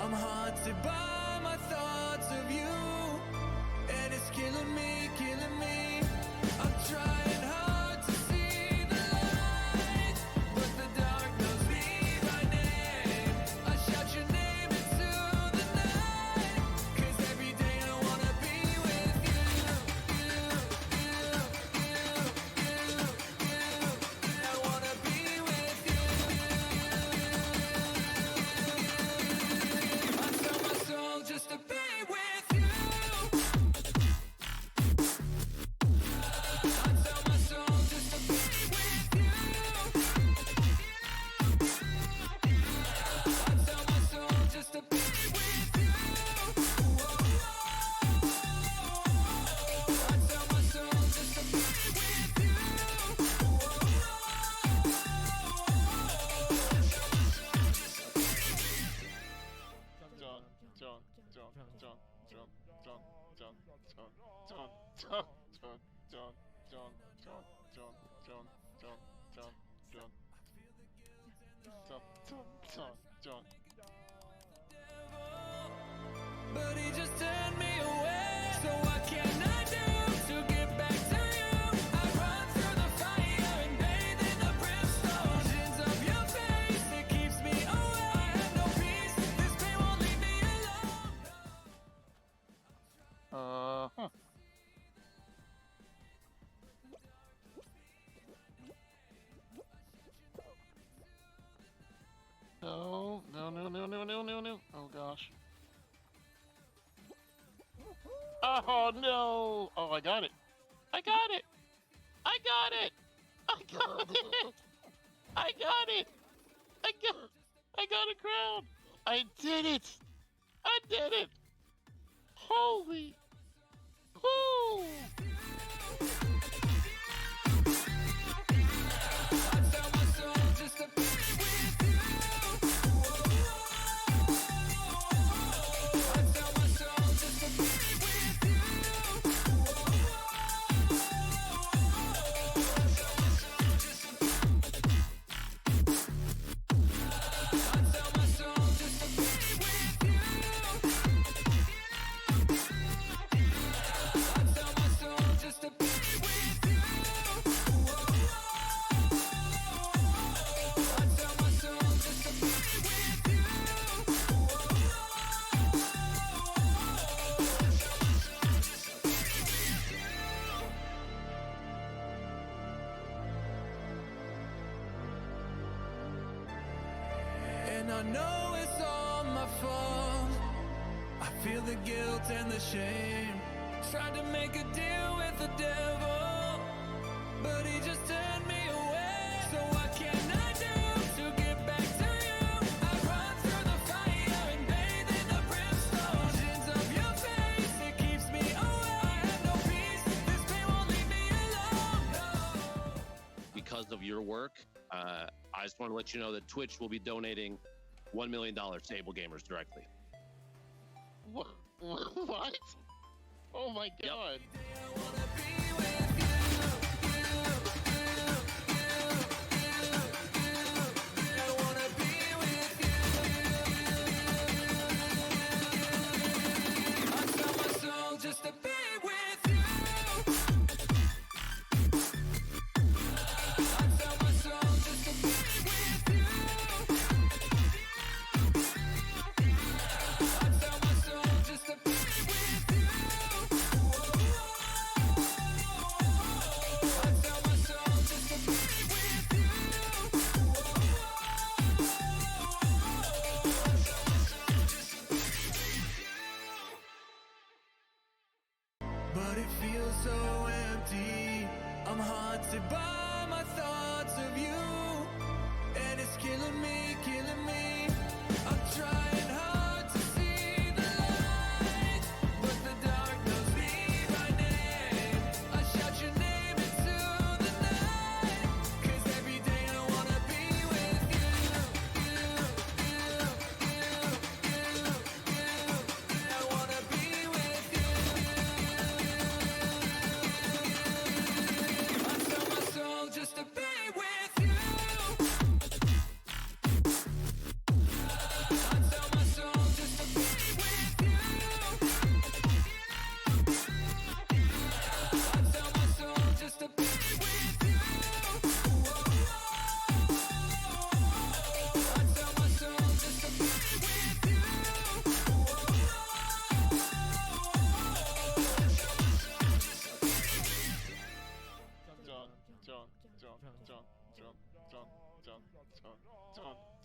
I'm haunted by my thoughts of you, and it's killing me, killing me. I'm trying hard to see the light, but the dark knows me by name. I shout your name into the night, 'cause every day I wanna be with you. I wanna be with you. I sell my soul just to be with you. I sell my soul just to be with you. I sell my soul just to be with you. I sell my soul just to be with you. But he just turned me away. So what can I do to get back to you? I run through the fire and bathe in the brimstone. Visions of your face, it keeps me away. I have no peace, this pain won't leave me alone. Huh. No. Oh gosh. Oh no! Oh, I got it! I got it! I got it! I got it! I got it! I got a crown! I did it! I did it! Holy! Woo! I sell my soul just to be with you. I sell my soul just to be with you. I sell my soul just to be with you. I sell my soul just to be with you. I sell my soul just to be with you. And I know it's all my fault. I feel the guilt and the shame. Tried to make a deal with the devil, but he just turned me away. So what can I do to get back to you? I run through the fire and bathe in the brimstone. Visions of your face, it keeps me away. I have no peace, this pain won't leave me alone. No. Because of your work, I just want to let you know that Twitch will be donating $1 million to Able Gamers directly. What? Oh my god! I wanna be with you. I wanna be with you. I sell my soul just to be with you. I sell my soul just to be with you. I sell my soul just to be with you. I sell my soul just to be with you. But it feels so empty. I'm haunted by my thoughts of you, and it's killing me, killing me. I'm trying hard to see the light, but the dark knows me by name. I shout your name into the night, 'cause every day I wanna be with you. I wanna be with you. I sell my soul just to be with you.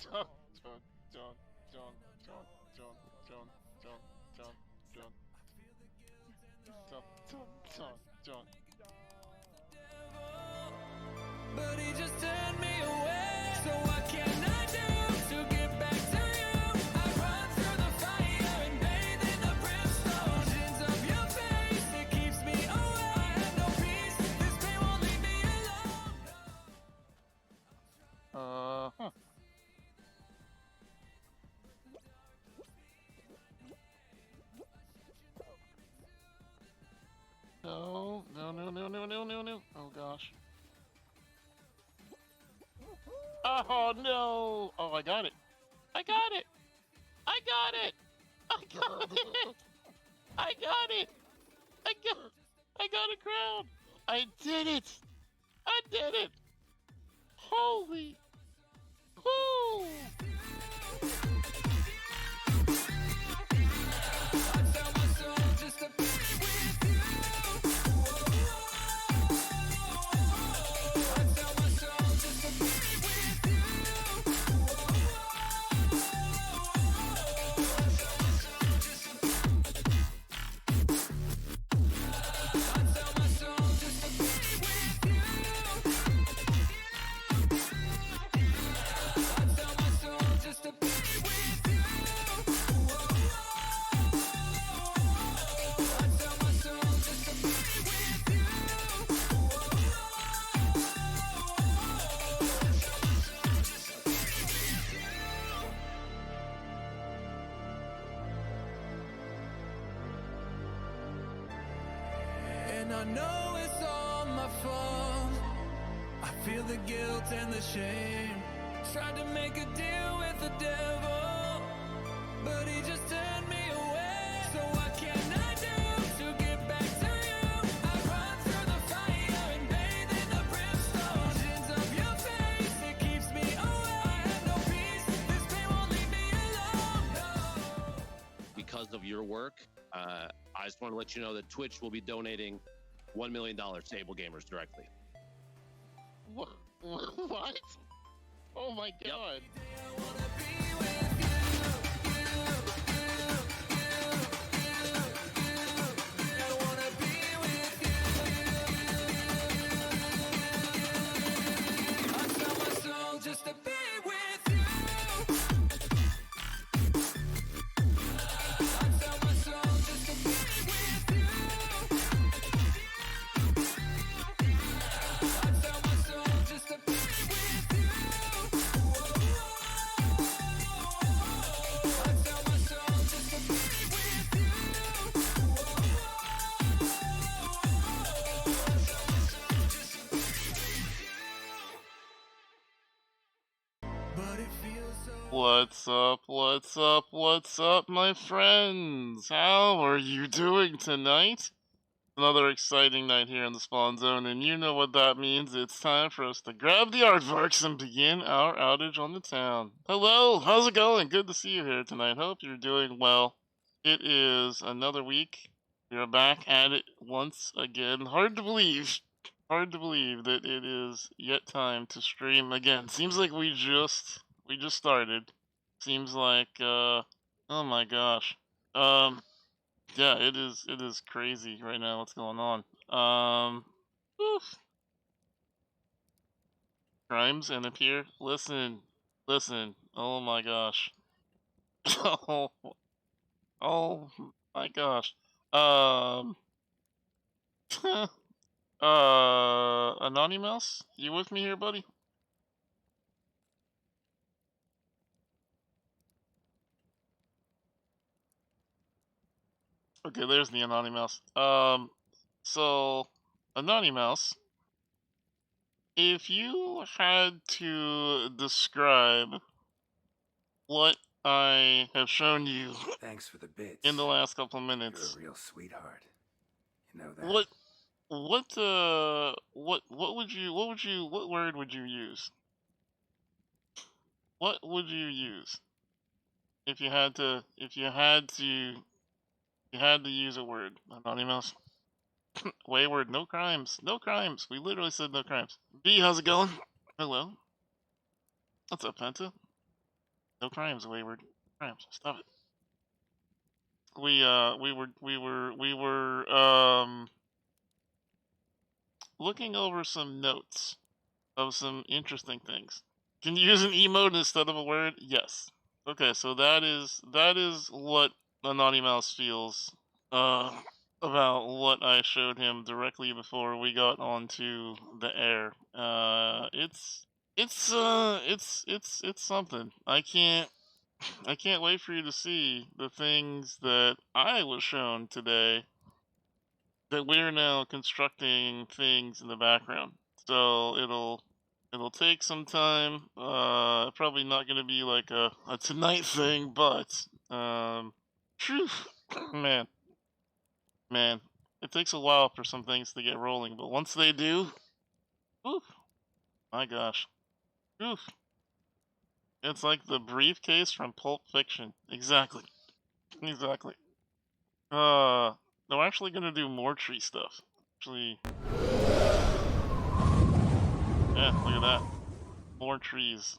John, John, John, John, John, John, John, John, John, John, John, John, John, John. But he just turned me away. So what can I do to get back to you? I run through the fire and bathe in the brimstone. Visions of your face, it keeps me away. I have no peace, this pain won't leave me alone. Huh. No, no, no, no, no, no, no, no. Oh gosh. Oh no! Oh, I got it. I got it. I got it. I got it. I got it. I got a crown. I did it. I did it. Holy. Woo! I tell my soul just to be with you. I tell my soul just to be with you. I tell my soul just to be with you. I tell my soul just to be with you. I tell my soul just to be with you. And I know it's all my fault. I feel the guilt and the shame. Tried to make a deal with the devil, but he just turned me away. So what can I do to get back to you? I run through the fire and bathe in the brimstone. Visions of your face, it keeps me away. I have no peace, this pain won't leave me alone. No. Because of your work, I just want to let you know that Twitch will be donating $1 million to Able Gamers directly. What? What? Oh my god. I wanna be with you. I wanna be with you. I tell my soul just to be with you. I tell my soul just to be with you. I tell my soul just to be with you. I tell my soul just to be with you. But it feels so. What's up, what's up, what's up, my friends? How are you doing tonight? Another exciting night here in the spawn zone, and you know what that means. It's time for us to grab the aardvarks and begin our outage on the town. Hello, how's it going? Good to see you here tonight. Hope you're doing well. It is another week. We are back at it once again. Hard to believe that it is yet time to stream again. Seems like we just started. Seems like oh my gosh. Yeah, it is crazy right now what's going on. Oof. Crimes and appear. Listen. Oh my gosh. Oh my gosh. Anonymous, you with me here, buddy? Okay, there's the Anonymous. So, Anonymous, if you had to describe what I have shown you Thanks for the bits. in the last couple of minutes, You're a real sweetheart. You know that. what word would you use? What would you use if you had to use a word? Anonymous. Wayward, no crimes. We literally said no crimes. B, how's it going? Hello. What's up, Penta? No crimes, Wayward. Crimes. Stop it. We were looking over some notes of some interesting things. Can you use an emote instead of a word? Yes. Okay, so that is what the Naughty Mouse feels about what I showed him directly before we got onto the air. It's something. I can't wait for you to see the things that I was shown today, that we're now constructing things in the background. So it'll take some time. Probably not gonna be like a tonight thing, but phew, man, it takes a while for some things to get rolling, but once they do, oof, my gosh, oof, it's like the briefcase from Pulp Fiction. Exactly, exactly. No, we're actually gonna do more tree stuff. Actually, yeah, look at that. More trees.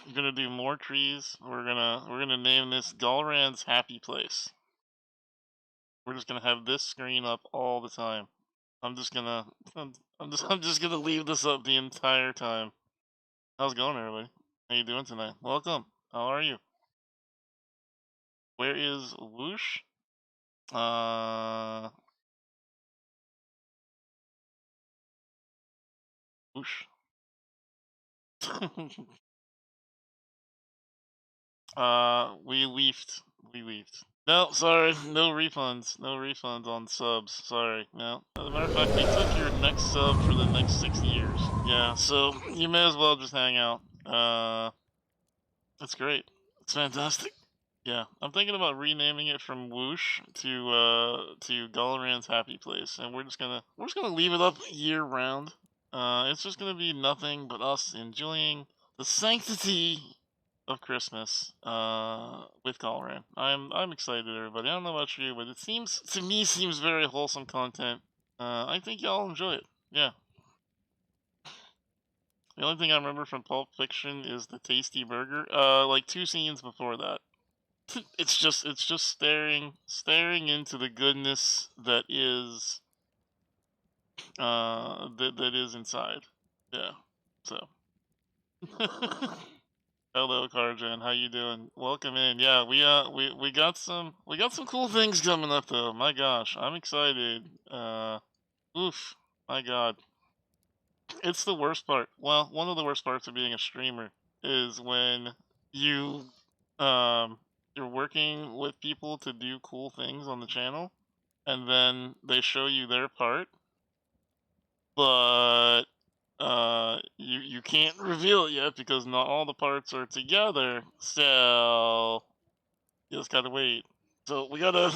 We're gonna do more trees. We're gonna name this Galran's Happy Place. We're just gonna have this screen up all the time. I'm just gonna leave this up the entire time. How's it going, everybody? How you doing tonight? Welcome. How are you? Where is Whoosh? Whoosh. We leafed. We leafed. No, sorry, no refunds. No refunds on subs. Sorry, no. As a matter of fact, we took your next sub for the next 6 years. Yeah, so you may as well just hang out. That's great. It's fantastic. Yeah, I'm thinking about renaming it from Whoosh to Galaran's Happy Place, and we're just gonna leave it up year round. It's just gonna be nothing but us enjoying the sanctity of Christmas with Galaran. I'm excited, everybody. I don't know about you, but it seems very wholesome content. I think y'all enjoy it. Yeah. The only thing I remember from Pulp Fiction is the tasty burger. Like 2 scenes before that. It's just staring into the goodness that is that is inside. Yeah. So hello, Carjan. How you doing? Welcome in. Yeah, we got some cool things coming up though. My gosh, I'm excited. Oof. My God. It's the worst part. Well, one of the worst parts of being a streamer is when you you're working with people to do cool things on the channel, and then they show you their part, but you can't reveal it yet because not all the parts are together. So you just gotta wait. So we gotta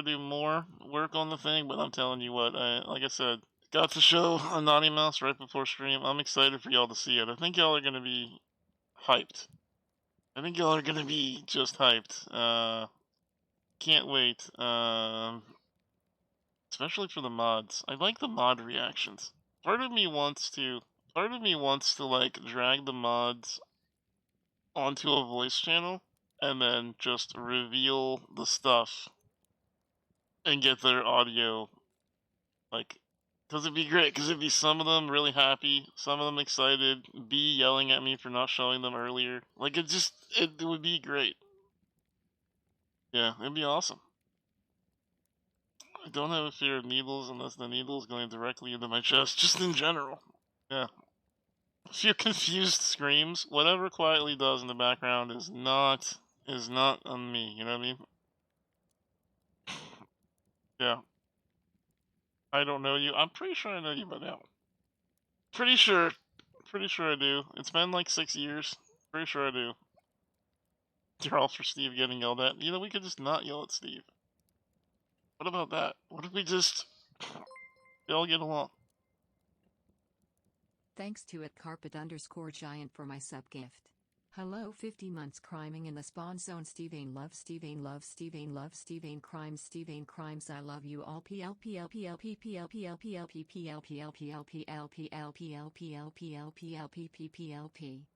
do more work on the thing. But I'm telling you what, like I said, got to show a Naughty Mouse right before stream. I'm excited for y'all to see it. I think y'all are gonna be hyped. I think y'all are gonna be just hyped. Can't wait. Especially for the mods. I like the mod reactions. Part of me wants to like drag the mods onto a voice channel and then just reveal the stuff and get their audio, like, because it'd be great, because it'd be some of them really happy, some of them excited, B yelling at me for not showing them earlier. Like, it would be great. Yeah, it'd be awesome. I don't have a fear of needles unless the needle is going directly into my chest, just in general. Yeah. A few confused screams, whatever quietly does in the background is not on me, you know what I mean? Yeah. I don't know you. I'm pretty sure I know you by now. Pretty sure I do. It's been like 6 years. Pretty sure I do. You're all for Steve getting yelled at. You know, we could just not yell at Steve. What about that? What if we just all get along? Thanks to @carpet_giant for my sub gift. Hello 50 months criming in the spawn zone. Stevane love Stevane love Stevane love Stevane crimes I love you all PLPLPLPLPLPLPLPLPLPLPLPLPLPLPLPLPLPLPLP.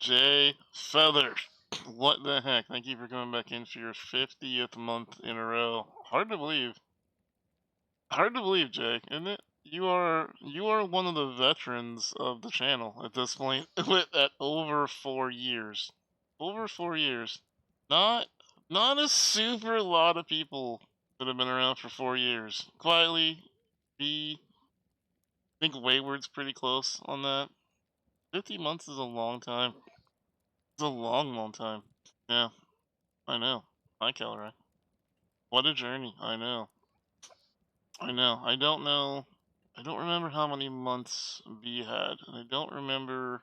Jay Feather. What the heck? Thank you for coming back in for your 50th month in a row. Hard to believe. Hard to believe, Jay, isn't it? You are one of the veterans of the channel at this point. At over 4 years. Over 4 years. Not a super lot of people that have been around for 4 years. Quietly, I think Wayward's pretty close on that. 50 months is a long time. It's a long time. Yeah, I know. Hi, Kellery. What a journey. I know. I don't know. I don't remember how many months B had, and I don't remember.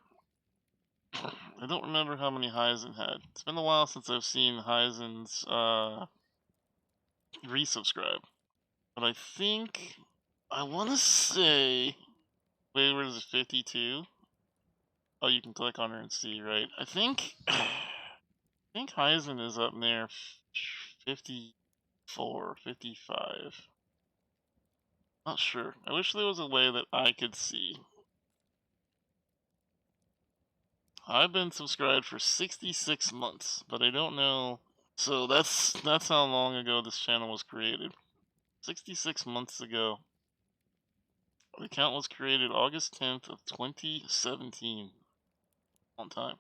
I don't remember how many Heisen had. It's been a while since I've seen Heisen's resubscribe, but I think I want to say Wayward is 52. Oh, you can click on her and see, right? I think Heisen is up there, 54, 55. Not sure. I wish there was a way that I could see. I've been subscribed for 66 months, but I don't know. So that's how long ago this channel was created. 66 months ago. The account was created August 10th of 2017. On time.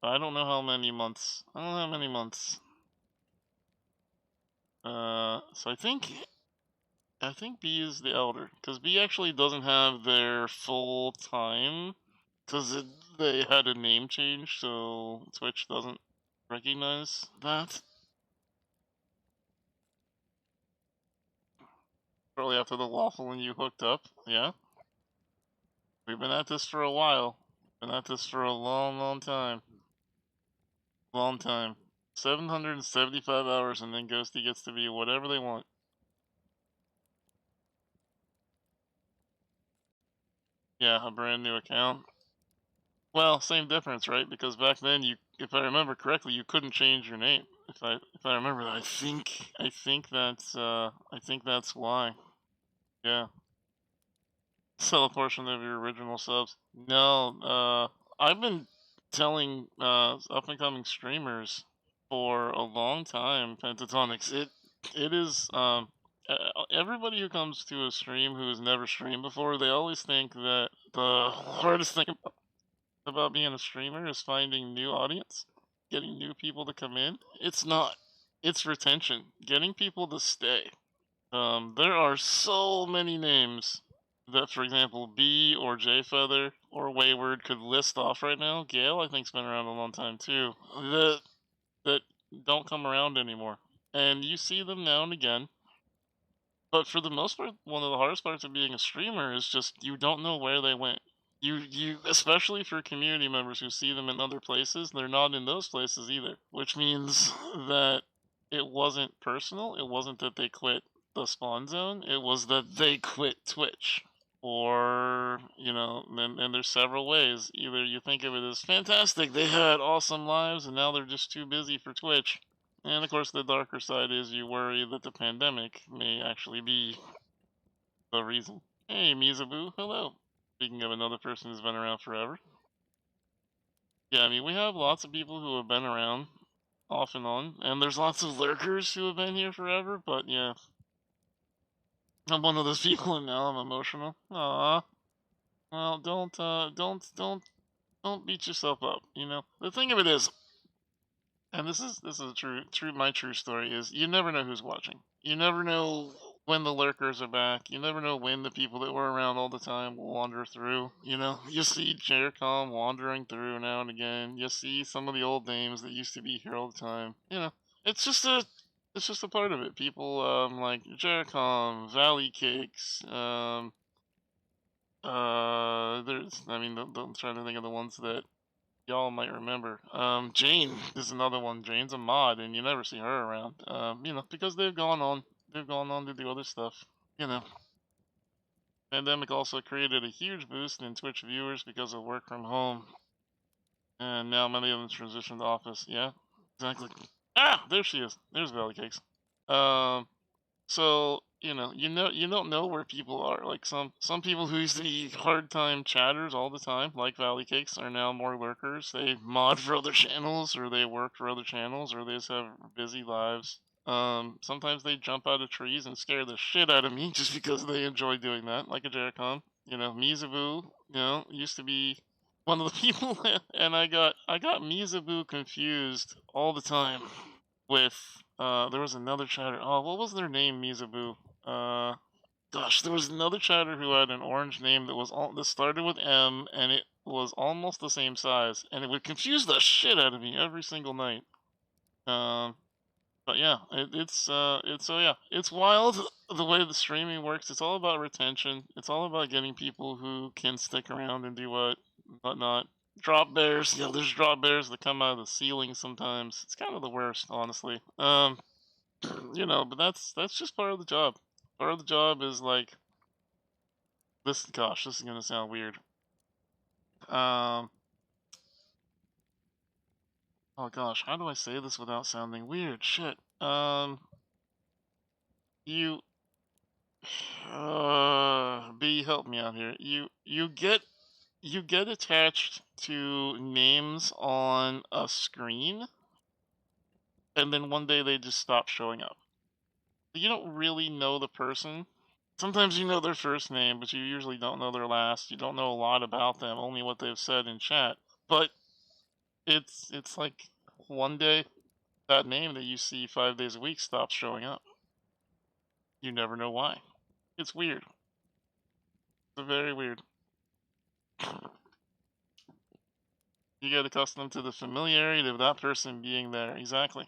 I don't know how many months. I don't know how many months. So I think B is the elder, because B actually doesn't have their full time, because they had a name change, so Twitch doesn't recognize that. Shortly after the waffle and you hooked up, yeah. We've been at this for a while. Been at this for a long time. Long time. 775 hours, and then Ghosty gets to be whatever they want. Yeah, a brand new account. Well, same difference, right? Because back then, if I remember correctly, you couldn't change your name. If I remember that, I think that's why. Yeah. Sell a portion of your original subs. No, I've been telling up and coming streamers for a long time, Pentatonics. It is everybody who comes to a stream who has never streamed before, they always think that the hardest thing about being a streamer is finding new audience, getting new people to come in. It's not. It's retention, getting people to stay. There are so many names that, for example, B or J Feather or Wayward could list off right now. Gale, I think's been around a long time too. That don't come around anymore, and you see them now and again. But for the most part, one of the hardest parts of being a streamer is just you don't know where they went. You especially for community members who see them in other places, they're not in those places either. Which means that it wasn't personal. It wasn't that they quit the spawn zone. It was that they quit Twitch. Or, and there's several ways. Either you think of it as fantastic, they had awesome lives and now they're just too busy for Twitch. And of course, the darker side is you worry that the pandemic may actually be the reason. Hey, Mizabu, hello. Speaking of another person who's been around forever. Yeah, I mean, we have lots of people who have been around off and on, and there's lots of lurkers who have been here forever, but yeah. I'm one of those people and now I'm emotional. Aww. Well, don't beat yourself up, The thing of it is, and this is my true story is you never know who's watching. You never know when the lurkers are back. You never know when the people that were around all the time will wander through. You see Jericom wandering through now and again. You see some of the old names that used to be here all the time. It's just a part of it. People like Jericom, Valley Cakes. I'm trying to think of the ones that y'all might remember. Jane is another one. Jane's a mod, and you never see her around. Because they've gone on to do other stuff. Pandemic also created a huge boost in Twitch viewers because of work from home, and now many of them transitioned to office. Yeah, exactly. Ah, there she is. There's Valley Cakes. So you don't know where people are. Like some people who used to be hard time chatters all the time, like Valley Cakes, are now more lurkers. They mod for other channels, or they work for other channels, or they just have busy lives. Sometimes they jump out of trees and scare the shit out of me just because they enjoy doing that, like a Jericon. Mizabu, used to be one of the people, and I got Mizabu confused all the time with there was another chatter. Oh, what was their name? Mizabu. Gosh, there was another chatter who had an orange name that started with M, and it was almost the same size, and it would confuse the shit out of me every single night. But yeah, it's wild the way the streaming works. It's all about retention. It's all about getting people who can stick around and do whatnot. Drop bears, there's drop bears that come out of the ceiling sometimes. It's kind of the worst, honestly. But that's just part of the job. Part of the job is like this. Gosh, this is gonna sound weird. Oh gosh, how do I say this without sounding weird? Shit. You B, help me out here. You get attached to names on a screen, and then one day they just stop showing up. You don't really know the person. Sometimes you know their first name, but you usually don't know their last. You don't know a lot about them, only what they've said in chat. But it's like one day that name that you see 5 days a week stops showing up. You never know why. It's weird. It's very weird. You get accustomed to the familiarity of that person being there. Exactly.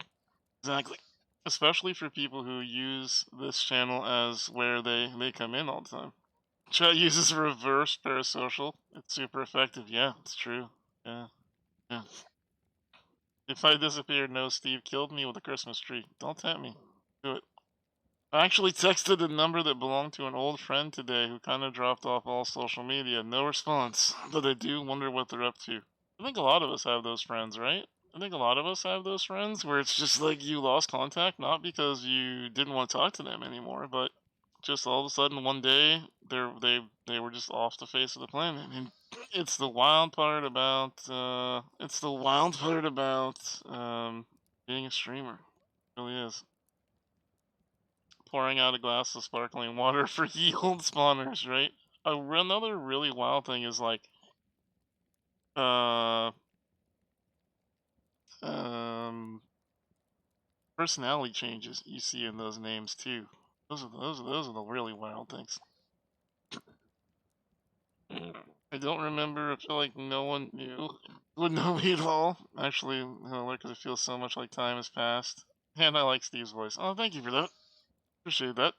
Especially for people who use this channel as where they come in all the time. Chat uses reverse parasocial. It's super effective. Yeah, it's true. Yeah. If I disappeared, no, Steve killed me with a Christmas tree. Don't tempt me. Do it. I actually texted a number that belonged to an old friend today who kind of dropped off all social media. No response. But I do wonder what they're up to. I think a lot of us have those friends, right? I think a lot of us have those friends where it's just like you lost contact, not because you didn't want to talk to them anymore, but just all of a sudden one day they were just off the face of the planet. And it's the wild part about being a streamer. It really is. Pouring out a glass of sparkling water for yield spawners, right? Another really wild thing is like personality changes you see in those names too. Those are the really wild things. I don't remember. I feel like no one would know me at all. Actually, because it feels so much like time has passed. And I like Steve's voice. Oh, thank you for that. Appreciate that.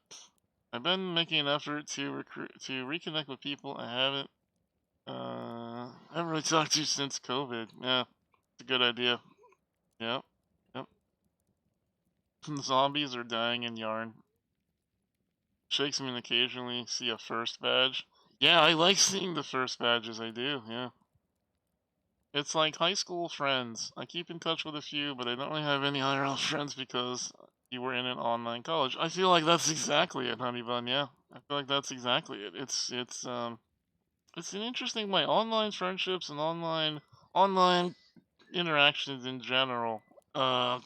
I've been making an effort to reconnect with people I haven't really talked to since COVID. Yeah, it's a good idea. Yep. Zombies are dying in Yarn. Shakes me and occasionally see a first badge. Yeah, I like seeing the first badges, I do, yeah. It's like high school friends. I keep in touch with a few, but I don't really have any IRL friends because you were in an online college. I feel like that's exactly it, Honey Bun, yeah. I feel like that's exactly it. It's an interesting way. Online friendships and online interactions in general are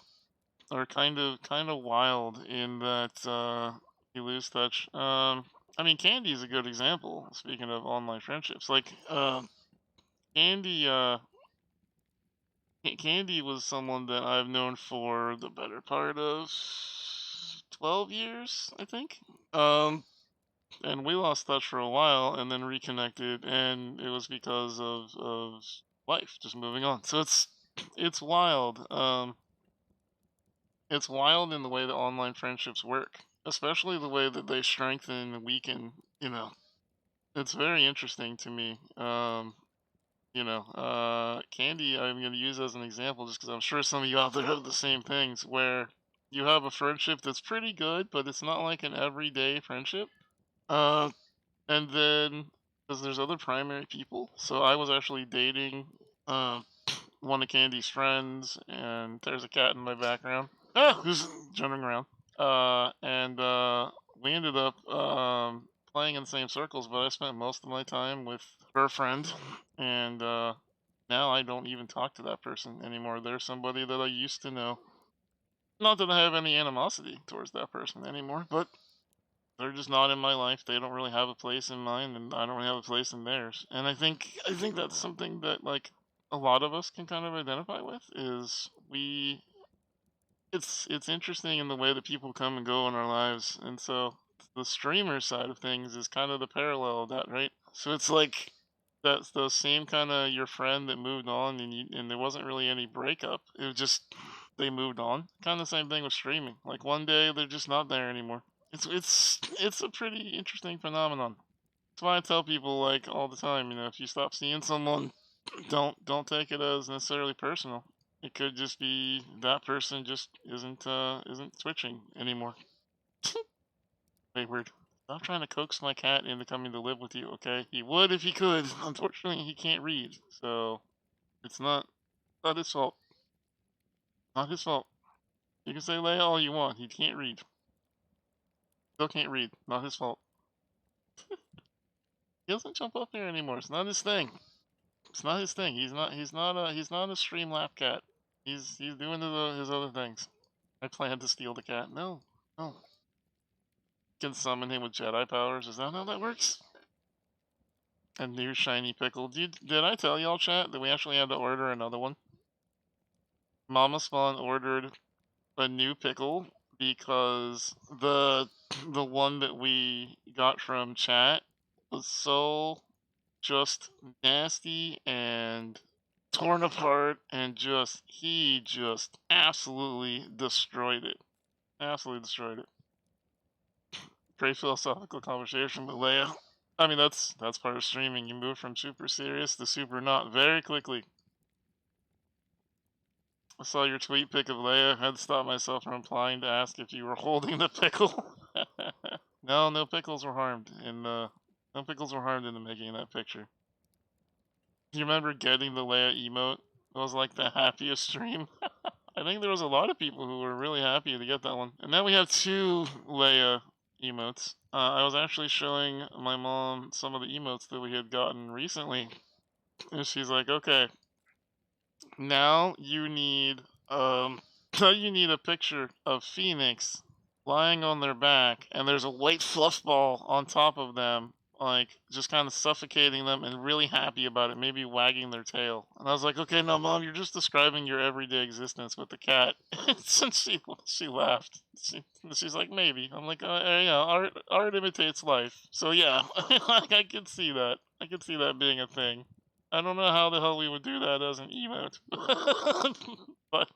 kind of wild in that you lose touch. I mean, Candy is a good example. Speaking of online friendships, like Candy was someone that I've known for the better part of 12 years, I think. And we lost touch for a while, and then reconnected, and it was because of life, just moving on. So it's wild. It's wild in the way that online friendships work, especially the way that they strengthen and weaken. It's very interesting to me. Candy, I'm going to use as an example just because I'm sure some of you out there have the same things where you have a friendship that's pretty good, but it's not like an everyday friendship. And then, because there's other primary people, so I was actually dating one of Candy's friends, and there's a cat in my background. Who's jumping around. And we ended up playing in the same circles, but I spent most of my time with her friend, and now I don't even talk to that person anymore. They're somebody that I used to know. Not that I have any animosity towards that person anymore, but they're just not in my life. They don't really have a place in mine, and I don't really have a place in theirs. And I think that's something that like a lot of us can kind of identify with. Is it's interesting in the way that people come and go in our lives, and so the streamer side of things is kind of the parallel of that, right? So it's like that's the same kind of your friend that moved on, and there wasn't really any breakup. It was just they moved on. Kind of the same thing with streaming. Like one day they're just not there anymore. It's a pretty interesting phenomenon. That's why I tell people like all the time, if you stop seeing someone, don't take it as necessarily personal. It could just be that person just isn't twitching anymore. Wayward. Stop trying to coax my cat into coming to live with you, okay? He would if he could. Unfortunately, he can't read, so it's not his fault. Not his fault. You can say Leia all you want. He can't read. Still can't read. Not his fault. He doesn't jump up here anymore. It's not his thing. It's not his thing. He's not a stream lap cat. He's doing his other things. I plan to steal the cat. No. Can summon him with Jedi powers. Is that how that works? A new shiny pickle. Did I tell y'all, chat, that we actually had to order another one? Mama Spawn ordered a new pickle because the one that we got from chat was so just nasty and torn apart, and he just absolutely destroyed it. Absolutely destroyed it. Great philosophical conversation with Leia. I mean, that's part of streaming. You move from super serious to super not very quickly. I saw your tweet pic of Leia. I had to stop myself from replying to ask if you were holding the pickle. No pickles were harmed in the making of that picture. Do you remember getting the Leia emote? It was like the happiest stream. I think there was a lot of people who were really happy to get that one. And now we have 2 Leia emotes. I was actually showing my mom some of the emotes that we had gotten recently, and she's like, "Okay, now you need a picture of Phoenix lying on their back, and there's a white fluff ball on top of them, like just kind of suffocating them, and really happy about it, maybe wagging their tail." And I was like, "Okay, no, Mom, you're just describing your everyday existence with the cat." And she laughed. She's like, "Maybe." I'm like, "Yeah, art imitates life." So yeah, I could see that. I could see that being a thing. I don't know how the hell we would do that as an emote, but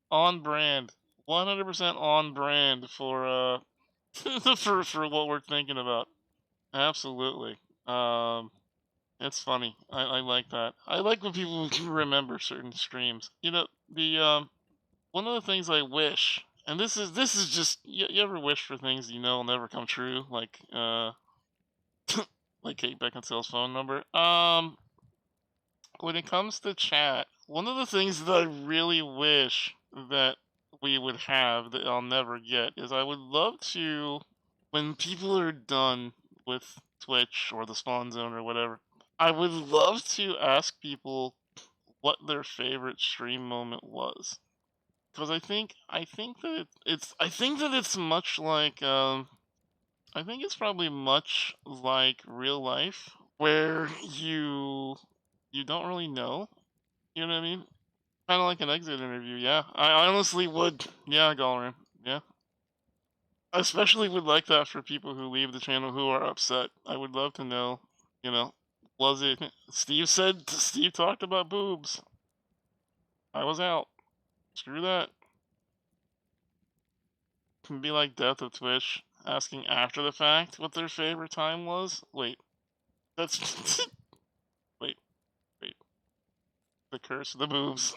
on brand, 100% on brand for for what we're thinking about. Absolutely. It's funny. I like that. I like when people remember certain streams. The one of the things I wish, and this is just you ever wish for things will never come true, like like Kate Beckinsale's phone number. When it comes to chat, one of the things that I really wish that we would have that I'll never get is I would love to, when people are done with Twitch or the Spawn Zone or whatever, I would love to ask people what their favorite stream moment was, because I think that it's much like I think it's probably much like real life, where you don't really know. You know what I mean? Kind of like an exit interview. Yeah, I honestly would. Yeah, Galrin. Yeah. I especially would like that for people who leave the channel who are upset. I would love to know, was it Steve talked about boobs. I was out. Screw that. Can be like Death of Twitch, asking after the fact what their favorite time was. Wait. That's wait. The curse of the boobs.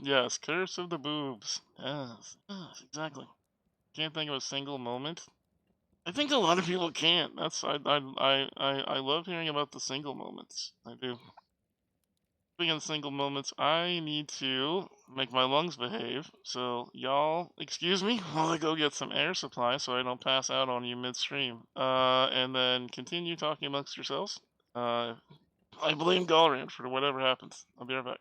Yes, curse of the boobs. Yes, exactly. Can't think of a single moment. I think a lot of people can't. I love hearing about the single moments. I do. Speaking of single moments, I need to make my lungs behave. So y'all, excuse me while I go get some air supply so I don't pass out on you midstream. And then continue talking amongst yourselves. I blame Galrian for whatever happens. I'll be right back.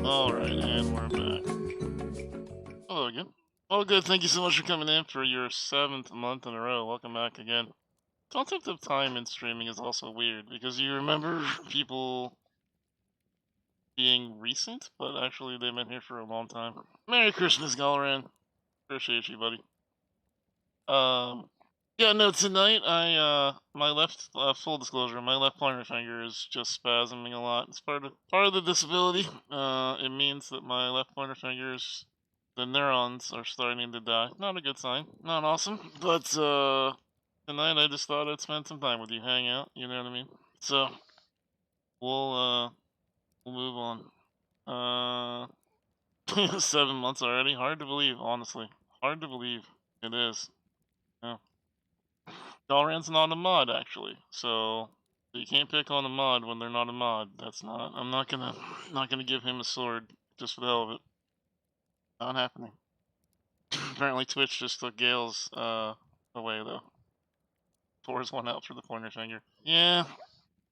Alright, and we're back. Hello again. Oh good, thank you so much for coming in for your 7th month in a row. Welcome back again. Concept of time in streaming is also weird, because you remember people being recent, but actually they've been here for a long time. Merry Christmas, Galran. Appreciate you, buddy. Yeah, no, tonight my left, full disclosure, my left pointer finger is just spasming a lot. It's part of the disability. It means that my left pointer fingers, the neurons are starting to die. Not a good sign. Not awesome. But, tonight I just thought I'd spend some time with you, hang out, you know what I mean? So, we'll move on. 7 months already? Hard to believe, honestly. Hard to believe. It is. Yeah. Galran's not a mod, actually, so you can't pick on a mod when they're not a mod. That's not. I'm not gonna give him a sword just for the hell of it. Not happening. Apparently, Twitch just took Gale's away though. Pours one out for the pointer finger. Yeah.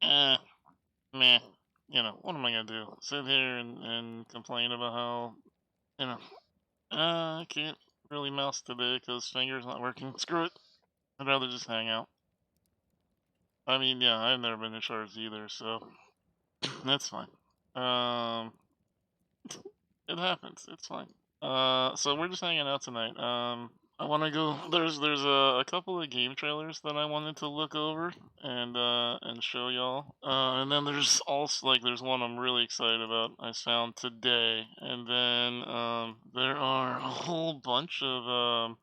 Meh. You know, what am I gonna do? Sit here and complain about how, you know, I can't really mouse today because finger's not working. Screw it. I'd rather just hang out. I mean, yeah, I've never been in charge either, so that's fine. It happens. It's fine. So we're just hanging out tonight. I want to go. There's a couple of game trailers that I wanted to look over and show y'all. And then there's also there's one I'm really excited about. I found today, and then there are a whole bunch of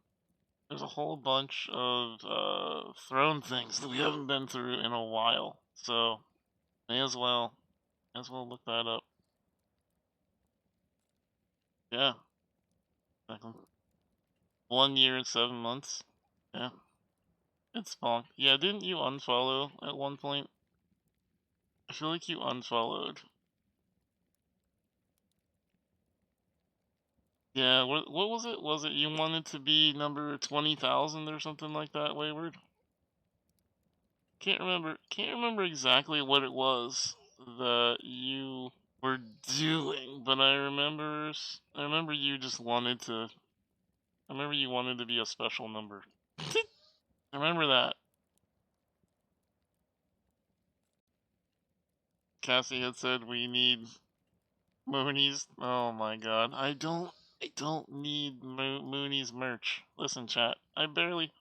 there's a whole bunch of throne things that we haven't been through in a while. So may as well look that up. Yeah, exactly. 1 year and 7 months. Yeah, it's Spawn. Yeah, didn't you unfollow at one point? I feel like you unfollowed. Yeah, what was it? Was it you wanted to be number 20,000 or something like that, Wayward? Can't remember exactly what it was that you were doing, but I remember you just wanted to. I remember you wanted to be a special number. I remember that. Cassie had said we need Moonies. Oh my god. I don't I don't need Mooney's merch. Listen, chat. I barely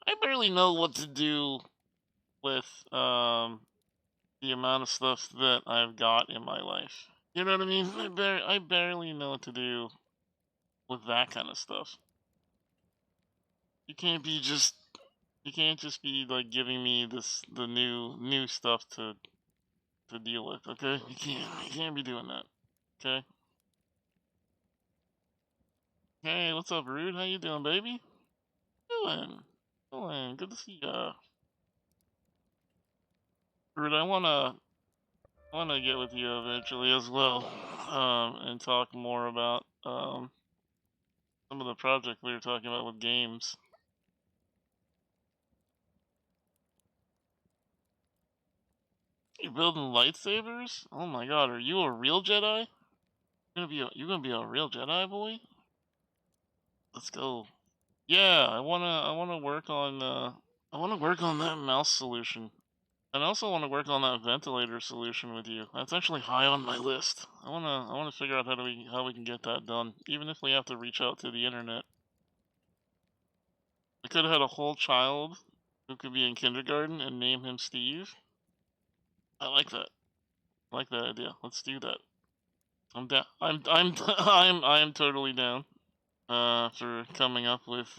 know what to do with the amount of stuff that I've got in my life. You know what I mean? I barely know what to do with that kind of stuff. You can't just be like giving me the new stuff to deal with, okay? You can't be doing that. Okay? Hey, what's up, Rude? How you doing, baby? Doing. Good to see ya. Rude, I wanna get with you eventually as well, and talk more about some of the project we were talking about with games. You're building lightsabers? Oh my god, are you a real Jedi? You gonna be a real Jedi boy? Let's go. Yeah, I wanna work on that mouse solution. And I also want to work on that ventilator solution with you. That's actually high on my list. I wanna figure out how we can get that done, even if we have to reach out to the internet. I could have had a whole child who could be in kindergarten and name him Steve. I like that. I like that idea. Let's do that. I'm down. I'm totally down. For coming up with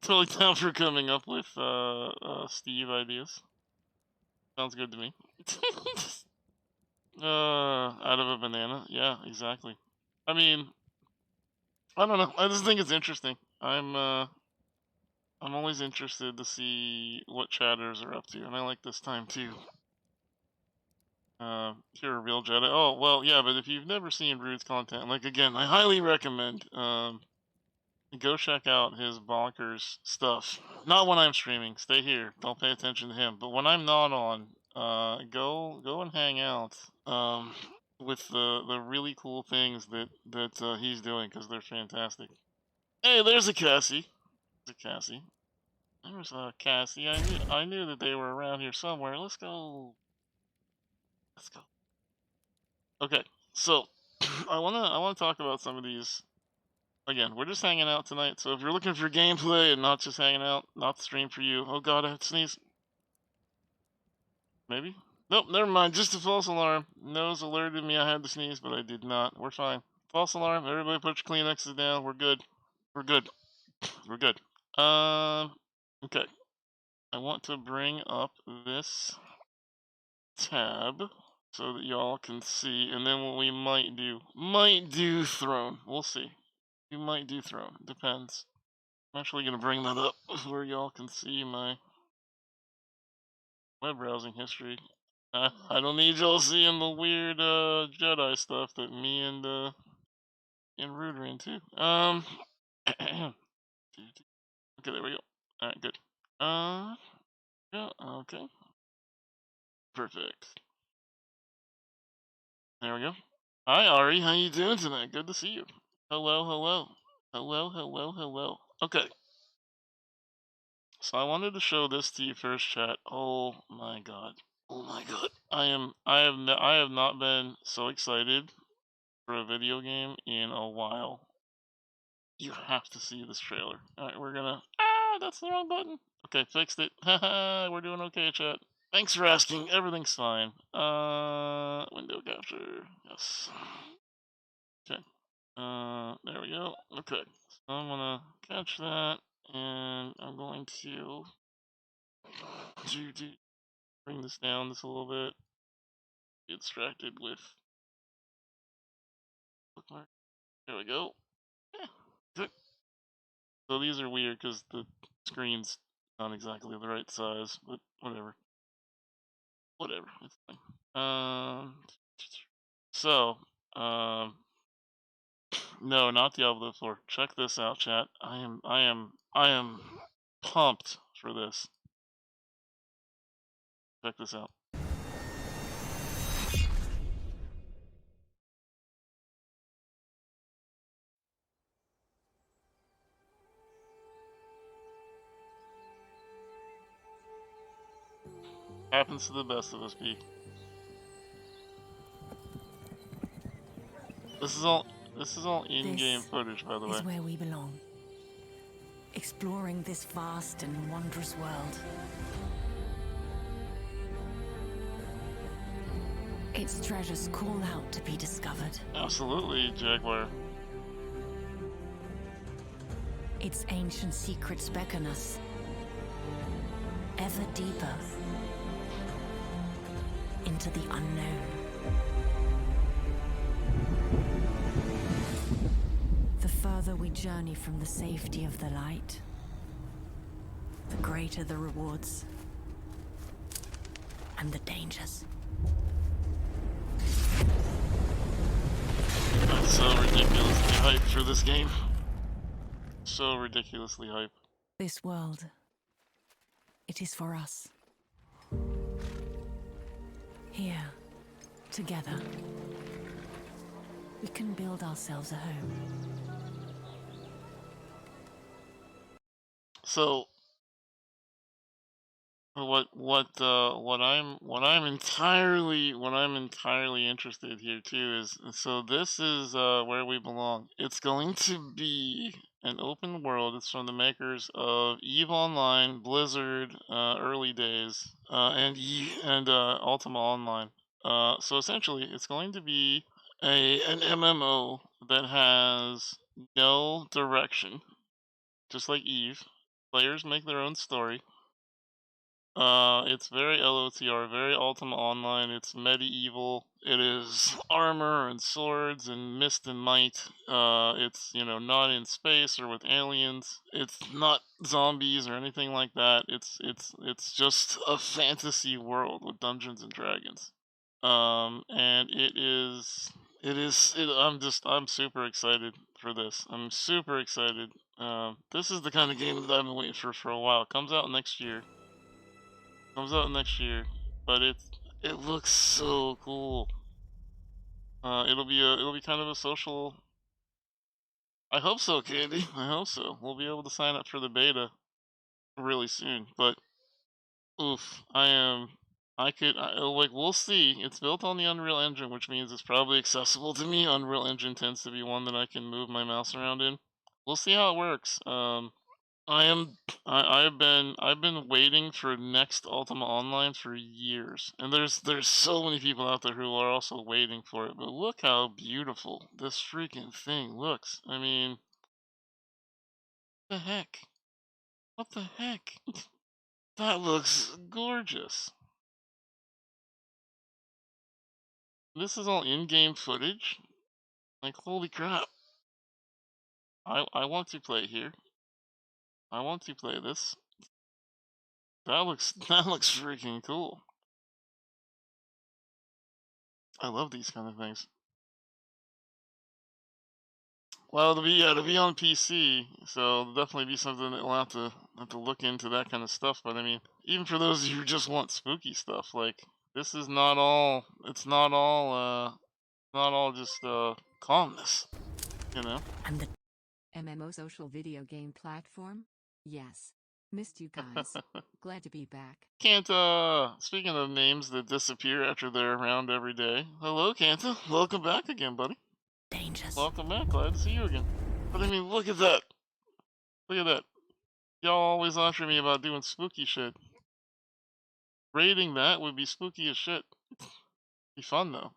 totally down for coming up with Steve ideas. Sounds good to me. Out of a banana. Yeah, exactly. I mean, I don't know. I just think it's interesting. I'm always interested to see what chatters are up to, and I like this time too. If you're a real Jedi. Oh, well, yeah, but if you've never seen Rude's content, like, again, I highly recommend, go check out his bonkers stuff. Not when I'm streaming. Stay here. Don't pay attention to him. But when I'm not on, go and hang out, with the really cool things that he's doing, because they're fantastic. Hey, there's a Cassie. There's a Cassie. There's a Cassie. I knew that they were around here somewhere. Let's go. Let's go. Okay, so I wanna talk about some of these. Again, we're just hanging out tonight, so if you're looking for gameplay and not just hanging out, not the stream for you. Oh god, I had to sneeze. Maybe? Nope, never mind. Just a false alarm. Nose alerted me I had to sneeze, but I did not. We're fine. False alarm. Everybody put your Kleenexes down. We're good. We're good. We're good. Okay. I want to bring up this tab so that y'all can see, and then what we might do Throne. We'll see. We might do Throne. Depends. I'm actually gonna bring that up where y'all can see my web browsing history. I don't need y'all seeing the weird Jedi stuff that me and Rude are into. Okay, there we go. Alright, good. Yeah, okay. Perfect. There we go. Hi Ari, how you doing tonight? Good to see you. Hello, hello. Hello, hello, hello. Okay. So I wanted to show this to you first, chat. Oh my god. Oh my god. I have not been so excited for a video game in a while. You have to see this trailer. Alright, we're gonna that's the wrong button. Okay, fixed it. Haha, we're doing okay, chat. Thanks for asking. Everything's fine. Window capture. Yes. Okay. There we go. Okay. So I'm gonna catch that, and I'm going to bring this down just a little bit. Get distracted with bookmark. There we go. Yeah. Good. So these are weird because the screen's not exactly the right size, but whatever. Whatever. It's fine. So, no, not Diablo 4. Check this out, chat. I am pumped for this. Check this out. Happens to the best of us, P. This is all. This is all in-game This footage, by the way. is where we belong. Exploring this vast and wondrous world. Its treasures call out to be discovered. Absolutely, Jaguar. Its ancient secrets beckon us ever deeper into the unknown. The further we journey from the safety of the light, the greater the rewards and the dangers. I'm so ridiculously hyped for this game. So ridiculously hyped. This world, it is for us. Here, together, we can build ourselves a home. So what I'm entirely interested here too is, so this is where we belong. It's going to be an open world. It's from the makers of EVE Online, Blizzard, early days, and Ultima Online. So essentially, it's going to be an MMO that has no direction, just like EVE. Players make their own story. It's very LOTR, very Ultima Online. It's medieval. It is armor and swords and mist and might. It's, you know, not in space or with aliens. It's not zombies or anything like that. It's just a fantasy world with Dungeons and Dragons. And I'm super excited for this. I'm super excited. This is the kind of game that I've been waiting for a while. It comes out next year. But it looks so cool. It'll be kind of a social. I hope so, Candy. I hope so. We'll be able to sign up for the beta really soon. But oof, we'll see. It's built on the Unreal Engine, which means it's probably accessible to me. Unreal Engine tends to be one that I can move my mouse around in. We'll see how it works. I've been waiting for next Ultima Online for years, and there's so many people out there who are also waiting for it. But look how beautiful this freaking thing looks. I mean, what the heck? What the heck? That looks gorgeous. This is all in-game footage. Like, holy crap! I want to play here. I want to play this. That looks freaking cool. I love these kind of things. Well, to be on PC, so it'll definitely be something that we'll have to look into, that kind of stuff. But I mean, even for those of you who just want spooky stuff, like, this is not all. It's not all just calmness, you know. And the MMO social video game platform? Yes. Missed you guys. Glad to be back. Kanta, speaking of names that disappear after they're around every day. Hello, Kanta. Welcome back again, buddy. dangers. Welcome back. Glad to see you again. But I mean, look at that. Look at that. Y'all always lecture me about doing spooky shit. Raiding that would be spooky as shit. Be fun though.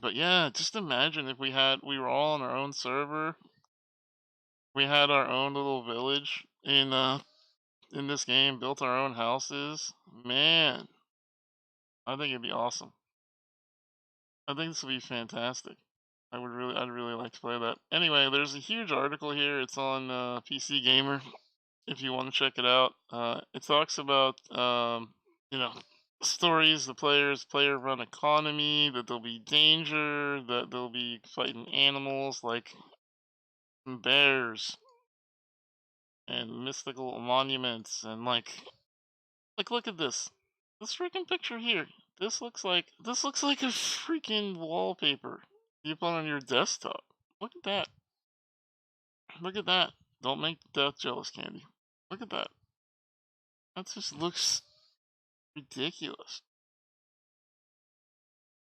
But yeah, just imagine if we were all on our own server. We had our own little village in this game, built our own houses. Man, I think it'd be awesome. I think this would be fantastic. I'd really like to play that. Anyway, there's a huge article here. It's on PC Gamer, if you want to check it out. It talks about stories, the player-run economy, that there'll be danger, that they'll be fighting animals like bears and mystical monuments, and like look at this freaking picture here. This looks like a freaking wallpaper you put on your desktop. Look at that. Look at that. Don't make Death jealous, Candy. Look at that. That just looks ridiculous.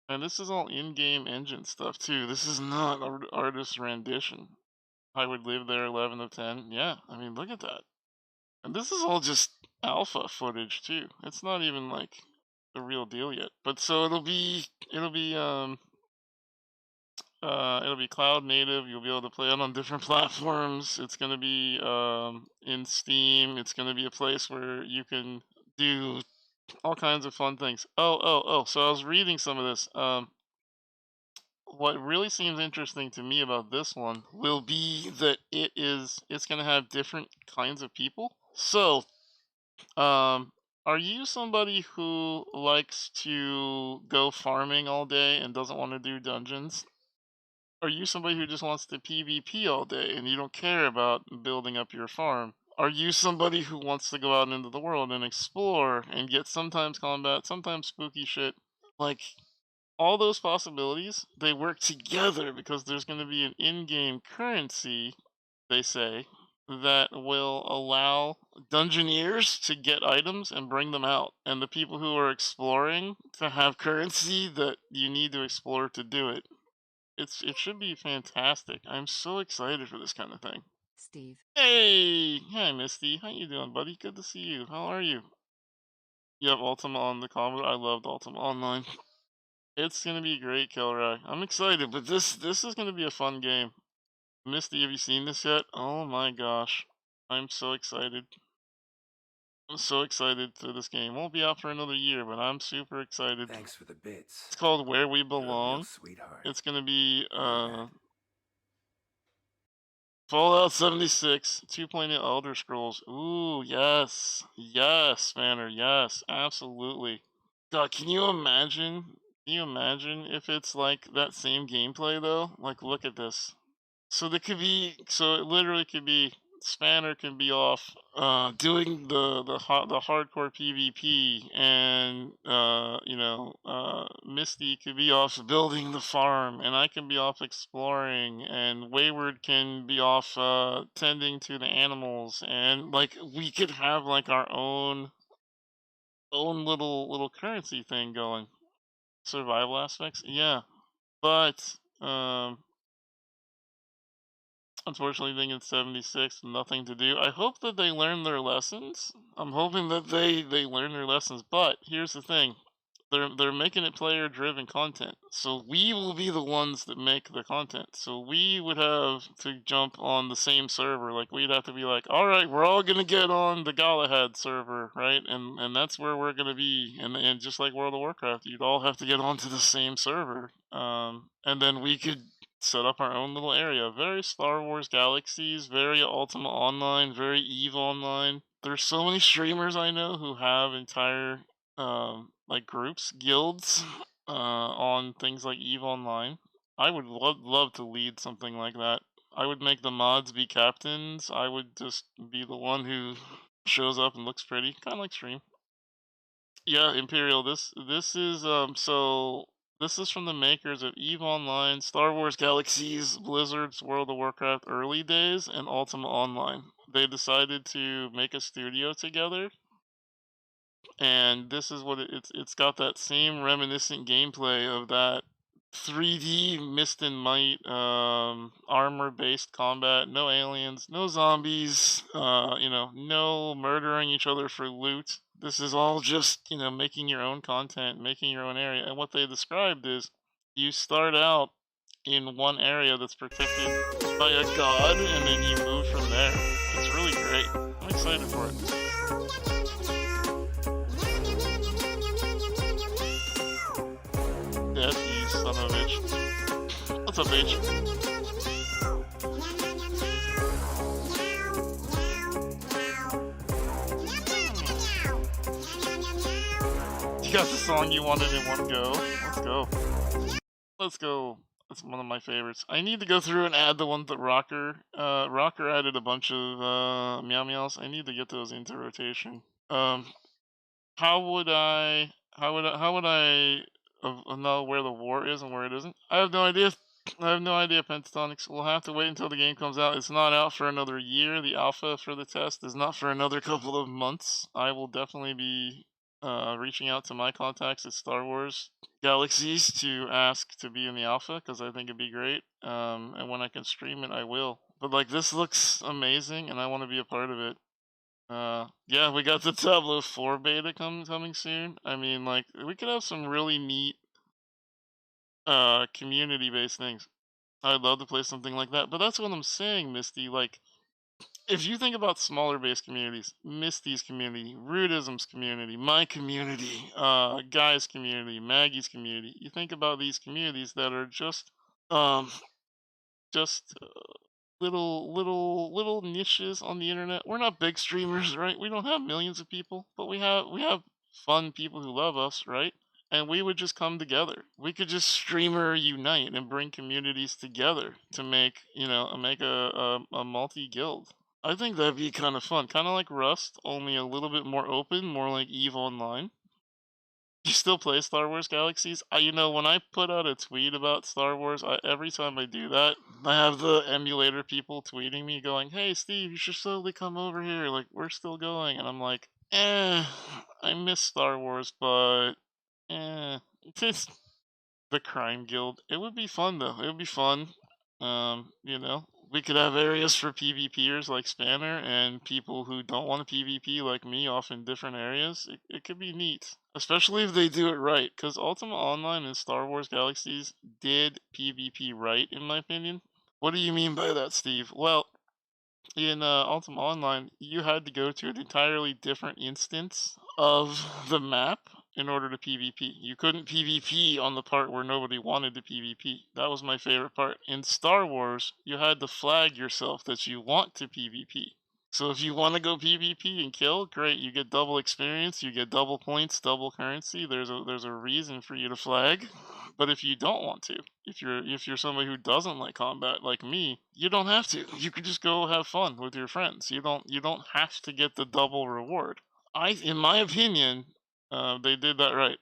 And this is all in-game engine stuff too. This is not artist rendition. I would live there 11 of 10. Yeah, I mean, look at that. And this is all just alpha footage too. It's not even like the real deal yet. But so it'll be cloud native. You'll be able to play it on different platforms. It's going to be in Steam. It's going to be a place where you can do all kinds of fun things. Oh. So I was reading some of this. What really seems interesting to me about this one will be that it's going to have different kinds of people. So, are you somebody who likes to go farming all day and doesn't want to do dungeons? Are you somebody who just wants to PvP all day and you don't care about building up your farm? Are you somebody who wants to go out into the world and explore and get sometimes combat, sometimes spooky shit? Like, all those possibilities, they work together because there's going to be an in-game currency, they say, that will allow dungeoneers to get items and bring them out, and the people who are exploring to have currency that you need to explore to do it. It should be fantastic. I'm so excited for this kind of thing. Steve. Hey, hi Misty, how you doing, buddy? Good to see you. How are you? You have Ultima on the Commodore. I loved Ultima Online. It's gonna be great, Kelrai. I'm excited, but this is gonna be a fun game. Misty, have you seen this yet? Oh my gosh, I'm so excited. I'm so excited for this game. Won't be out for another year, but I'm super excited. Thanks for the bits. It's called Where We You're a real Belong. sweetheart. It's gonna be You know that. Fallout 76, 2.0 Elder Scrolls. Ooh, yes. Yes, Spanner, yes, absolutely. God, can you imagine? Can you imagine if it's like that same gameplay though? Like, look at this. So it literally could be Spanner can be off doing the hardcore PvP, and Misty could be off building the farm, and I can be off exploring, and Wayward can be off tending to the animals, and like we could have like our own little currency thing going. Survival aspects, yeah, but unfortunately, I think it's 76, nothing to do. I hope that they learn their lessons. I'm hoping that they learn their lessons. But here's the thing: they're making it player driven content, so we will be the ones that make the content. So we would have to jump on the same server. Like we'd have to be like, all right, we're all gonna get on the Galahad server, right? And that's where we're gonna be. And just like World of Warcraft, you'd all have to get onto the same server. And then we could set up our own little area. Very Star Wars Galaxies, very Ultima Online, very EVE Online. There's so many streamers I know who have entire like groups, guilds, on things like EVE Online. I would love to lead something like that. I would make the mods be captains. I would just be the one who shows up and looks pretty, kind of like stream. Yeah, Imperial. This is this is from the makers of EVE Online, Star Wars Galaxies, Blizzard's World of Warcraft early days, and Ultima Online. They decided to make a studio together, and this is what it's got that same reminiscent gameplay of that 3D Mist and Might armor-based combat. No aliens, no zombies. No murdering each other for loot. This is all just making your own content, making your own area. And what they described is you start out in one area that's protected by a god, and then you move from there. It's really great. I'm excited for it. Death, you son of a bitch. What's up, bitch? You got the song you wanted in one go. Let's go. Let's go. That's one of my favorites. I need to go through and add the ones that Rocker added a bunch of meow meows. I need to get those into rotation. How would I know where the war is and where it isn't? I have no idea. I have no idea, Pentatonics. We'll have to wait until the game comes out. It's not out for another year. The alpha for the test is not for another couple of months. I will definitely be reaching out to my contacts at Star Wars Galaxies to ask to be in the alpha because I think it'd be great. And when I can stream it, I will. But like this looks amazing, and I want to be a part of it. Yeah, we got the Tableau 4 beta coming soon. I mean, like we could have some really neat community-based things. I'd love to play something like that. But that's what I'm saying, Misty. Like, if you think about smaller based communities, Misty's community, Rudism's community, my community, Guy's community, Maggie's community, you think about these communities that are um, just little niches on the internet. We're not big streamers, right? We don't have millions of people, but we have fun people who love us, right? And we would just come together. We could just streamer unite and bring communities together to make a multi guild. I think that'd be kind of fun, kind of like Rust, only a little bit more open, more like EVE Online. You still play Star Wars Galaxies? When I put out a tweet about Star Wars, every time I do that, I have the emulator people tweeting me going, "Hey, Steve, you should slowly come over here. Like, we're still going." And I'm like, I miss Star Wars, but it's the Crime Guild. It would be fun though. It would be fun. We could have areas for PvPers like Spanner and people who don't want to PvP like me off in different areas. It could be neat, especially if they do it right. Because Ultima Online and Star Wars Galaxies did PvP right, in my opinion. What do you mean by that, Steve? Well, in Ultima Online, you had to go to an entirely different instance of the map in order to PvP. You couldn't PvP on the part where nobody wanted to PvP. That was my favorite part. In Star Wars, you had to flag yourself that you want to PvP. So if you want to go PvP and kill, great. You get double experience, you get double points, double currency. There's a reason for you to flag. But if you don't want to, if you're somebody who doesn't like combat like me, you don't have to. You could just go have fun with your friends. You don't have to get the double reward. In my opinion, they did that right.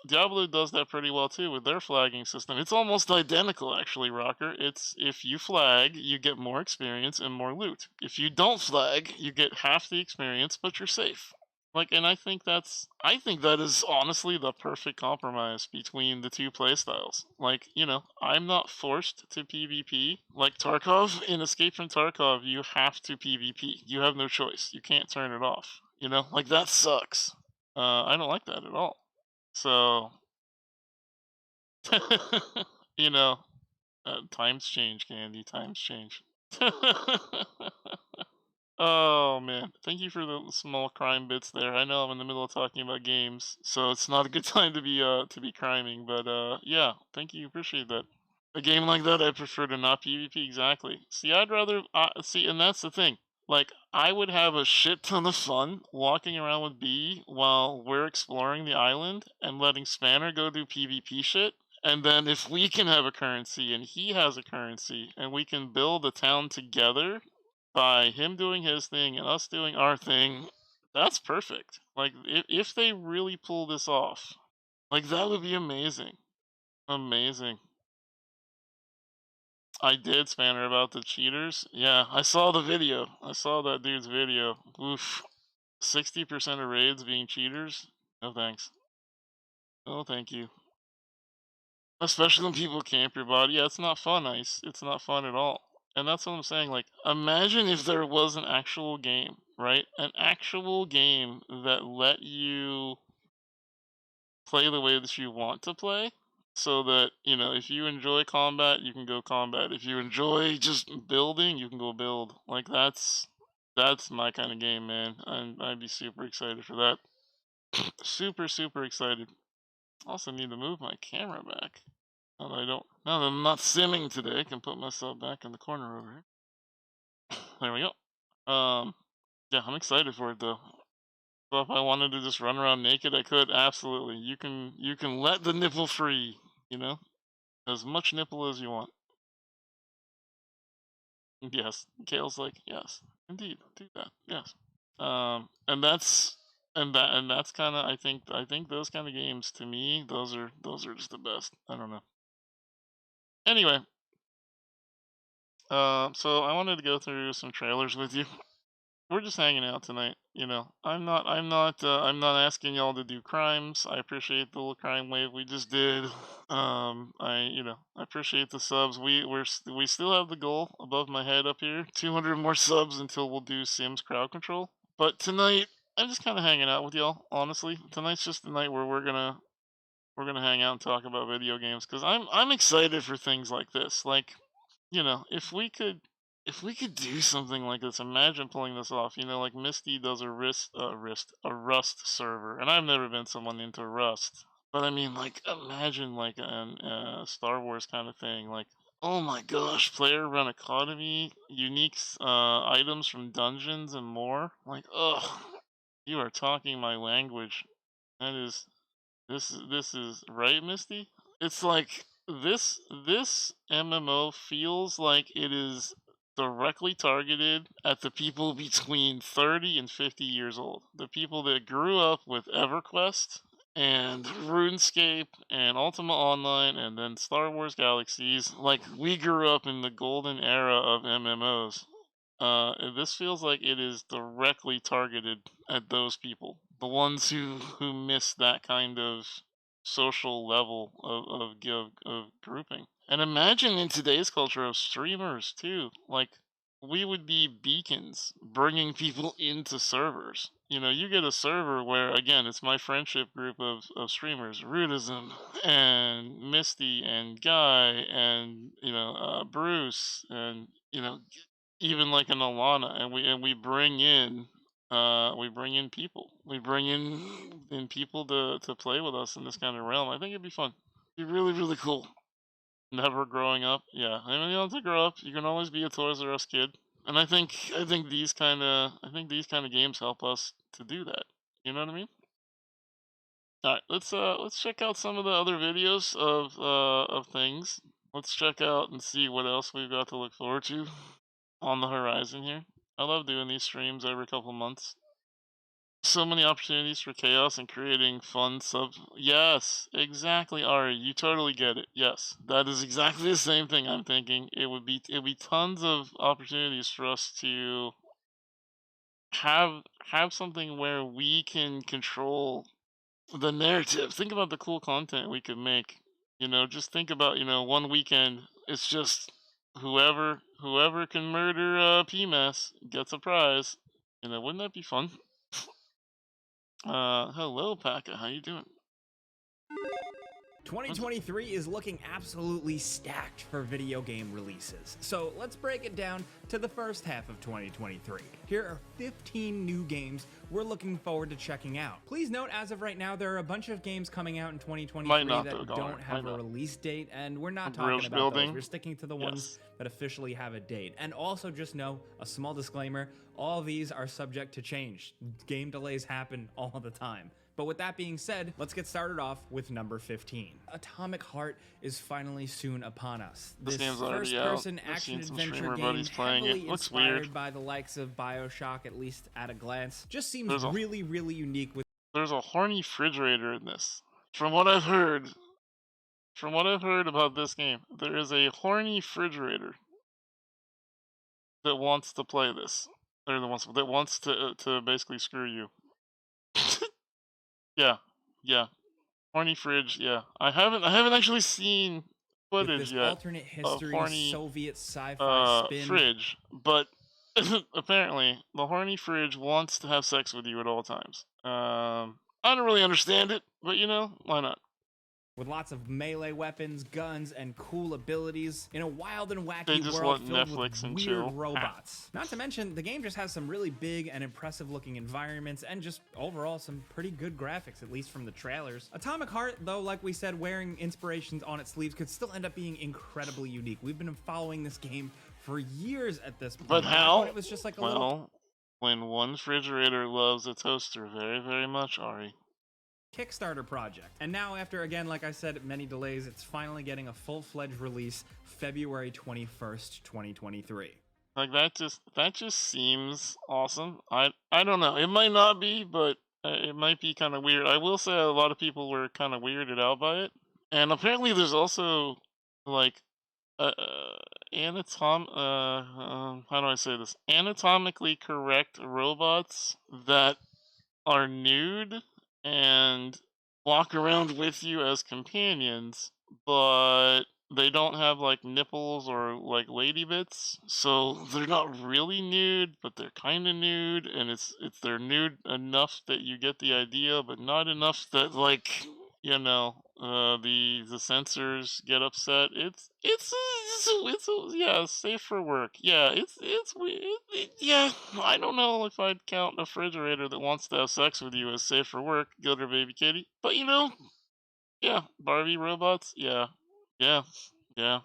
Diablo does that pretty well too with their flagging system. It's almost identical, actually, Rocker. It's if you flag, you get more experience and more loot. If you don't flag, you get half the experience, but you're safe. And I think that is honestly the perfect compromise between the two playstyles. I'm not forced to PvP. Like Tarkov, in Escape from Tarkov, you have to PvP. You have no choice. You can't turn it off. That sucks. I don't like that at all. So, times change, Candy. Times change. Oh man, thank you for the small crime bits there. I know I'm in the middle of talking about games, so it's not a good time to be criming. But yeah, thank you. Appreciate that. A game like that, I prefer to not PvP. Exactly. See, I'd rather see, and that's the thing. Like, I would have a shit ton of fun walking around with B while we're exploring the island and letting Spanner go do PvP shit. And then if we can have a currency and he has a currency and we can build a town together by him doing his thing and us doing our thing, that's perfect. Like, if they really pull this off, like, that would be amazing. Amazing. I did, Spanner, about the cheaters. Yeah, I saw the video. I saw that dude's video. Oof. 60% of raids being cheaters? No thanks. No thank you. Especially when people camp your body. Yeah, it's not fun, Ice. It's not fun at all. And that's what I'm saying. Like, imagine if there was an actual game, right? An actual game that let you play the way that you want to play. So that, if you enjoy combat, you can go combat. If you enjoy just building, you can go build. Like, that's my kind of game, man. I'd be super excited for that. Super, super excited. Also need to move my camera back. Now that I'm not simming today, I can put myself back in the corner over here. There we go. Yeah, I'm excited for it though. So if I wanted to just run around naked, I could. Absolutely. You can let the nipple free, as much nipple as you want. Yes. Kale's like, yes, indeed, do that. Yes. And that's kind of, I think those kind of games, to me, those are just the best. I don't know. Anyway, so I wanted to go through some trailers with you. we're just hanging out tonight. You know, I'm not asking y'all to do crimes. I appreciate the little crime wave we just did. I appreciate the subs. We still have the goal above my head up here, 200 more subs until we'll do Sims crowd control. But tonight, I'm just kind of hanging out with y'all. Honestly, tonight's just the night where we're gonna hang out and talk about video games because I'm excited for things like this. Like, if we could do something like this, imagine pulling this off. Like Misty does a Rust server, and I've never been someone into Rust, but I mean, like, imagine like a Star Wars kind of thing. Like, oh my gosh, player run economy, unique items from dungeons and more. Like, ugh, you are talking my language. That is this is right, Misty? It's like this MMO feels like it is directly targeted at the people between 30 and 50 years old. The people that grew up with EverQuest and RuneScape and Ultima Online and then Star Wars Galaxies. Like, we grew up in the golden era of MMOs. This feels like it is directly targeted at those people, the ones who miss that kind of social level of grouping. And imagine in today's culture of streamers too, like, we would be beacons bringing people into servers. You get a server where, again, it's my friendship group of streamers, Rudism and Misty and Guy and Bruce and even like an Alana, and we bring in people. We bring in people to play with us in this kind of realm. I think it'd be fun. It'd be really, really cool. Never growing up. Yeah. I mean, you don't have to grow up. You can always be a Toys R Us kid. And I think these kind of games help us to do that. You know what I mean? All right, let's check out some of the other videos of things. Let's check out and see what else we've got to look forward to on the horizon here. I love doing these streams every couple months. So many opportunities for chaos and creating fun sub. Yes, exactly, Ari. You totally get it. Yes, that is exactly the same thing I'm thinking. It'd be tons of opportunities for us to have something where we can control the narrative. Think about the cool content we could make. Just think about, one weekend. It's just whoever can murder PMAS gets a prize. Wouldn't that be fun? Hello, Paka. How you doing? 2023 is looking absolutely stacked for video game releases. So let's break it down to the first half of 2023. Here are 15 new games we're looking forward to checking out. Please note, as of right now, there are a bunch of games coming out in 2023 that don't have a release date, and we're not talking about those. We're sticking to the ones that officially have a date. And also just know, a small disclaimer, all of these are subject to change. Game delays happen all the time. But with that being said, let's get started off with number 15. Atomic Heart is finally soon upon us. This first-person action-adventure game heavily inspired by the likes of BioShock, at least at a glance, just seems really, really unique. There's a horny refrigerator in this. From what I've heard about this game, there is a horny refrigerator that wants to play this. Or that wants to basically screw you. Yeah. Horny fridge, yeah. I haven't actually seen footage yet alternate history, of horny Soviet sci-fi spin fridge, but apparently the horny fridge wants to have sex with you at all times. I don't really understand it, but why not? With lots of melee weapons, guns, and cool abilities in a wild and wacky world filled with weird robots. Not to mention, the game just has some really big and impressive looking environments and just overall some pretty good graphics, at least from the trailers. Atomic Heart, though, like we said, wearing inspirations on its sleeves could still end up being incredibly unique. We've been following this game for years at this point. But how? It was just like a when one refrigerator loves a toaster very, very much, Ari. Kickstarter project. And now, after, again, like I said, many delays, it's finally getting a full-fledged release February 21st, 2023. Like, that just seems awesome. I don't know. It might not be, but it might be kind of weird. I will say a lot of people were kind of weirded out by it. And apparently there's also, like, how do I say this? Anatomically correct robots that are nude and walk around with you as companions, but they don't have like nipples or like lady bits, so they're not really nude, but they're kind of nude, and they're nude enough that you get the idea, but not enough that like the sensors get upset. Yeah, safe for work. Yeah, yeah. I don't know if I'd count a refrigerator that wants to have sex with you as safe for work, Gilder baby kitty. But yeah, Barbie robots. Yeah, yeah, yeah.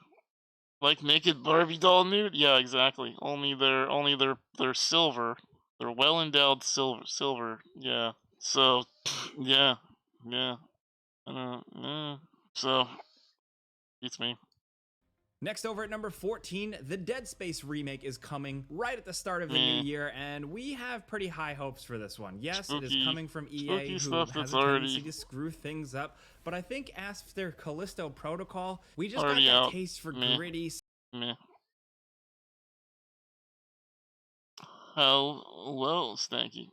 Like naked Barbie doll nude. Yeah, exactly. Only they're silver. They're well endowed silver. Yeah. So yeah, yeah. So beats me. Next, over at number 14, the Dead Space remake is coming right at the start of the new Meh. year, and we have pretty high hopes for this one. Yes, it is Spooky- coming from EA, spooky who stuff has that's a tendency already- to screw things up, but I think after Callisto Protocol, we just Already got that out. taste for Meh. gritty, Meh. Hello, Stanky.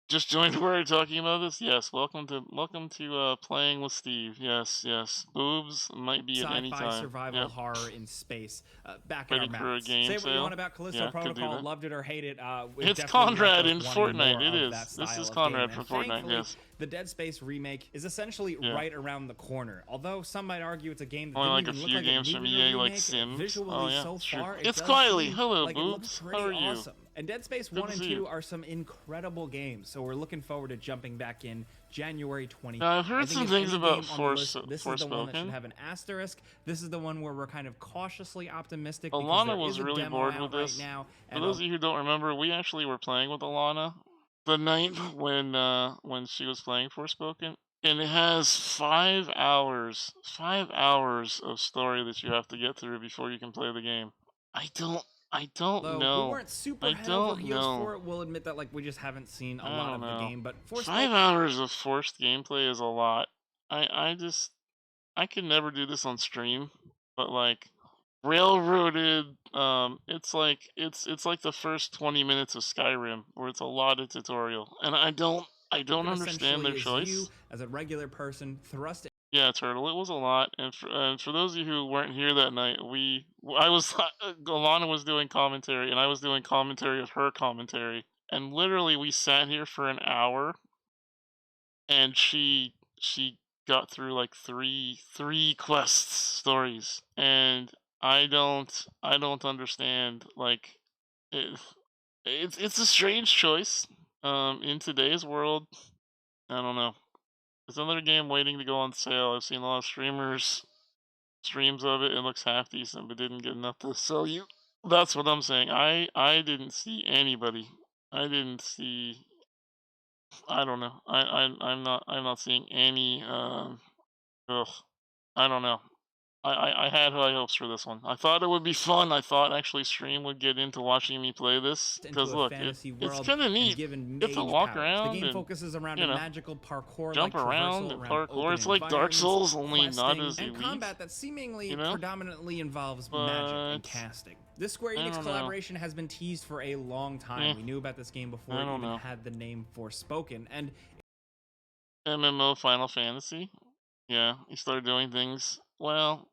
Just joined where you're talking about this? Yes, welcome to playing with Steve. Yes. Boobs might be at any sci-fi time. survival Yep. horror in space back in our Ready for a mouths. game Say what you sale? want about Callisto Yeah, could do Protocol, that. loved it or hate it. It's definitely Conrad left in us wanting Fortnite. more It of is. that This style is of Conrad game. for And Fortnite, thankfully, yes. the Dead Space remake is essentially Yeah. right around the corner. Although some might argue it's a game that Only didn't like a even few look like games it from needed a EA, like remake. Sims. Visually, Oh, yeah, so true. far, it It's does Kylie. seem Hello, like boobs. it looks pretty How are you? awesome. And Dead Space Good 1 to and see 2 you. are some incredible games, so we're looking forward to jumping back in January 20th. Now, I've heard I think some if things any about game on the list, this is the one that Forspoken. should have an asterisk. This is the one where we're kind of cautiously optimistic because Alana there was is a really demo bored out with right this. now. For And those of you who don't remember, we actually were playing with Alana the night when she was playing Forspoken, and it has 5 hours of story that you have to get through before you can play the game. I don't though know. we weren't super I head over don't heels know. for it, we'll admit that we just haven't seen a I lot don't of the know. game. But 5 hours of forced gameplay is a lot. I could never do this on stream, but like railroaded, it's like the first 20 minutes of Skyrim where it's a lot of tutorial, and I don't understand their choice. You, as a regular person, thrust. Yeah, Turtle, it was a lot, and for those of you who weren't here that night, Alana was doing commentary, and I was doing commentary of her commentary, and literally we sat here for an hour, and she got through like three quests stories, and I don't understand. Like it's a strange choice in today's world. I don't know. It's another game waiting to go on sale. I've seen a lot of streams of it. It looks half decent, but didn't get enough to sell you. That's what I'm saying. I didn't see anybody. I didn't see. I don't know. I'm not seeing any. Ugh. I don't know. I had high hopes for this one. I thought it would be fun. I thought actually stream would get into watching me play this, because look, it's kind of neat. Given You have to mage walk powers. around The game and, focuses around you know, magical parkour, jump like around and parkour. It's like Dark Souls, only not as and elite. combat that seemingly you know? predominantly involves magic and But casting. This Square I Enix don't know. collaboration has been teased for a long time. We knew about this game before I it don't even know. had the name Forspoken, and MMO Final Fantasy. Yeah, you start doing things. Well,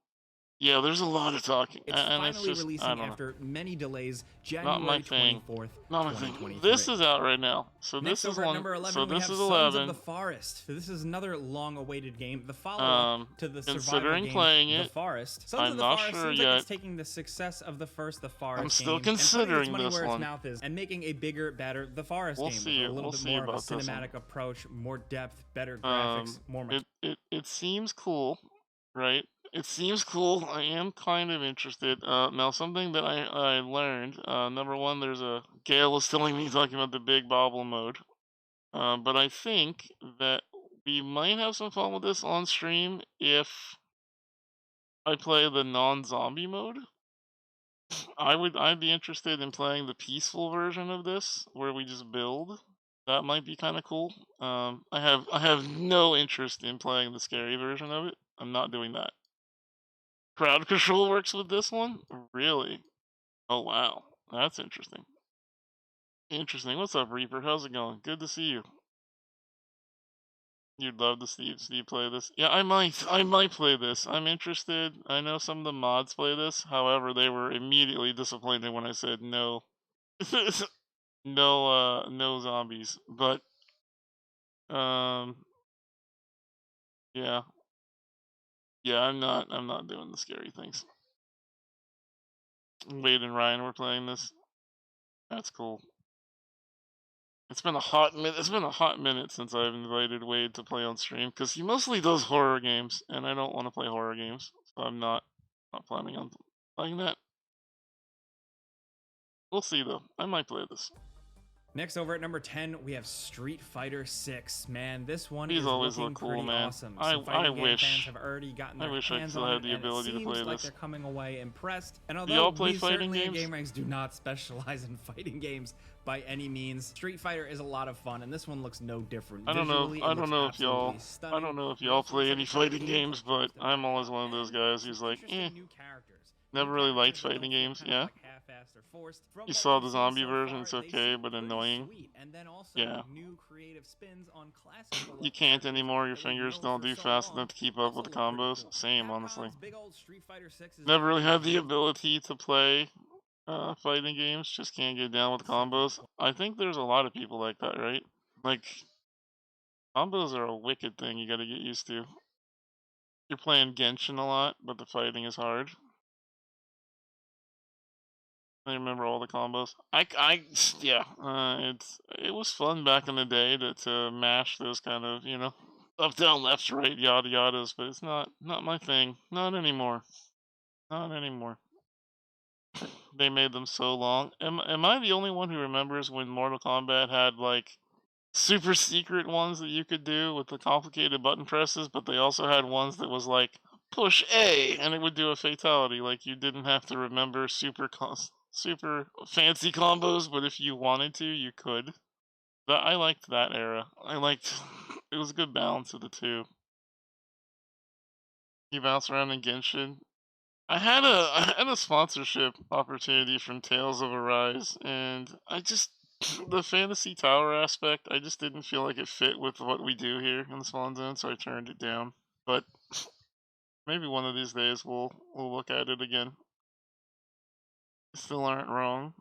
yeah, there's a lot of talking, it's and finally I releasing don't know. after many delays, Not my January thing. 24th, Not my thing. 2023. This is out right now, so Next, this is over at one. number 11, So we this have is Sons 11. of the Forest. So this is another long-awaited game, the follow-up to the survival Considering game, playing The it, Forest. Sons I'm of the not Forest sure seems yet. like it's taking the success of the first The Forest I'm still game considering and putting its money this where one. its mouth is, and making a bigger, better The Forest We'll game see with a it. little We'll bit see more of a about this one. cinematic approach, more depth, better Um, graphics, more. it seems cool, right? It seems cool. I am kind of interested. Now something that I learned. Number one, there's a Gail was telling me talking about the big bobble mode. But I think that we might have some fun with this on stream if I play the non-zombie mode. I'd be interested in playing the peaceful version of this, where we just build. That might be kind of cool. I have no interest in playing the scary version of it. I'm not doing that. Crowd control works with this one? Really? Oh wow, that's interesting. Interesting. What's up, Reaper? How's it going? Good to see you. You'd love to Steve play this. Yeah, I might play this. I'm interested. I know some of the mods play this. However, they were immediately disappointed when I said no. No zombies. But yeah. Yeah, I'm not doing the scary things. Wade and Ryan were playing this. That's cool. It's been a hot minute since I've invited Wade to play on stream because he mostly does horror games, and I don't want to play horror games, so I'm not planning on playing that. We'll see though. I might play this. Next, over at number 10, we have Street Fighter 6. Man, this one These is always looking look cool, pretty man. awesome. I Some fighting game wish. fans have already gotten their hands still on had it, the and it ability to seems play like this. they're coming away impressed. And Do y'all although play we fighting certainly at games? Game Ranks do not specialize in fighting games by any means, Street Fighter is a lot of fun, and this one looks no different. I don't know. Visually, it I don't looks know if y'all. absolutely stunning. I don't know if It y'all also play looks any like it's got fighting gameplay games, but to I'm back always up, one of those and guys some who's like, interesting new characters. never New really liked characters that fighting don't feel games. kinda Yeah. like half-assed or forced. From You what saw we've the seen zombie so version. far, It's they okay, seem but pretty annoying. sweet. And then also Yeah. new creative spins on classic You can't anymore. Your fingers don't do fast enough to keep up with the combos. Same, honestly. Big old Street Fighter 6 is Never really had the ability to play fighting games. Just can't get down with combos. I think there's a lot of people like that, right? Like, combos are a wicked thing you gotta get used to. You're playing Genshin a lot, but the fighting is hard. I remember all the combos. Yeah. It was fun back in the day to mash those kind of, up, down, left, right, yada yadas. But it's not my thing. Not anymore. Not anymore. They made them so long. Am I the only one who remembers when Mortal Kombat had like super secret ones that you could do with the complicated button presses, but they also had ones that was like push A and it would do a fatality. Like you didn't have to remember super fancy combos, but if you wanted to, you could. I liked that era. It was a good balance of the two. You bounce around in Genshin. I had a sponsorship opportunity from Tales of Arise, and the fantasy tower aspect, I just didn't feel like it fit with what we do here in the Spawn Zone, so I turned it down. But maybe one of these days we'll look at it again. Still aren't wrong.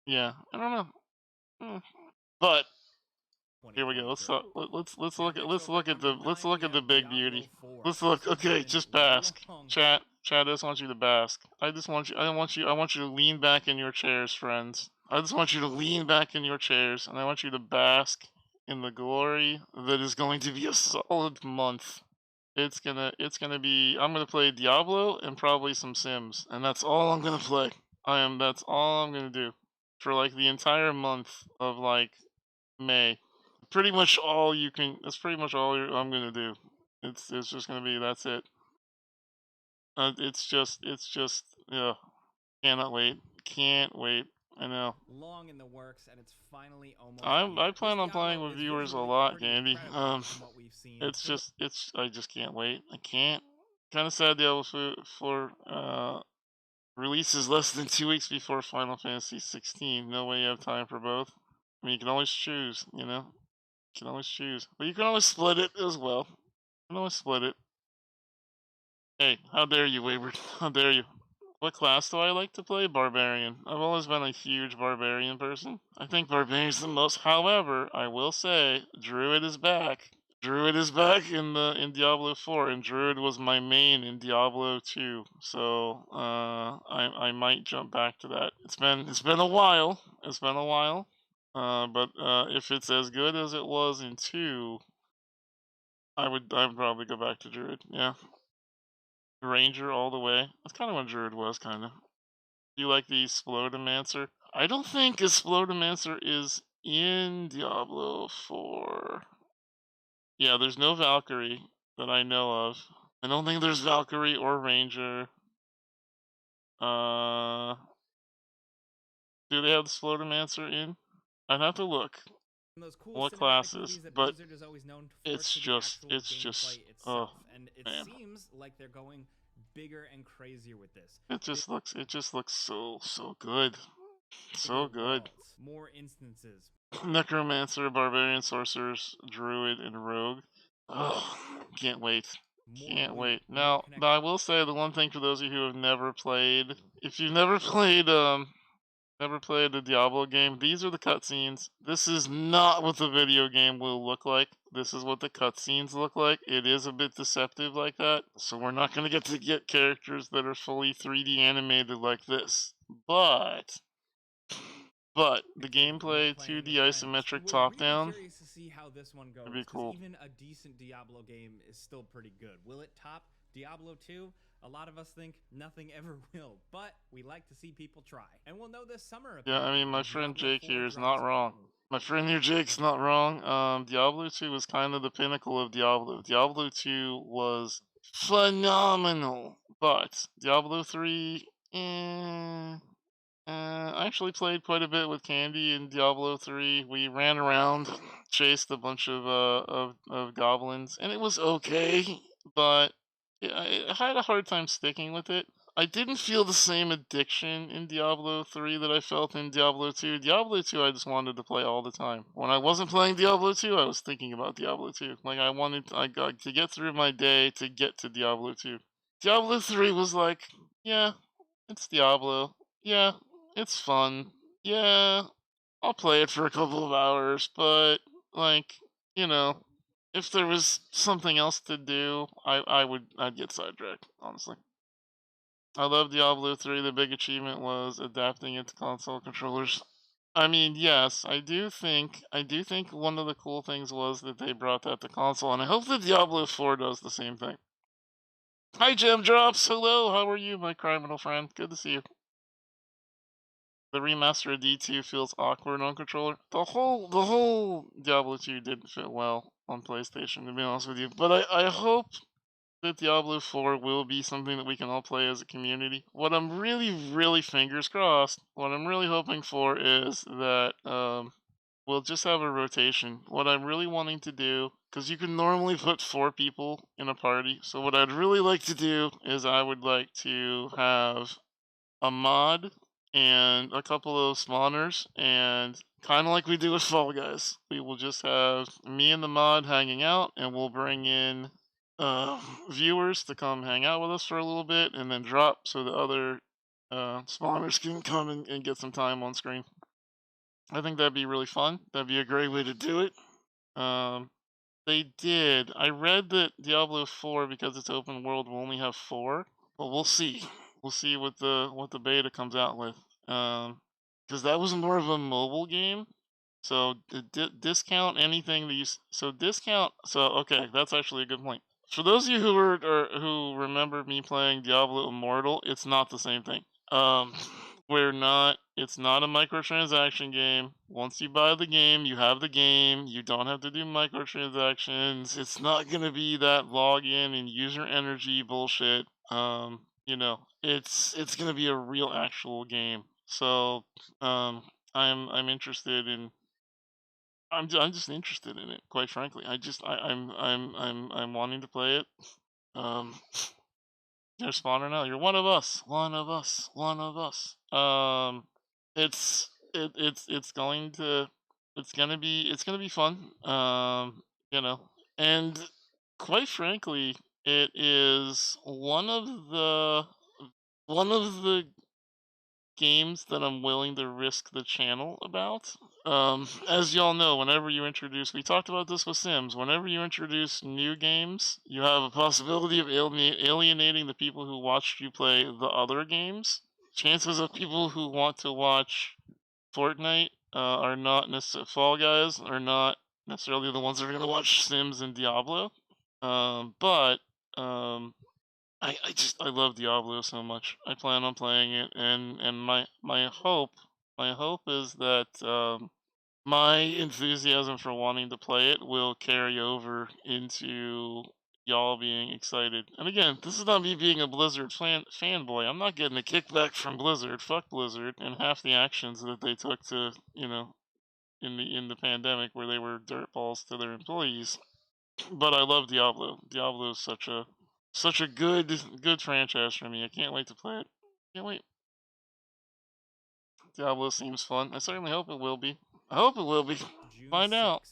Yeah, I don't know. But here we go. Let's look at the big beauty. Let's look. Okay, just bask. Chat, I just want you to bask. I want you to lean back in your chairs, friends. I just want you to lean back in your chairs, and I want you to bask in the glory that is going to be a solid month. It's gonna be. I'm gonna play Diablo and probably some Sims, and that's all I'm gonna play. That's all I'm gonna do for like the entire month of like May. Pretty much all you can. That's pretty much all I'm gonna do. It's just gonna be. That's it. It's just. Yeah. Cannot wait. Can't wait. I know. Long in the works, and it's finally almost. I plan on playing with viewers a lot, Andy. It's just. I just can't wait. I can't. Kind of sad Diablo 4 releases less than 2 weeks before Final Fantasy 16. No way you have time for both. I mean, you can always choose. You can always choose. But you can always split it as well. You can always split it. Hey, how dare you, Wayward? How dare you? What class do I like to play? Barbarian. I've always been a huge Barbarian person. I think Barbarian's the most. However, I will say, Druid is back. Druid is back in Diablo 4, and Druid was my main in Diablo 2. So I might jump back to that. It's been a while. It's been a while. But if it's as good as it was in 2, I would probably go back to Druid. Yeah. Ranger all the way. That's kind of what Druid was, kind of. You like the Explodomancer? I don't think Explodomancer is in Diablo 4. Yeah, there's no Valkyrie that I know of. I don't think there's Valkyrie or Ranger. Do they have the Explodomancer in? I'd have to look. those cool what cinematic classes, movies that but Blizzard is always known for it's to the just, actual it's gameplay just, itself. oh, And it man. seems like they're going bigger and crazier with this. It just looks so good. So Bigger good. worlds, more instances. Necromancer, Barbarian, Sorcerers, Druid, and Rogue. Oh, can't wait. Can't loot, wait. more Now, connect- but I will say the one thing for those of you who have never played, if you've never played a Diablo game, these are the cutscenes. This is not what the video game will look like. This is what the cutscenes look like. It is a bit deceptive like that. So we're not going to get characters that are fully 3D animated like this. But the gameplay, 2D isometric top-down, Curious to see how this one goes. It'd be cool. Even a decent Diablo game is still pretty good. Will it top Diablo 2? A lot of us think nothing ever will, but we like to see people try. And we'll know this summer. Yeah, I mean, my when friend Diablo Jake 4 here is drops. not wrong. My friend here, Jake's not wrong. Diablo 2 was kind of the pinnacle of Diablo. Diablo 2 was phenomenal, but Diablo 3, I actually played quite a bit with Candy in Diablo 3. We ran around, chased a bunch of goblins, and it was okay, but I had a hard time sticking with it. I didn't feel the same addiction in Diablo 3 that I felt in Diablo 2. Diablo 2, I just wanted to play all the time. When I wasn't playing Diablo 2, I was thinking about Diablo 2. Like, I got to get through my day to get to Diablo 2. Diablo 3 was like, yeah, it's Diablo. Yeah, it's fun. Yeah, I'll play it for a couple of hours, but, like, you know, if there was something else to do, I'd get sidetracked, honestly. I love Diablo 3. The big achievement was adapting it to console controllers. I mean, yes, I do think one of the cool things was that they brought that to console, and I hope that Diablo 4 does the same thing. Hi, Gem Drops. Hello, how are you, my criminal friend? Good to see you. The remaster of D2 feels awkward on controller. The whole Diablo 2 didn't fit well on PlayStation, to be honest with you. But I hope that Diablo 4 will be something that we can all play as a community. What I'm really fingers crossed, what I'm really hoping for is that we'll just have a rotation. What I'm really wanting to do, because you can normally put 4 people in a party, so what I'd really like to do is I would like to have a mod and a couple of spawners, and kind of like we do with Fall Guys, we will just have me and the mod hanging out, and we'll bring in viewers to come hang out with us for a little bit, and then drop so the other spawners can come and get some time on screen. I think that'd be really fun. That'd be a great way to do it. They did. I read that Diablo 4, because it's open world, will only have 4, but we'll see. We'll see what the beta comes out with. Because that was more of a mobile game. So discount anything that you okay, that's actually a good point. For those of you who remember me playing Diablo Immortal, it's not the same thing. It's not a microtransaction game. Once you buy the game, you have the game. You don't have to do microtransactions. It's not going to be that login and user energy bullshit. It's going to be a real actual game. So, I'm interested in I'm just interested in it, quite frankly. I'm wanting to play it. You're a spawner now. You're one of us. One of us. One of us. It's gonna be fun. And quite frankly, it is one of the games that I'm willing to risk the channel about. As y'all know, we talked about this with Sims, whenever you introduce new games, you have a possibility of alienating the people who watched you play the other games. Chances of people who want to watch Fortnite are not necessarily Fall Guys, are not necessarily the ones that are going to watch Sims and Diablo. But I love Diablo so much. I plan on playing it, and my hope is that my enthusiasm for wanting to play it will carry over into y'all being excited. And again, this is not me being a Blizzard fanboy. I'm not getting a kickback from Blizzard. Fuck Blizzard and half the actions that they took to in the pandemic where they were dirtballs to their employees. But I love Diablo. Diablo is such a good franchise for me. I can't wait to play it. Can't wait. Diablo seems fun. I certainly hope it will be. I hope it will be. June Find out. 6th.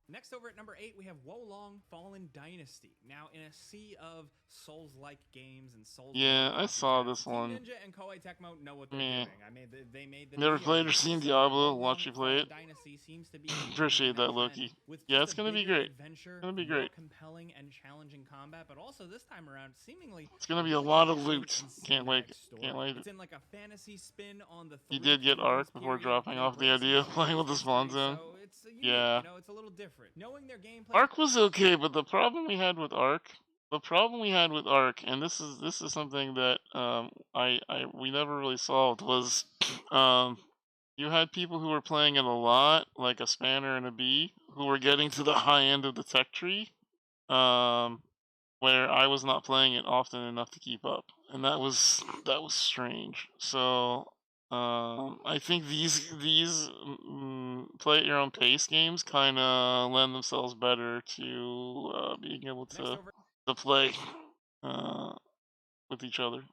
Next over at number 8, we have Wolong Fallen Dynasty. Now, in a sea of Souls-like games and Souls. Yeah, I saw this Team one. Ninja and Koei Tecmo know what they're Meh. doing. I mean, they made the Never Neo played or games, seen so Diablo. Wolong Watch you play Fallen it. Dynasty seems to be Appreciate that, trend Loki. with Yeah, just it's a gonna be bigger great. Adventure, Gonna be more great. compelling and challenging combat, but also this time around, seemingly It's gonna be a lot of different loot. and Can't wait. cinematic story. Can't wait. It's in like a fantasy spin on the You Three did get Kingdoms Ark before period dropping and off the embraces idea of playing with the history, Spawn Zone. so it's unique, Yeah. you know, it's a little different. Knowing their gameplay. Ark was okay, but the problem we had with Ark, and this is something that we never really solved, was you had people who were playing it a lot, like a Spanner and a Bee, who were getting to the high end of the tech tree, where I was not playing it often enough to keep up, and that was strange. So I think these play at your own pace games kind of lend themselves better to being able to play with each other.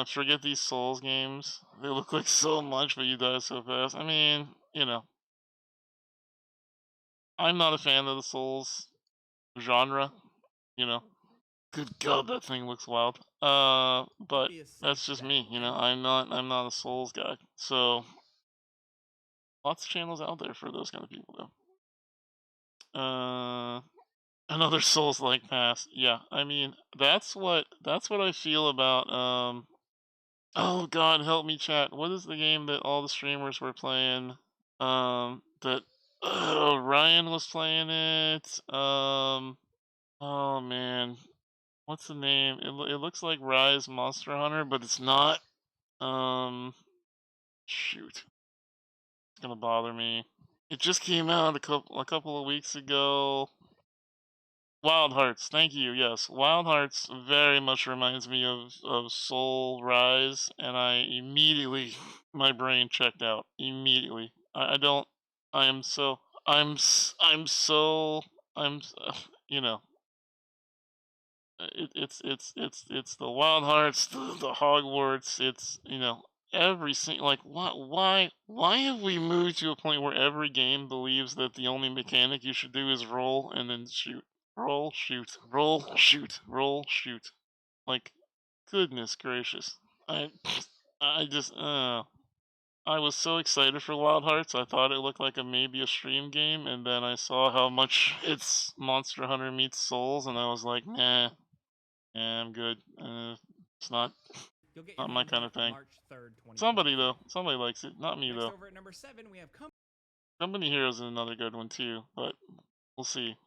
Forget these Souls games. They look like so much, but you die so fast. I mean, you know, I'm not a fan of the Souls genre. You know, good God, that thing looks wild. But that's just me. You know, I'm not a Souls guy. So lots of channels out there for those kind of people, though. Another Souls-like pass. Yeah, I mean, that's what I feel about oh God, help me, chat. What is the game that all the streamers were playing? That Ryan was playing it. Oh man, what's the name? It looks like Rise Monster Hunter, but it's not. Shoot, it's gonna bother me. It just came out a couple of weeks ago. Wild Hearts, thank you. Yes, Wild Hearts very much reminds me of Soul Rise, and I immediately my brain checked out immediately. I don't. I am so. I'm so. I'm. You know. It's the Wild Hearts, the Hogwarts. It's every single like why have we moved to a point where every game believes that the only mechanic you should do is roll and then shoot. Roll, shoot, roll, shoot, roll, shoot. Like, goodness gracious. I just, I was so excited for Wild Hearts. I thought it looked like maybe a stream game, and then I saw how much it's Monster Hunter meets Souls, and I was like, nah, I'm good. It's not my kind of thing. March 3rd, Somebody likes it, not me Next though. over at number 7, we have Company Heroes is another good one too, but we'll see.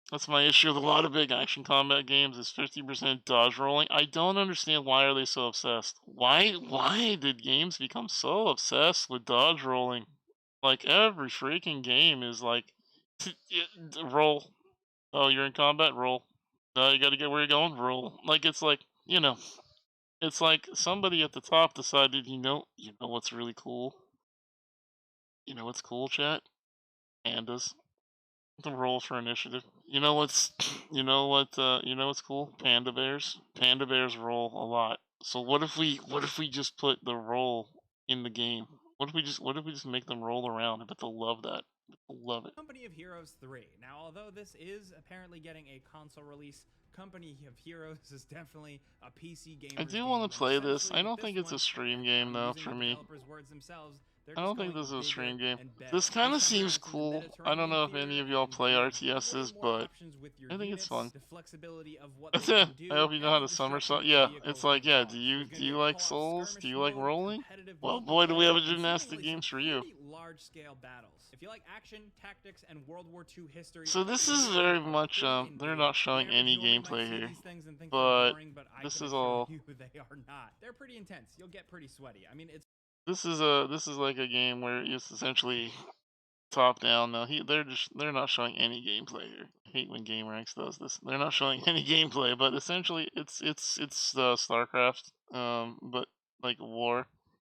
That's my issue with a lot of big action combat games is 50% dodge rolling. I don't understand why are they so obsessed. Why did games become so obsessed with dodge rolling? Like every freaking game is like roll. Oh, you're in combat, roll. You got to get where you're going, roll. Like it's like, it's like somebody at the top decided, you know what's really cool? You know what's cool, chat? Pandas. The roll for initiative. You know what's cool? Panda bears. Panda bears roll a lot. So what if we just put the roll in the game? What if we just make them roll around? I bet they'll love that. They'll love it. Company of Heroes 3. Now, although this is apparently getting a console release, Company of Heroes is definitely a PC game. I do want to play this. I don't think it's a stream game though for me. I don't think this is a stream game. This kind of seems cool. I don't know if any of y'all play RTSs, but I think it's fun. That's it. I hope you know how to somersault. Yeah, it's like, yeah, do you like Souls? Do you like rolling? Well, boy, do we have a gymnastic games for you. Large-scale battles. If you like action, tactics, and World War II history. So this is very much, they're not showing any gameplay here, but this is all. They are not. They're pretty intense. You'll get pretty sweaty. I mean, it's. This is like a game where it's essentially top down. No, they're not showing any gameplay here. I hate when GameRanks does this. They're not showing any gameplay, but essentially it's StarCraft, but like war.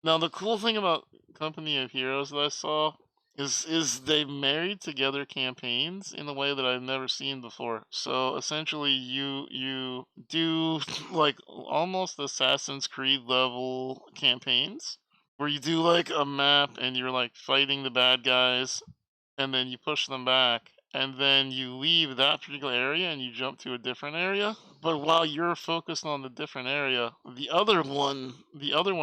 Now the cool thing about Company of Heroes that I saw is they married together campaigns in a way that I've never seen before. So essentially, you do like almost Assassin's Creed level campaigns where you do like a map and you're like fighting the bad guys, and then you push them back, and then you leave that particular area and you jump to a different area. But while you're focused on the different area, the other one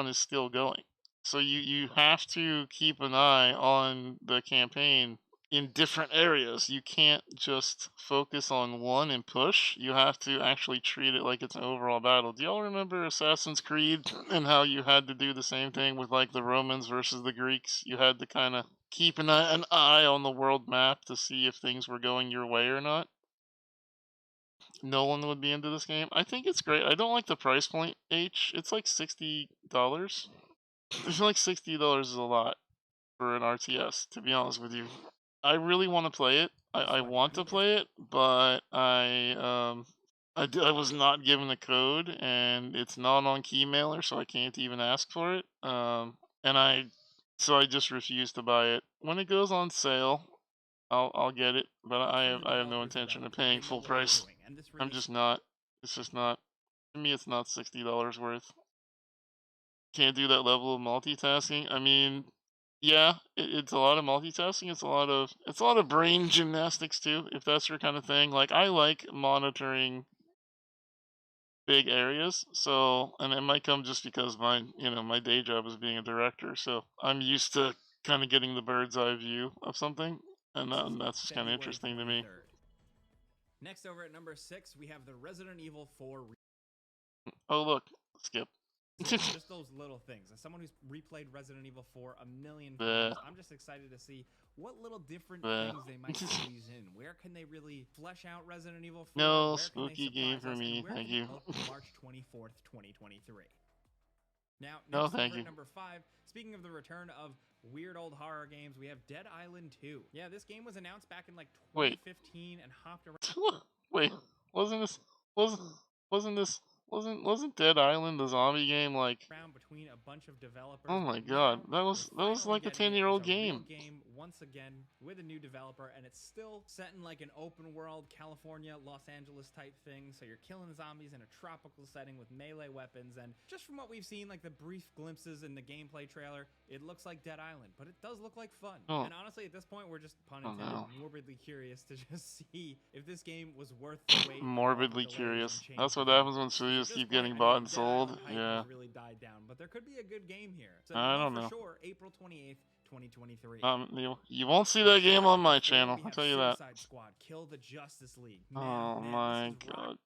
is still going. So you have to keep an eye on the campaign in different areas. You can't just focus on one and push. You have to actually treat it like it's an overall battle. Do y'all remember Assassin's Creed and how you had to do the same thing with like the Romans versus the Greeks? You had to kind of keep an eye on the world map to see if things were going your way or not. No one would be into this game. I think it's great. I don't like the price point, H. It's like $60. I feel like $60 is a lot for an RTS, to be honest with you. I really want to play it. I want to play it, but I was not given a code, and it's not on Keymailer, so I can't even ask for it. So I just refuse to buy it. When it goes on sale, I'll get it, but I have no intention of paying full price. I'm just not. It's just not. To me, it's not $60 worth. Can't do that level of multitasking. I mean, yeah, it's a lot of multitasking. It's a lot of brain gymnastics too, if that's your kind of thing. Like I like monitoring big areas, so and it might come just because my day job is being a director, so I'm used to kind of getting the bird's eye view of something, and that's just kind of interesting to me. Next, over at number 6, we have the Resident Evil 4. Oh look, skip. So just those little things. As someone who's replayed Resident Evil 4 a million times, I'm just excited to see what little different things they might squeeze in. Where can they really flesh out Resident Evil 4? No Where spooky game for me, thank you. March 24th, 2023. Now, No, next thank over you. at number 5, speaking of the return of weird old horror games, we have Dead Island 2. Yeah, this game was announced back in like 2015 and hopped around. Wait, wasn't Dead Island the zombie game like? Between a bunch of developers. Oh my god, that was like a 10-year-old game. Once again with a new developer, and it's still set in like an open world California, Los Angeles type thing. So you're killing zombies in a tropical setting with melee weapons, and just from what we've seen, like the brief glimpses in the gameplay trailer, it looks like Dead Island, but it does look like fun. And honestly, at this point, we're just pun intended, morbidly curious to just see if this game was worth the wait. Morbidly curious. That's what happens when studios keep getting bought and sold. Yeah. Really died down, but there could be a good game here. So I don't know. For sure, April 28th, 2023. You won't see that game on my channel. I'll tell you that. Suicide Squad, Kill the Justice League. Oh my god.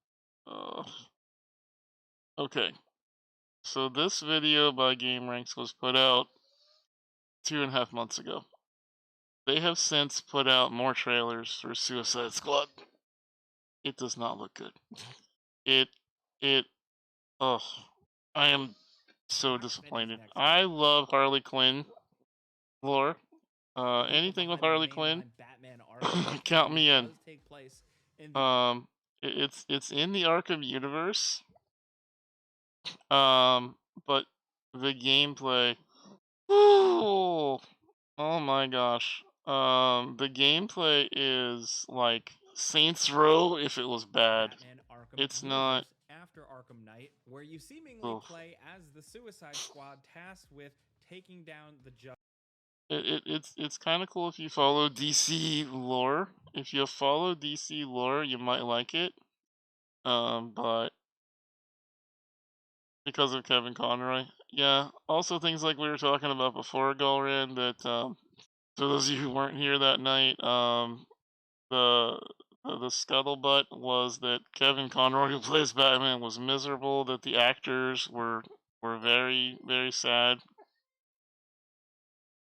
Okay. So this video by GameRanks was put out 2.5 months ago. They have since put out more trailers for Suicide Squad. It does not look good. I am so disappointed. I love Harley Quinn lore. Anything with Harley Quinn, count me in. It's in the Arkham universe. But the gameplay. Oh my gosh. The gameplay is like Saints Row if it was bad. It's not. After Arkham Knight, where you seemingly play as the Suicide Squad tasked with taking down the Justice. It's kind of cool if you follow DC lore. If you follow DC lore, you might like it. But because of Kevin Conroy, yeah. Also, things like we were talking about before, Golran, that for those of you who weren't here that night, the scuttlebutt was that Kevin Conroy, who plays Batman, was miserable. That the actors were very, very sad.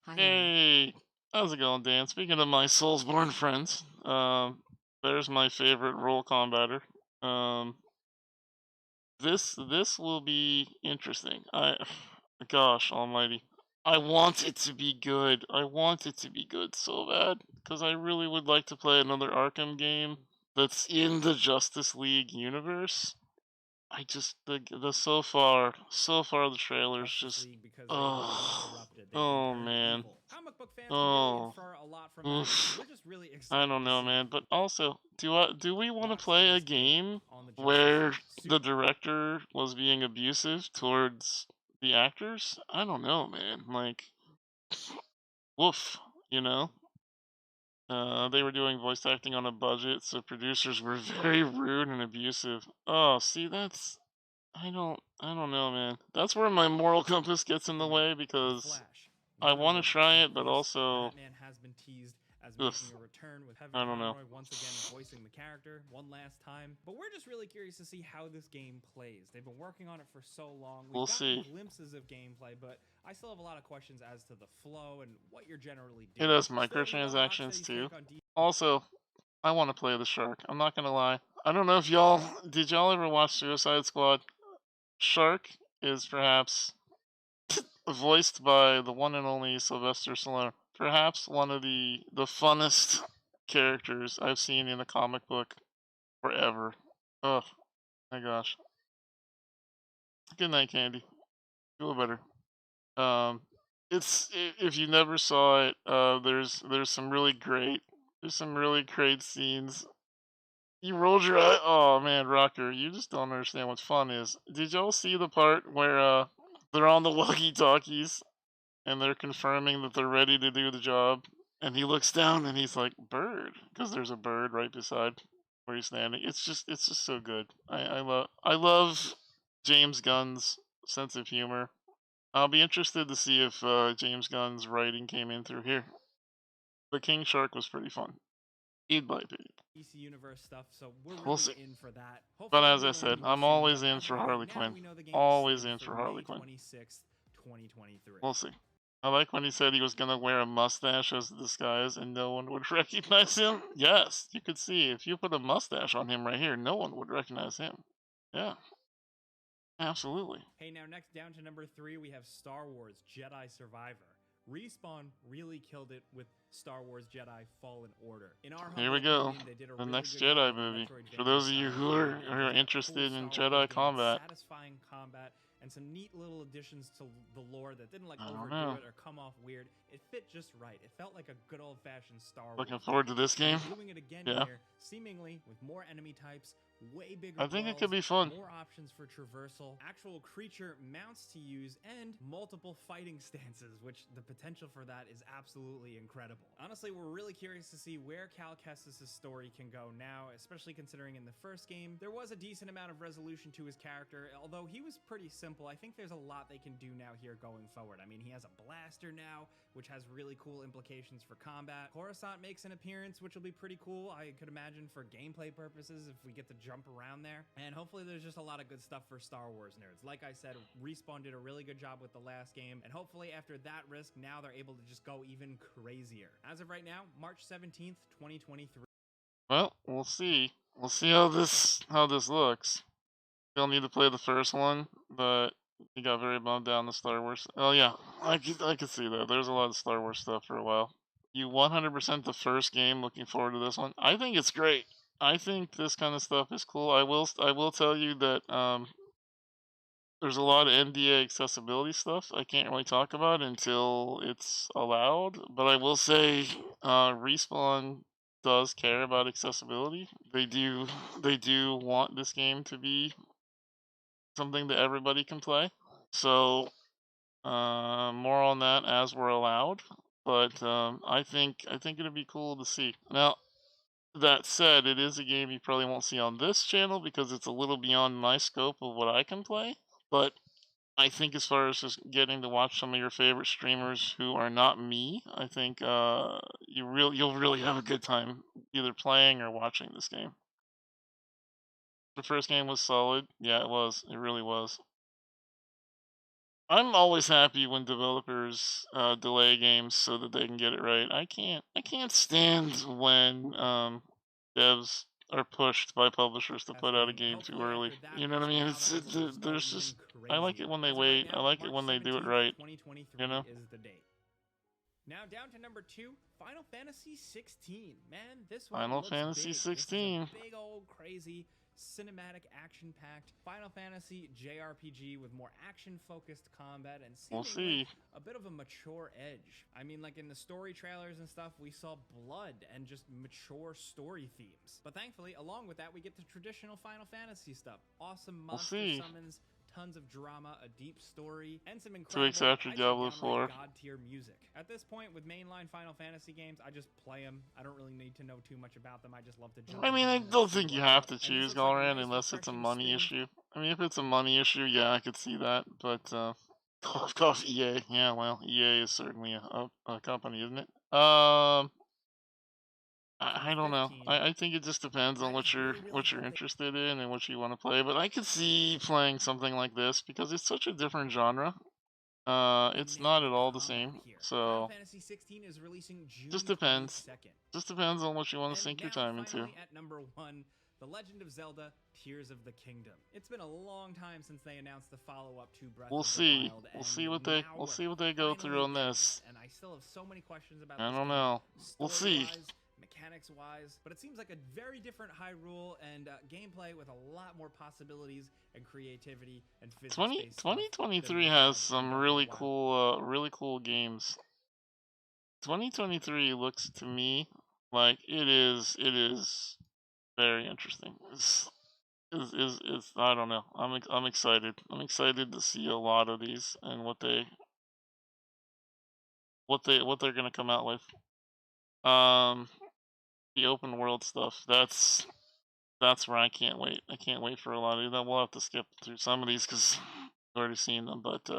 Hi, hey, how's it going, Dan? Speaking of my Soulsborne friends, there's my favorite role combatter. This will be interesting. Gosh almighty. I want it to be good. I want it to be good so bad. Because I really would like to play another Arkham game that's in the Justice League universe. I just the so far the trailers Justice just League because they oh corrupted. They oh turned man evil. Comic book fans can really oh infer a lot from that. oof. We're just really I excited don't to know, see man. But also, do we want to play a Rocksteady's take game on the Justice where League. the director was being abusive towards the actors? I don't know, man. Like, woof, you know. They were doing voice acting on a budget, so producers were very rude and abusive. Oh, see, I don't know, man. That's where my moral compass gets in the way because Flash, I Wonder want to Woman, try and it, of but course, also, Batman has been teased as ugh, making a return with Kevin I don't know. Conroy once again voicing the character one last time. But we're just really curious to see how this game plays. They've been working on it for so long. We've We'll gotten see. glimpses of gameplay, but I still have a lot of questions as to the flow and what you're generally It doing. has Still, we want microtransactions Rocksteady's too. take on Also, I want to play the shark. I'm not gonna lie. I don't know if y'all did y'all ever watch Suicide Squad? Shark is perhaps voiced by the one and only Sylvester Stallone. Perhaps one of the funnest characters I've seen in a comic book forever. Oh my gosh. Good night, Candy. Feel better. Um, if you never saw it, there's some really great scenes. You rolled your eye. Oh man, Rocker, you just don't understand what fun is. Did y'all see the part where they're on the walkie-talkies and they're confirming that they're ready to do the job? And he looks down and he's like, "Bird," because there's a bird right beside where he's standing. It's just so good. I love James Gunn's sense of humor. I'll be interested to see if James Gunn's writing came in through here. But King Shark was pretty fun, in my opinion. DC Universe stuff, so we're We'll really see. in for that. But Hopefully as we I learn said, more I'm soon, always but in as for of right Harley now, Quinn. we know the game is Always slated in for Harley May Quinn. 26th, 2023. We'll see. I like when he said he was gonna wear a mustache as a disguise and no one would recognize him. Yes, you could see if you put a mustache on him right here, no one would recognize him. Yeah, absolutely. Hey, now next down to number 3, we have Star Wars Jedi Survivor. Respawn really killed it with Star Wars Jedi Fallen Order. In our Here we humble go. opinion, they did a The really next good job Jedi with the movie. Metroidvania For those of you style who game are, and who are giving a interested cool in Star Wars Jedi game with combat, satisfying combat and some neat little additions to the lore that didn't like I don't overdo know. it or come off weird. It fit just right. It felt like a good old-fashioned Star Wars. Looking forward to this game. They're doing it again Yeah. here, seemingly with more enemy types, way bigger I think it could worlds, be fun. more options for traversal, actual creature mounts to use, and multiple fighting stances, which the potential for that is absolutely incredible. Honestly, we're really curious to see where Cal Kestis' story can go now, especially considering in the first game, there was a decent amount of resolution to his character, although he was pretty simple. I think there's a lot they can do now here going forward. I mean, he has a blaster now, which has really cool implications for combat. Coruscant makes an appearance, which will be pretty cool, I could imagine, for gameplay purposes if we get to jump around there. And hopefully there's just a lot of good stuff for Star Wars nerds. Like I said, Respawn did a really good job with the last game, and hopefully after that risk, now they're able to just go even crazier. As of right now, March 17th, 2023. Well, we'll see. We'll see how this looks. You'll need to play the first one, but he got very bummed down the Star Wars. Oh yeah, I could see that. There's a lot of Star Wars stuff for a while. You 100% the first game. Looking forward to this one. I think it's great. I think this kind of stuff is cool. I will tell you that there's a lot of NDA accessibility stuff I can't really talk about until it's allowed. But I will say, Respawn does care about accessibility. They do want this game to be something that everybody can play. So more on that as we're allowed. But I think it'd be cool to see. Now, that said, it is a game you probably won't see on this channel because it's a little beyond my scope of what I can play. But I think as far as just getting to watch some of your favorite streamers who are not me, I think you'll really have a good time either playing or watching this game. The first game was solid. Yeah, it was. It really was. I'm always happy when developers delay games so that they can get it right. I can't stand when devs are pushed by publishers to put out a game too early. You know what I mean? There's just I like it when they wait. I like it when they do it right. You know? Is the date. Now down to number 2, Final Fantasy 16. Man, this one Final looks Fantasy big. 16. This is a big old crazy cinematic, action-packed Final Fantasy JRPG with more action-focused combat and We'll seemingly see. a bit of a mature edge. I mean, like in the story trailers and stuff, we saw blood and just mature story themes. But thankfully, along with that, we get the traditional Final Fantasy stuff. Awesome monster see. summons, tons of drama, a deep story, and some 2 incredible, weeks after I'd say Diablo downright 4. god-tier music. At this point, with mainline Final Fantasy games, I just play them. I don't really need to know too much about them. I just love to jump I mean, I in and don't see think you what's have up. to And this choose looks like a Galran nice, unless it's a refreshing money spin. issue. I mean, if it's a money issue, yeah, I could see that. But, of course, EA. Yeah, well, EA is certainly a company, isn't it? I don't know. 15. I think it just depends on That is what you're really helpful. interested in and what you want to play. But I could see playing something like this because it's such a different genre. It's They not nailed at all the combat same. here. Final So Fantasy 16 is releasing June just depends. 22nd. Just depends on what you want to And sink your now, time into. finally, at number 1, The Legend of Zelda: Tears of the Kingdom. It's been a long time since they announced the follow-up to Breath We'll of the see. Wild. We'll and see what now they go through finally on getting this. it. And I still have so many questions about I this don't game, know. We'll see. story-wise, mechanics-wise, but it seems like a very different Hyrule and gameplay with a lot more possibilities and creativity and physics-based stuff than 2023 we has had in some Breath of really the Wild. really cool games. 2023 looks to me like it is very interesting. Is I don't know. I'm excited. I'm excited to see a lot of these and what they're gonna come out with. The open world stuff. That's where I can't wait. I can't wait for a lot of that. We'll have to skip through some of these because I've already seen them. But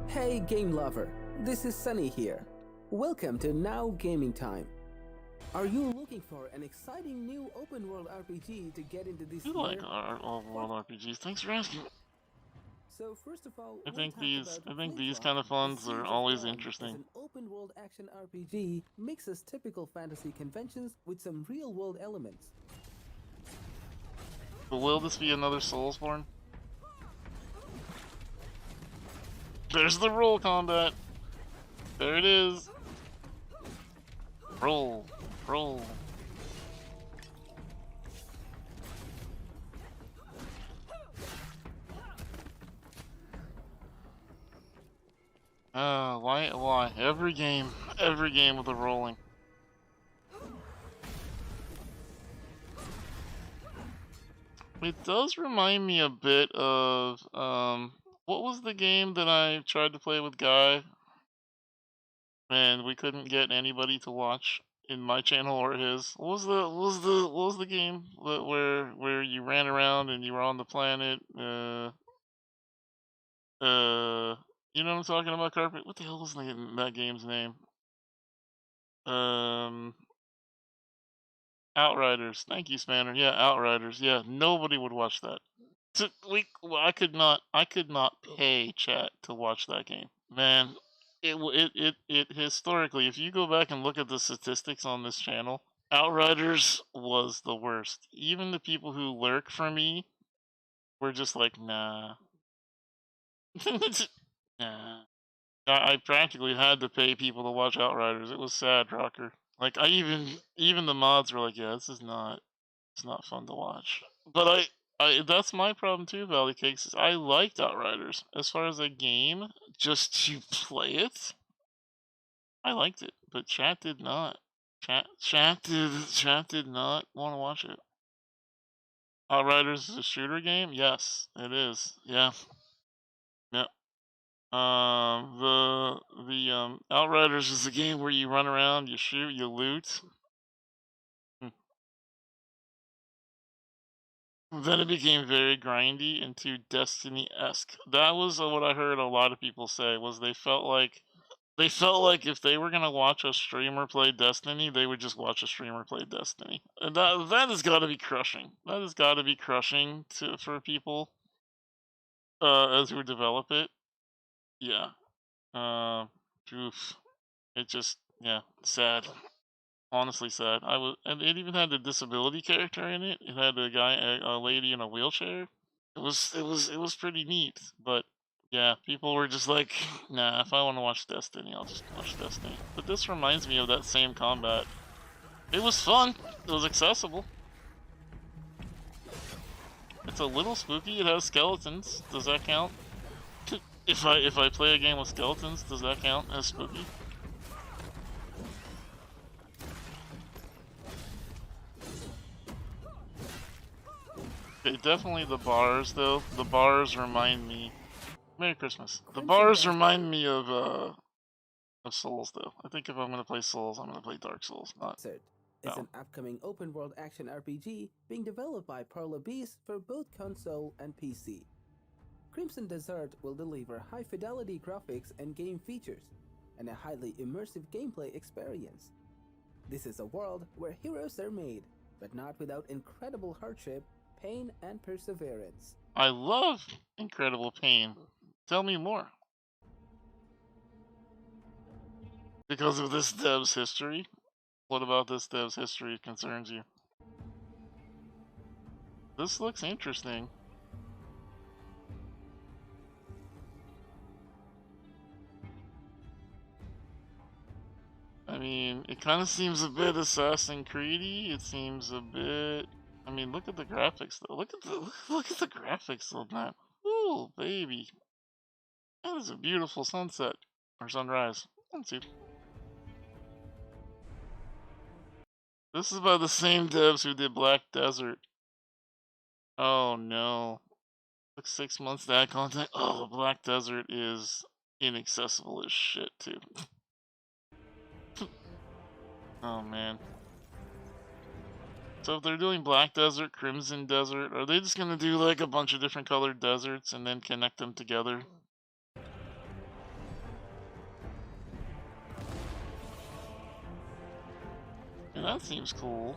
Hey game lover, this is Sunny here. Welcome to Now Gaming Time. Are you looking for an exciting new open world RPG to get into this I year? like our open world RPGs. Thanks for asking. So first of all, I we'll think talk these about kind of The funds Siege are of always Dawn interesting. is an open world action RPG mixes typical fantasy conventions with some real world elements. But will this be another Soulsborne? There's the roll combat. There it is. Roll. Roll. Why? Every game with the rolling. It does remind me a bit of, what was the game that I tried to play with Guy? And we couldn't get anybody to watch in my channel or his. What was the game where you ran around and you were on the planet? You know what I'm talking about, Carpet? What the hell was that game's name? Outriders. Thank you, Spanner. Yeah, Outriders. Yeah, nobody would watch that. I could not pay chat to watch that game. Man, it historically, if you go back and look at the statistics on this channel, Outriders was the worst. Even the people who lurk for me were just like, nah. Nah. I practically had to pay people to watch Outriders. It was sad, Rocker. Like even the mods were like, yeah, it's not fun to watch. But I that's my problem too, Valley Cakes. Is I liked Outriders as far as a game, just to play it. I liked it, but chat did not. Chat did not want to watch it. Outriders is a shooter game. Yes, it is. Yeah. Yep. The Outriders is a game where you run around, you shoot, you loot. Then it became very grindy and too Destiny-esque. That was what I heard a lot of people say. Was they felt like if they were gonna watch a streamer play Destiny, they would just watch a streamer play Destiny. And that has got to be crushing. That has got to be crushing for people as who develop it. Yeah. Oof. It just sad. Honestly sad. And it even had a disability character in it. It had a lady in a wheelchair. It was pretty neat. But yeah, people were just like, nah, if I want to watch Destiny, I'll just watch Destiny. But this reminds me of that same combat. It was fun. It was accessible. It's a little spooky. It has skeletons. Does that count? If I play a game with skeletons, does that count as spooky? Okay, definitely the bars though. The bars remind me. Merry Christmas. The bars remind me of Souls though. I think if I'm gonna play Souls, I'm gonna play Dark Souls, not. Desert is an upcoming open-world action RPG being developed by Pearl Abyss for both console and PC. Crimson Desert will deliver high-fidelity graphics and game features, and a highly immersive gameplay experience. This is a world where heroes are made, but not without incredible hardship, pain, and perseverance. I love incredible pain. Tell me more. Because of this dev's history? What about this dev's history concerns you? This looks interesting. I mean, it kind of seems a bit Assassin's Creed-y. It seems a bit. I mean, look at the graphics though. Look at the graphics on that. Ooh, baby, that is a beautiful sunset or sunrise. Let's see. This is by the same devs who did Black Desert. Oh no. Took 6 months to add content. Oh, Black Desert is inaccessible as shit too. Oh man. So if they're doing Black Desert, Crimson Desert, are they just gonna do like a bunch of different colored deserts and then connect them together? Yeah, that seems cool.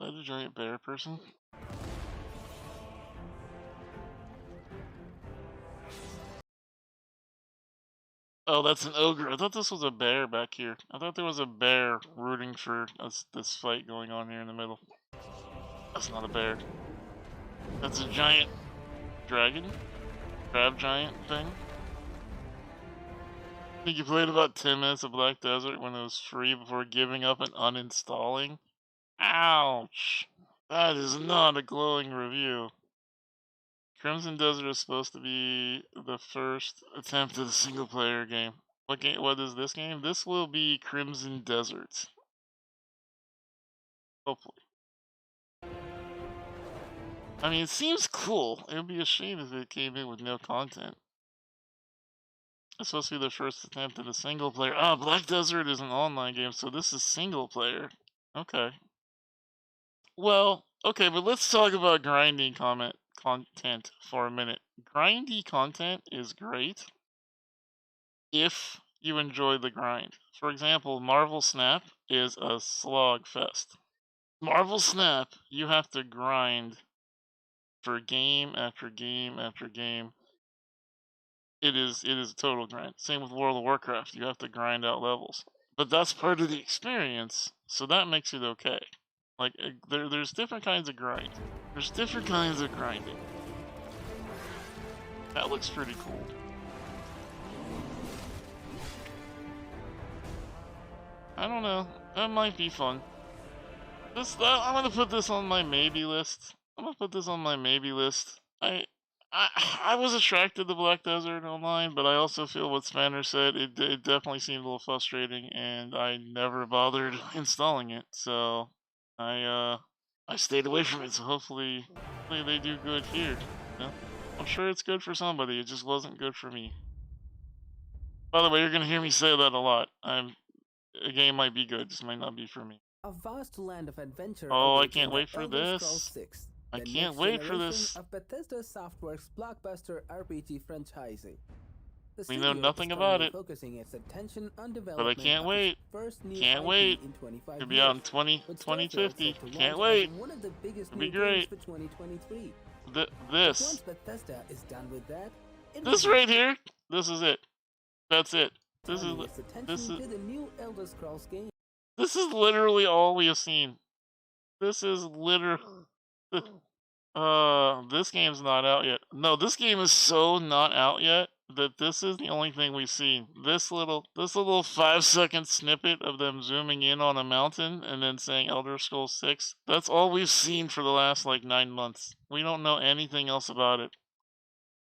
Is that a giant bear person? Oh, that's an ogre. I thought this was a bear back here. I thought there was a bear rooting for this fight going on here in the middle. That's not a bear. That's a giant dragon? Crab giant thing? I think you played about 10 minutes of Black Desert when it was free before giving up and uninstalling? Ouch! That is not a glowing review. Crimson Desert is supposed to be the first attempt at a single-player game. What is this game? This will be Crimson Desert. Hopefully. I mean, it seems cool. It would be a shame if it came in with no content. It's supposed to be the first attempt at a single-player. Ah, Black Desert is an online game, so this is single-player. Okay. Well, okay, but let's talk about grinding content for a minute. Grindy content is great if you enjoy the grind. For example, Marvel Snap is a slog fest. Marvel Snap, you have to grind for game after game after game. It is a total grind. Same with World of Warcraft, you have to grind out levels. But that's part of the experience, so that makes it okay. Like, there's different kinds of grind. There's different kinds of grinding. That looks pretty cool. I don't know. That might be fun. I'm gonna put this on my maybe list. I was attracted to Black Desert Online, but I also feel what Spanner said. It definitely seemed a little frustrating, and I never bothered installing it. So I stayed away from it. So hopefully they do good here. You know? I'm sure it's good for somebody. It just wasn't good for me. By the way, you're gonna hear me say that a lot. A game might be good, just might not be for me. A vast land of adventure. Oh, I can't wait for this. I can't wait for this. Of Bethesda Softworks blockbuster RPG franchising. We know nothing about it, focusing its attention on but I can't wait. Can't wait. It'll be out in 2050. Can't wait. It'll be great. This. Once Bethesda is done with that, this right here. This is it. That's it. This is the new Elder Scrolls game. This is literally all we have seen. This is literally. This game's not out yet. No, this game is so not out yet that this is the only thing we've seen. This little 5-second snippet of them zooming in on a mountain and then saying Elder Scrolls 6. That's all we've seen for the last like 9 months. We don't know anything else about it.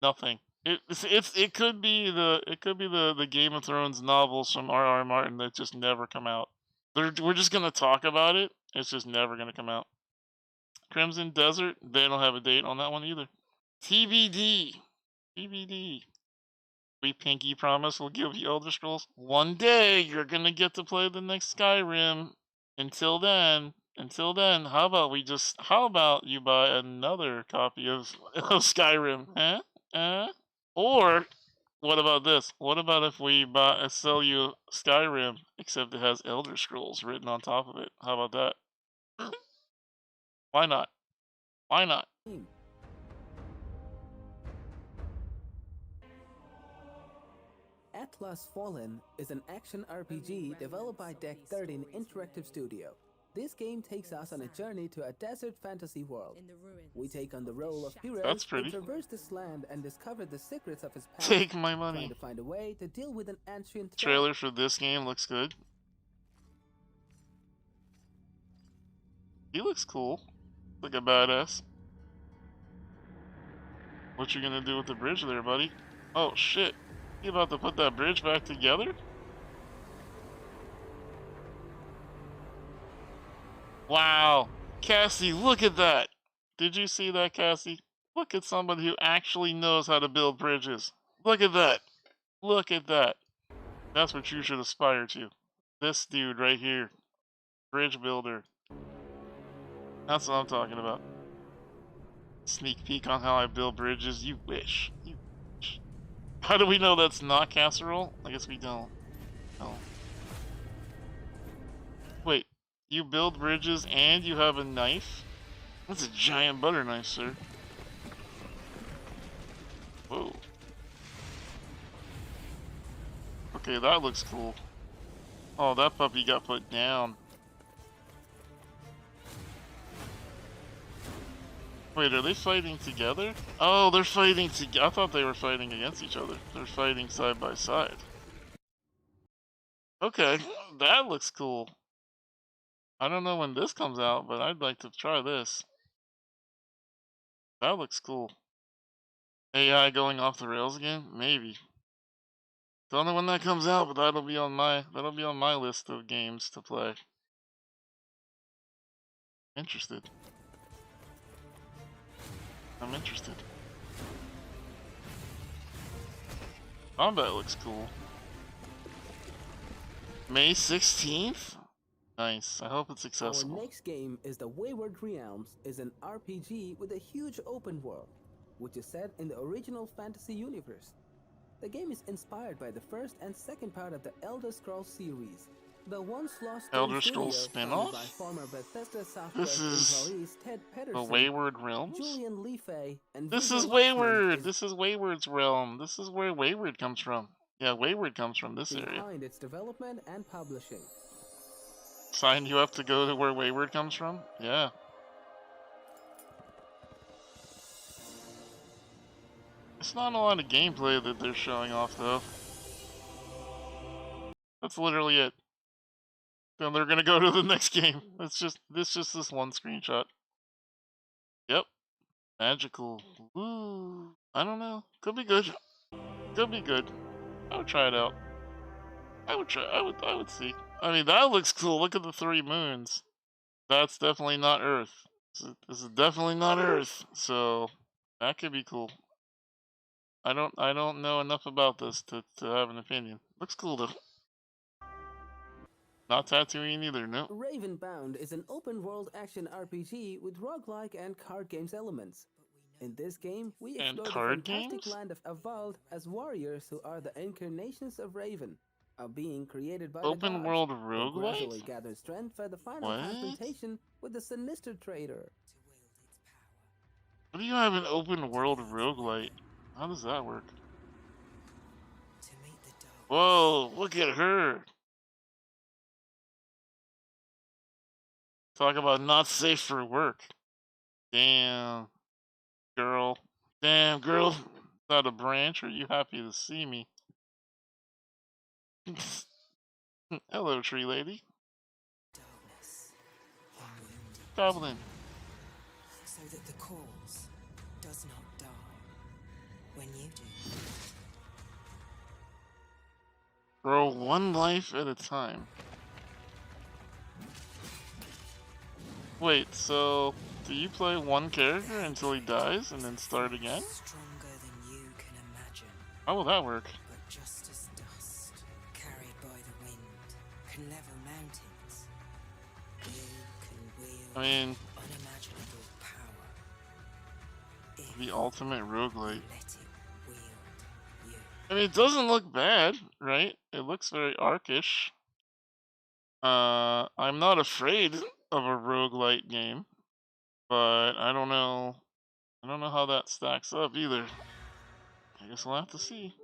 Nothing. It could be the Game of Thrones novels from R.R. Martin that just never come out. We're just gonna talk about it. It's just never gonna come out. Crimson Desert, they don't have a date on that one either. TBD. TBD. We pinky promise we'll give you Elder Scrolls. One day you're gonna get to play the next Skyrim. Until then, how about you buy another copy of Skyrim? Or what about this? What about if we sell you Skyrim, except it has Elder Scrolls written on top of it? How about that? Why not? Why not? Atlas Fallen is an action RPG developed by Deck 13 Interactive Studio. This game takes us on a journey to a desert fantasy world. We take on the role of heroes That's who pretty. traverse this land and discover the secrets of its past, Take my trying money. to find a way to deal with an ancient threat. Trailer for this game looks good. He looks cool. Like a badass. What you gonna do with the bridge there, buddy? Oh shit. You about to put that bridge back together? Wow. Cassie, look at that. Did you see that, Cassie? Look at somebody who actually knows how to build bridges. Look at that. Look at that. That's what you should aspire to. This dude right here. Bridge builder. That's what I'm talking about. Sneak peek on how I build bridges. You wish. You wish. How do we know that's not casserole? I guess we don't. No. Wait. You build bridges and you have a knife? That's a giant butter knife, sir. Whoa. Okay, that looks cool. Oh, that puppy got put down. Wait, are they fighting together? Oh, they're fighting together. I thought they were fighting against each other. They're fighting side by side. Okay, that looks cool. I don't know when this comes out, but I'd like to try this. That looks cool. AI going off the rails again? Maybe. Don't know when that comes out, but that'll be on my list of games to play. Interested. I'm interested. Combat looks cool. May 16th? Nice. I hope it's accessible. Our next game is The Wayward Realms, is an RPG with a huge open world, which is set in the original fantasy universe. The game is inspired by the first and second part of the Elder Scrolls series. The once lost Elder Scrolls spin-off? by former Bethesda software This is employees Ted the Pedersen, Wayward Realms? Julian Leafay, and This Vijay is Lakshman Wayward! is This is Wayward's realm. This is where Wayward comes from. Yeah, Wayward comes from this area. behind its development and publishing. Sign you up to go to where Wayward comes from? Yeah. It's not a lot of gameplay that they're showing off, though. That's literally it. Then they're gonna go to the next game. It's just this one screenshot. Yep. Magical. Ooh. I don't know. Could be good. Could be good. I would try it out. I would see. I mean, that looks cool. Look at the 3 moons. That's definitely not Earth. This is definitely not Earth. So that could be cool. I don't know enough about this to have an opinion. Looks cool though. Not Tatooine either, no. Ravenbound is an open-world action RPG with roguelike and card games elements. In this game, we And explore the card fantastic games? land of Avald as warriors who are the incarnations of Raven, a being created by Open the gods, world who gradually roguelite? gather strength for the final What? confrontation with the sinister traitor. What do you have an open world roguelite? How does that work? Whoa, look at her. Talk about not safe for work. Damn, girl. Damn, girl. that a branch? Are you happy to see me? Hello, tree lady. Darkness, unwounded, Goblin. so that the cause does not die when you do. Grow one life at a time. Wait, so do you play one character until he dies and then start again? Stronger than you can imagine, How will that work? but just as dust, carried by the wind, can level mountains. You can wield I mean, unimaginable power. If the ultimate roguelite. you let it wield you. I mean, it doesn't look bad, right? It looks very arcish. I'm not afraid of a roguelite game, but I don't know. I don't know how that stacks up either. I guess we'll have to see.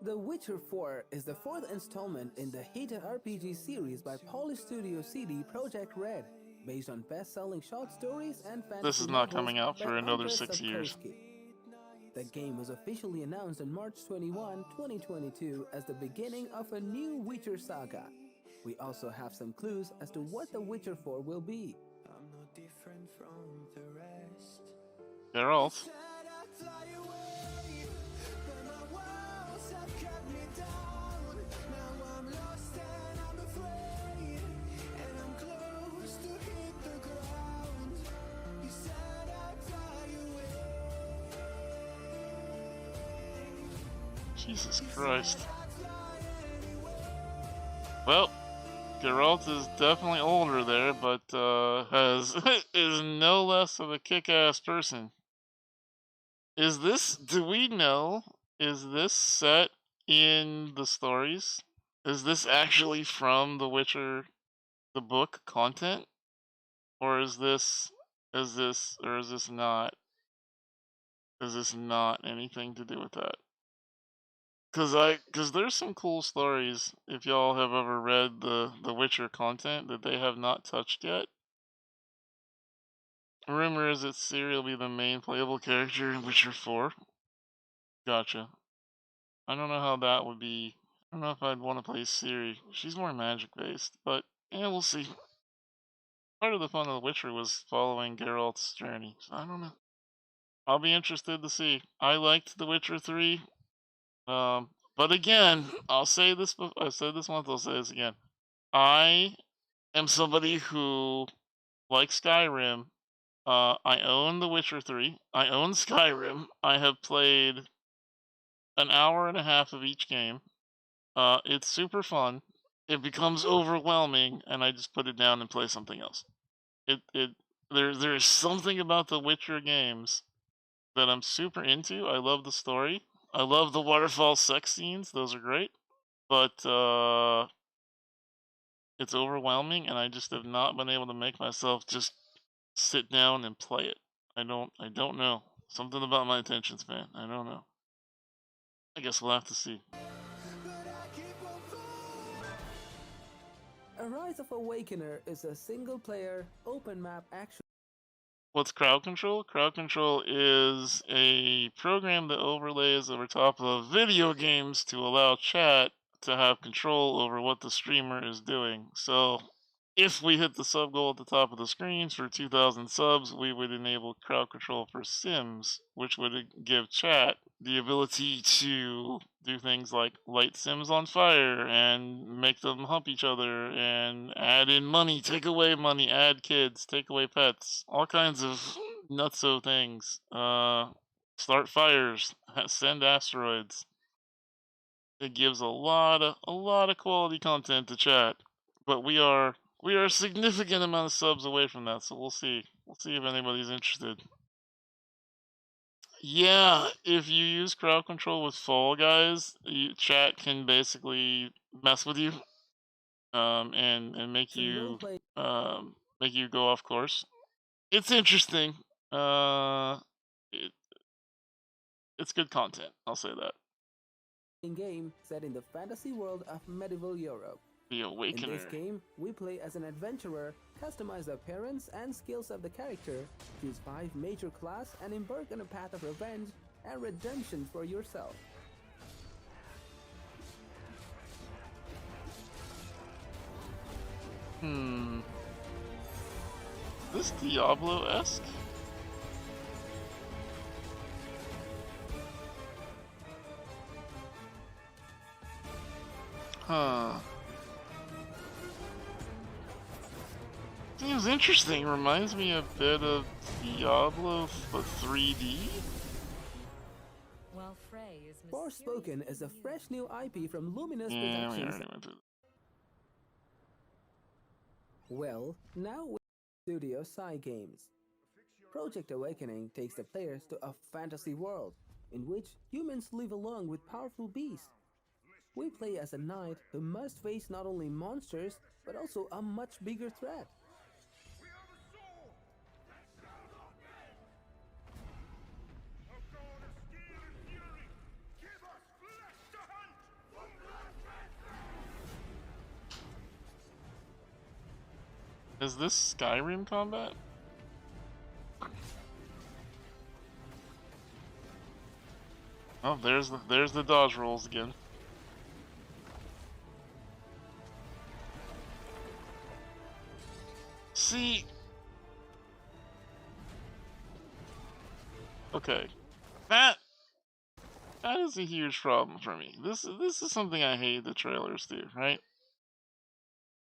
The Witcher 4 is the fourth installment in the Hita RPG series by Polish studio CD Projekt Red, based on best-selling short stories and fantasy This is not novels coming out by for another Andrzej 6 years. Sapkowski. The game was officially announced on March 21, 2022 as the beginning of a new Witcher saga. We also have some clues as to what The Witcher 4 will be. Geralt. Jesus Christ. Well, Geralt is definitely older there, but is no less of a kick-ass person. Is this, do we know, is this set in the stories? Is this actually from The Witcher, the book content? Or is this not? Is this not anything to do with that? Cause there's some cool stories, if y'all have ever read the Witcher content, that they have not touched yet. Rumor is that Ciri will be the main playable character in Witcher 4. Gotcha. I don't know how that would be. I don't know if I'd want to play Ciri. She's more magic based, but yeah, we'll see. Part of the fun of The Witcher was following Geralt's journey, so I don't know. I'll be interested to see. I liked The Witcher 3. But again, I'll say this. I said this once. I'll say this again. I am somebody who likes Skyrim. I own The Witcher 3. I own Skyrim. I have played an hour and a half of each game. It's super fun. It becomes overwhelming, and I just put it down and play something else. There is something about the Witcher games that I'm super into. I love the story. I love the waterfall sex scenes. Those are great. But it's overwhelming, and I just have not been able to make myself just sit down and play it. I don't know. Something about my attention span. I don't know. I guess we'll have to see. A Rise of Awakener is a single-player, open-map action. What's crowd control? Crowd control is a program that overlays over top of video games to allow chat to have control over what the streamer is doing. So if we hit the sub goal at the top of the screen for 2,000 subs, we would enable crowd control for Sims, which would give chat the ability to do things like light Sims on fire and make them hump each other and add in money, take away money, add kids, take away pets, all kinds of nutso things. Start fires, send asteroids. It gives a lot of quality content to chat, but we are a significant amount of subs away from that, so we'll see. We'll see if anybody's interested. Yeah, if you use crowd control with Fall Guys, chat can basically mess with you, and make you go off course. It's interesting. It's good content. I'll say that. Game set in the fantasy world of medieval Europe. The Awakener. In this game, we play as an adventurer, customize the appearance and skills of the character, choose 5 major class and embark on a path of revenge, and redemption for yourself. This Diablo-esque? Huh. Seems interesting. Reminds me a bit of Diablo, but 3D? While Frey is Forspoken is a fresh new IP from Luminous Yeah, we Productions. already went through that. Well, now with Studio Psy Games. Project Awakening takes the players to a fantasy world in which humans live along with powerful beasts. We play as a knight who must face not only monsters but also a much bigger threat. Is this Skyrim combat? Oh, there's the dodge rolls again. See, okay, that is a huge problem for me. This is something I hate the trailers do, right?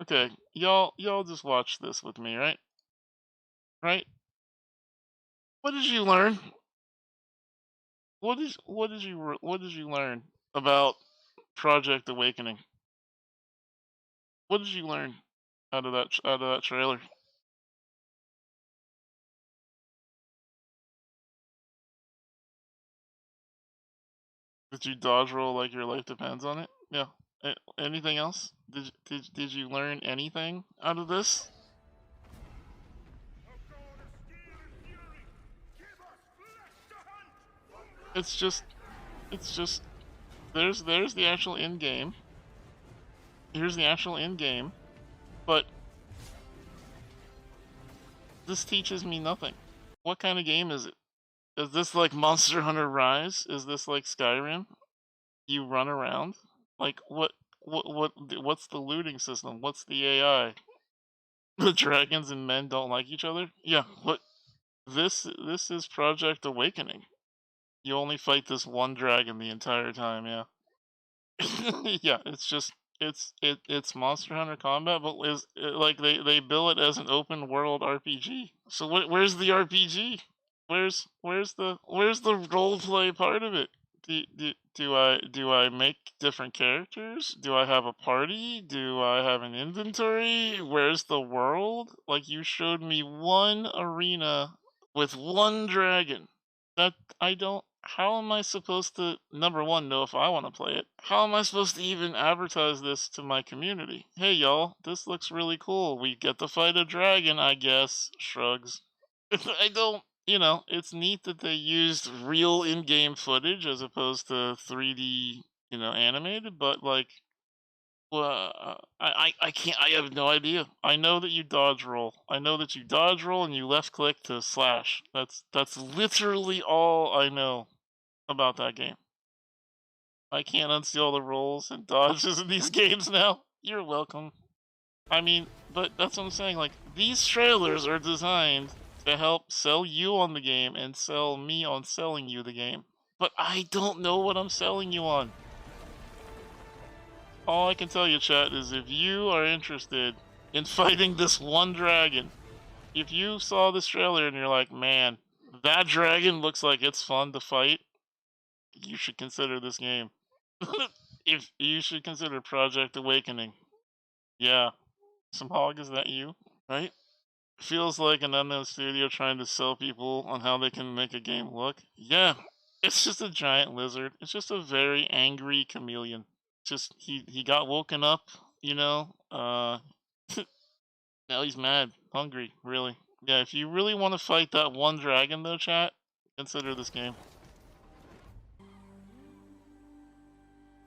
Okay, y'all just watch this with me, right? Right? What did you learn? What did you learn about Project Awakening? What did you learn out of that trailer? Did you dodge roll like your life depends on it? Yeah. Anything else? Did you learn anything out of this? It's just there's the actual end game. Here's the actual end game, but this teaches me nothing. What kind of game is it? Is this like Monster Hunter Rise? Is this like Skyrim? You run around? Like what's the looting system? What's the AI? The dragons and men don't like each other? Yeah, what this is Project Awakening. You only fight this one dragon the entire time, yeah. Yeah, it's just it's Monster Hunter combat, but like they bill it as an open world RPG. So where's the RPG? Where's the role play part of it? Do I make different characters? Do I have a party? Do I have an inventory? Where's the world? Like you showed me one arena with one dragon. That I don't. How am I supposed to, number one, know if I want to play it? How am I supposed to even advertise this to my community? Hey y'all, this looks really cool. We get to fight a dragon, I guess. Shrugs. I don't, it's neat that they used real in-game footage as opposed to 3D, animated, but like, well, I can't, I have no idea. I know that you dodge roll. I know that you dodge roll and you left click to slash. That's literally all I know about that game. I can't unsee all the rolls and dodges in these games now. You're welcome. I mean, but that's what I'm saying. Like, these trailers are designed to help sell you on the game and sell me on selling you the game. But I don't know what I'm selling you on. All I can tell you, chat, is if you are interested in fighting this one dragon, if you saw this trailer and you're like, man, that dragon looks like it's fun to fight, you should consider this game. If you should consider Project Awakening. Yeah. Some hog, is that you? Right? Feels like an unknown studio trying to sell people on how they can make a game look. Yeah. It's just a giant lizard. It's just a very angry chameleon. Just he got woken up, now he's mad, hungry, really. Yeah, if you really want to fight that one dragon though, chat, consider this game.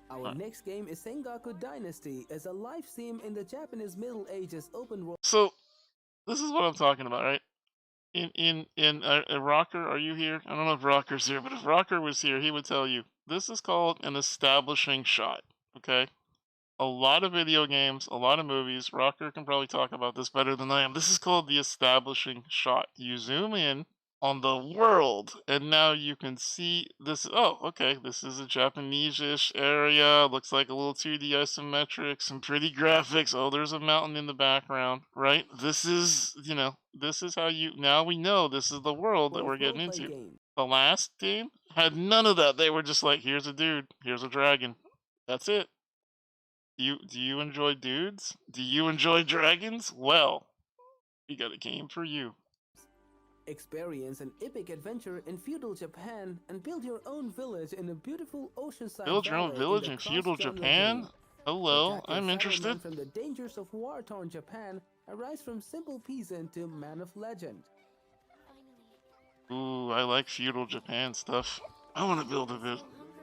Our next game is Sengoku Dynasty, as a life sim in the Japanese Middle Ages open world. So, this is what I'm talking about, right? Rocker, are you here? I don't know if Rocker's here, but if Rocker was here, he would tell you this is called an establishing shot. Okay, a lot of video games, a lot of movies. Rocker can probably talk about this better than I am. This is called the establishing shot. You zoom in on the world, and now you can see this. Oh, okay, this is a Japanese-ish area. Looks like a little 2D isometric, some pretty graphics. Oh, there's a mountain in the background, right? This is, this is how you. Now we know this is the world that we're getting into. The last game had none of that. They were just like, here's a dude, here's a dragon. That's it. Do you enjoy dudes? Do you enjoy dragons? Well, we got a game for you. Experience an epic adventure in feudal Japan and build your own village in a beautiful oceanside Build your own valley village the in feudal cross-genre Japan? game. Hello, Protect your I'm interested. settlement from the dangers of war-torn Japan, arise from simple peasant to man of legend. Ooh, I like feudal Japan stuff. I want to build a bit.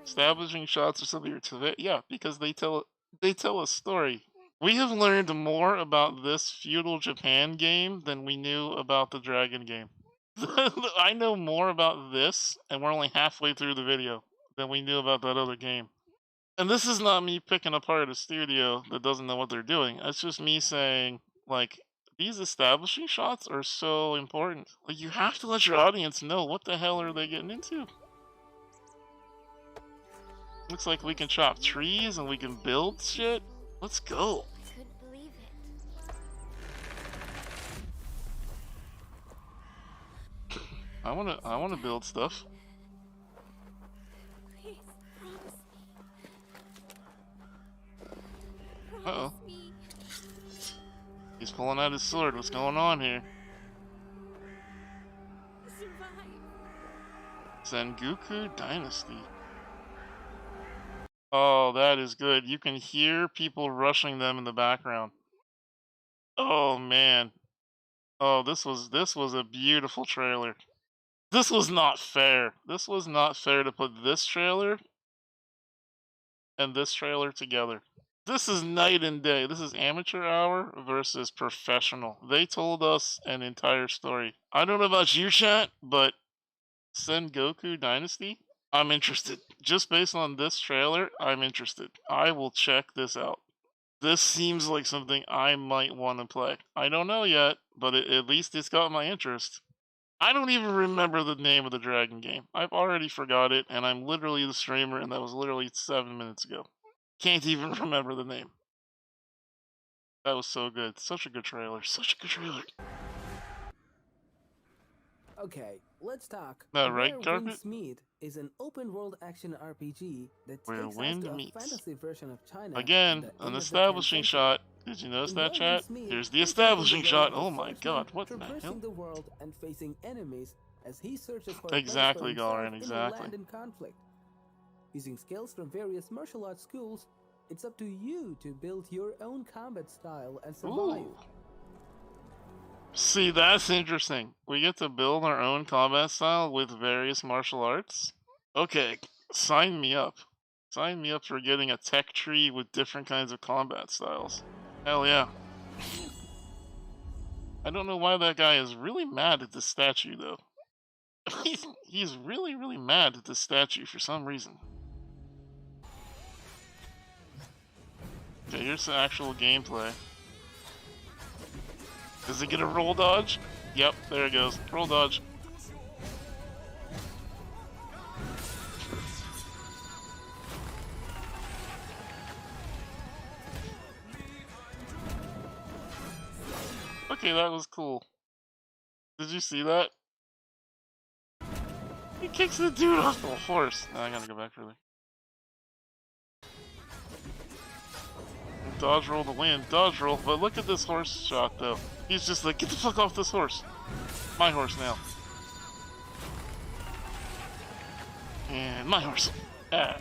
Establishing shots or something to it. Yeah, because they tell a story. We have learned more about this feudal Japan game than we knew about the dragon game. I know more about this, and we're only halfway through the video, than we knew about that other game. And this is not me picking apart a studio that doesn't know what they're doing. It's just me saying, like, these establishing shots are so important. Like, you have to let your audience know what the hell are they getting into. Looks like we can chop trees and we can build shit. Let's go. I wanna build stuff. Uh-oh. He's pulling out his sword. What's going on here? Sengoku Dynasty. Oh, that is good. You can hear people rushing them in the background. Oh man. Oh, this was a beautiful trailer. This was not fair. This was not fair to put this trailer and this trailer together. This is night and day. This is amateur hour versus professional. They told us an entire story. I don't know about you, chat, but Sengoku Dynasty? I'm interested. Just based on this trailer, I'm interested. I will check this out. This seems like something I might want to play. I don't know yet, but at least it's got my interest. I don't even remember the name of the dragon game. I've already forgot it, and I'm literally the streamer, and that was literally 7 minutes ago. Can't even remember the name. That was so good. Such a good trailer. Such a good trailer. Okay, let's talk. That right, Where Carpet? Winds Meet is an open-world action RPG that Where takes us wind to a meets. fantasy version of China. Again, an establishing shot. Did you notice that, chat? Here's the establishing shot. Oh my god, what the hell? Traversing the world and facing enemies as he searches for Exactly, a place for Galran, himself in a exactly. land in conflict. Using skills from various martial arts schools, it's up to you to build your own combat style and survive. Ooh. See, that's interesting. We get to build our own combat style with various martial arts? Okay, sign me up. Sign me up for getting a tech tree with different kinds of combat styles. Hell yeah. I don't know why that guy is really mad at the statue, though. He's really, really mad at the statue for some reason. Okay, here's the actual gameplay. Does it get a roll dodge? Yep, there it goes. Roll dodge. Okay, that was cool. Did you see that? He kicks the dude off the horse. No, I gotta go back further. Dodge roll to win. Dodge roll. But look at this horse shot, though. He's just like, get the fuck off this horse. My horse now. And my horse. Ah.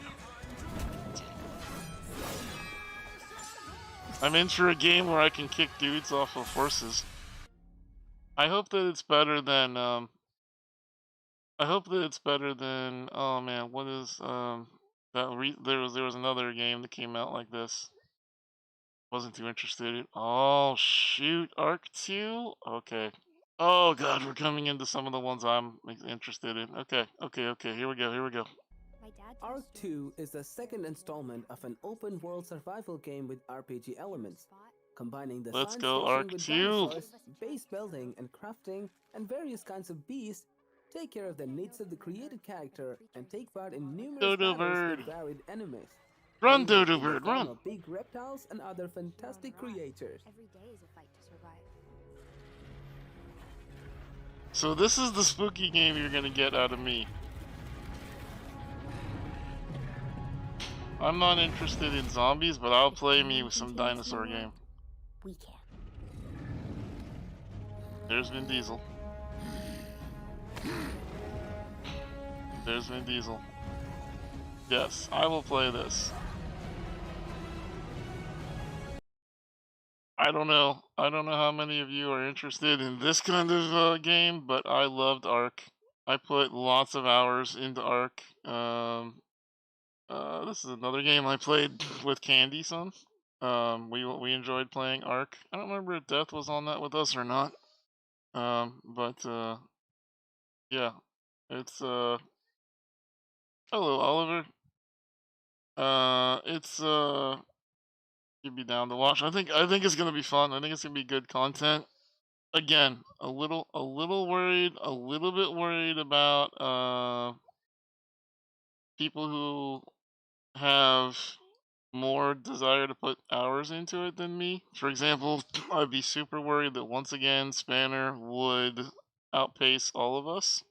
I'm in for a game where I can kick dudes off of horses. I hope that it's better than, oh man, what is, there was another game that came out like this. Wasn't too interested. Oh shoot, Arc 2? Okay. Oh god, we're coming into some of the ones I'm interested in. Okay, here we go. Ark 2 is the second installment of an open-world survival game with RPG elements, combining the Let's science go, fiction Ark with 2. dinosaurs, base building and crafting, and various kinds of beasts. Take care of the needs of the created character and take part in numerous Dodo battles bird. with varied enemies. Run, ranging Dodo in the bird, form run! of big reptiles and other fantastic creatures. Every day is a fight to survive. So this is the spooky game you're gonna get out of me. I'm not interested in zombies, but I'll play me with some dinosaur game. We can. There's Vin Diesel. There's Vin Diesel. Yes, I will play this. I don't know how many of you are interested in this kind of game, but I loved Ark. I put lots of hours into Ark. This is another game I played with Candy Son. We enjoyed playing Ark. I don't remember if Death was on that with us or not. Yeah, it's hello Oliver. It's you'd be down to watch. I think it's gonna be fun. I think it's gonna be good content. Again, a little bit worried about people who have more desire to put hours into it than me. For example, I'd be super worried that once again Spanner would outpace all of us.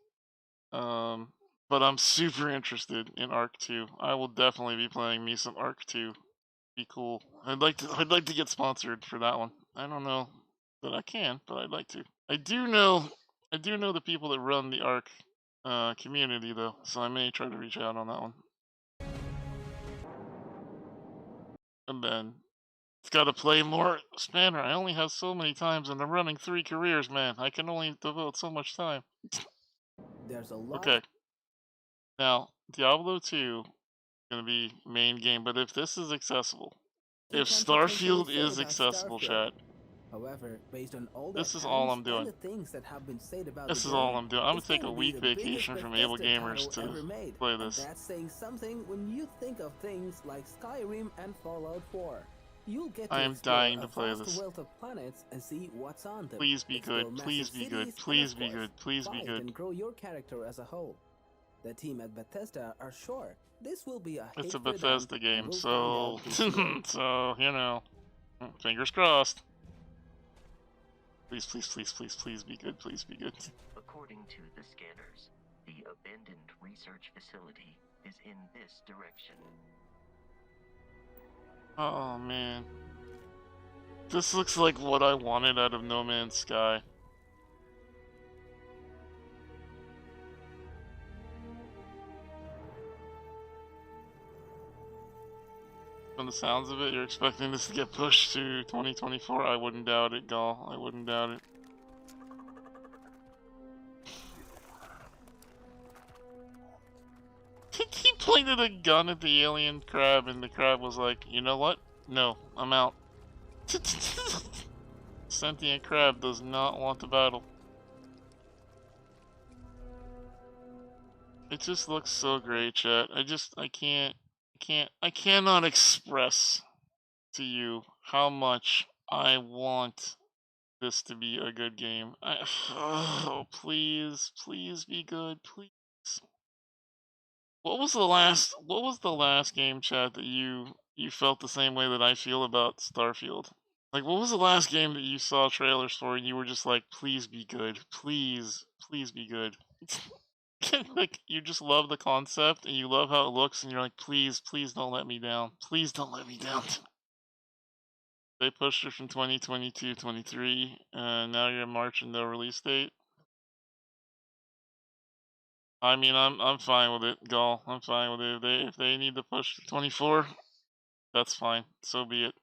But I'm super interested in Ark 2. I will definitely be playing me some Ark 2. Be cool. I'd like to get sponsored for that one. I don't know that I can, but I'd like to. I do know the people that run the Ark community though, so I may try to reach out on that one. And then it's got to play more Spanner. I only have so many times, and I'm running 3 careers, man. I can only devote so much time. There's a lot. Okay. Now, Diablo 2 is gonna be main game, but if this is accessible, if Starfield is accessible, chat. However, based on all This the is all times I'm doing. and the things that have been said about This the is all game, I'm doing. I'm gonna it's take a gonna be week the biggest vacation from Able Bethesda Gamers title ever to made. play And this. that's saying something when you think of things like Skyrim and Fallout 4. You'll get to I am explore dying a to play vast this. wealth of planets and see what's on them. Please be Explore good. massive Please be good. cities, and Please of be course, good. Please be fight good. and grow your character as a whole. The team at Bethesda are sure this will be a hit It's a for them, Bethesda and game, we'll so find out this year. so you know, fingers crossed. Please, please, please, please, please be good. Please be good. According to the scanners, the abandoned research facility is in this direction. Oh man, this looks like what I wanted out of No Man's Sky. From the sounds of it, you're expecting this to get pushed to 2024. I wouldn't doubt it, Gall. I wouldn't doubt it. He pointed a gun at the alien crab, and the crab was like, "You know what? No, I'm out." Sentient crab does not want the battle. It just looks so great, chat. I cannot express to you how much I want this to be a good game. Oh, please be good, please. What was the last game, chat, that you felt the same way that I feel about Starfield? Like, what was the last game that you saw trailers for and you were just like, please be good, please be good? Like, you just love the concept and you love how it looks and you're like, please don't let me down. Please don't let me down. They pushed it from 2022, 23, and now you're in March and no release date. I mean, I'm fine with it, Gall. I'm fine with it. If they need to push to 24, that's fine. So be it.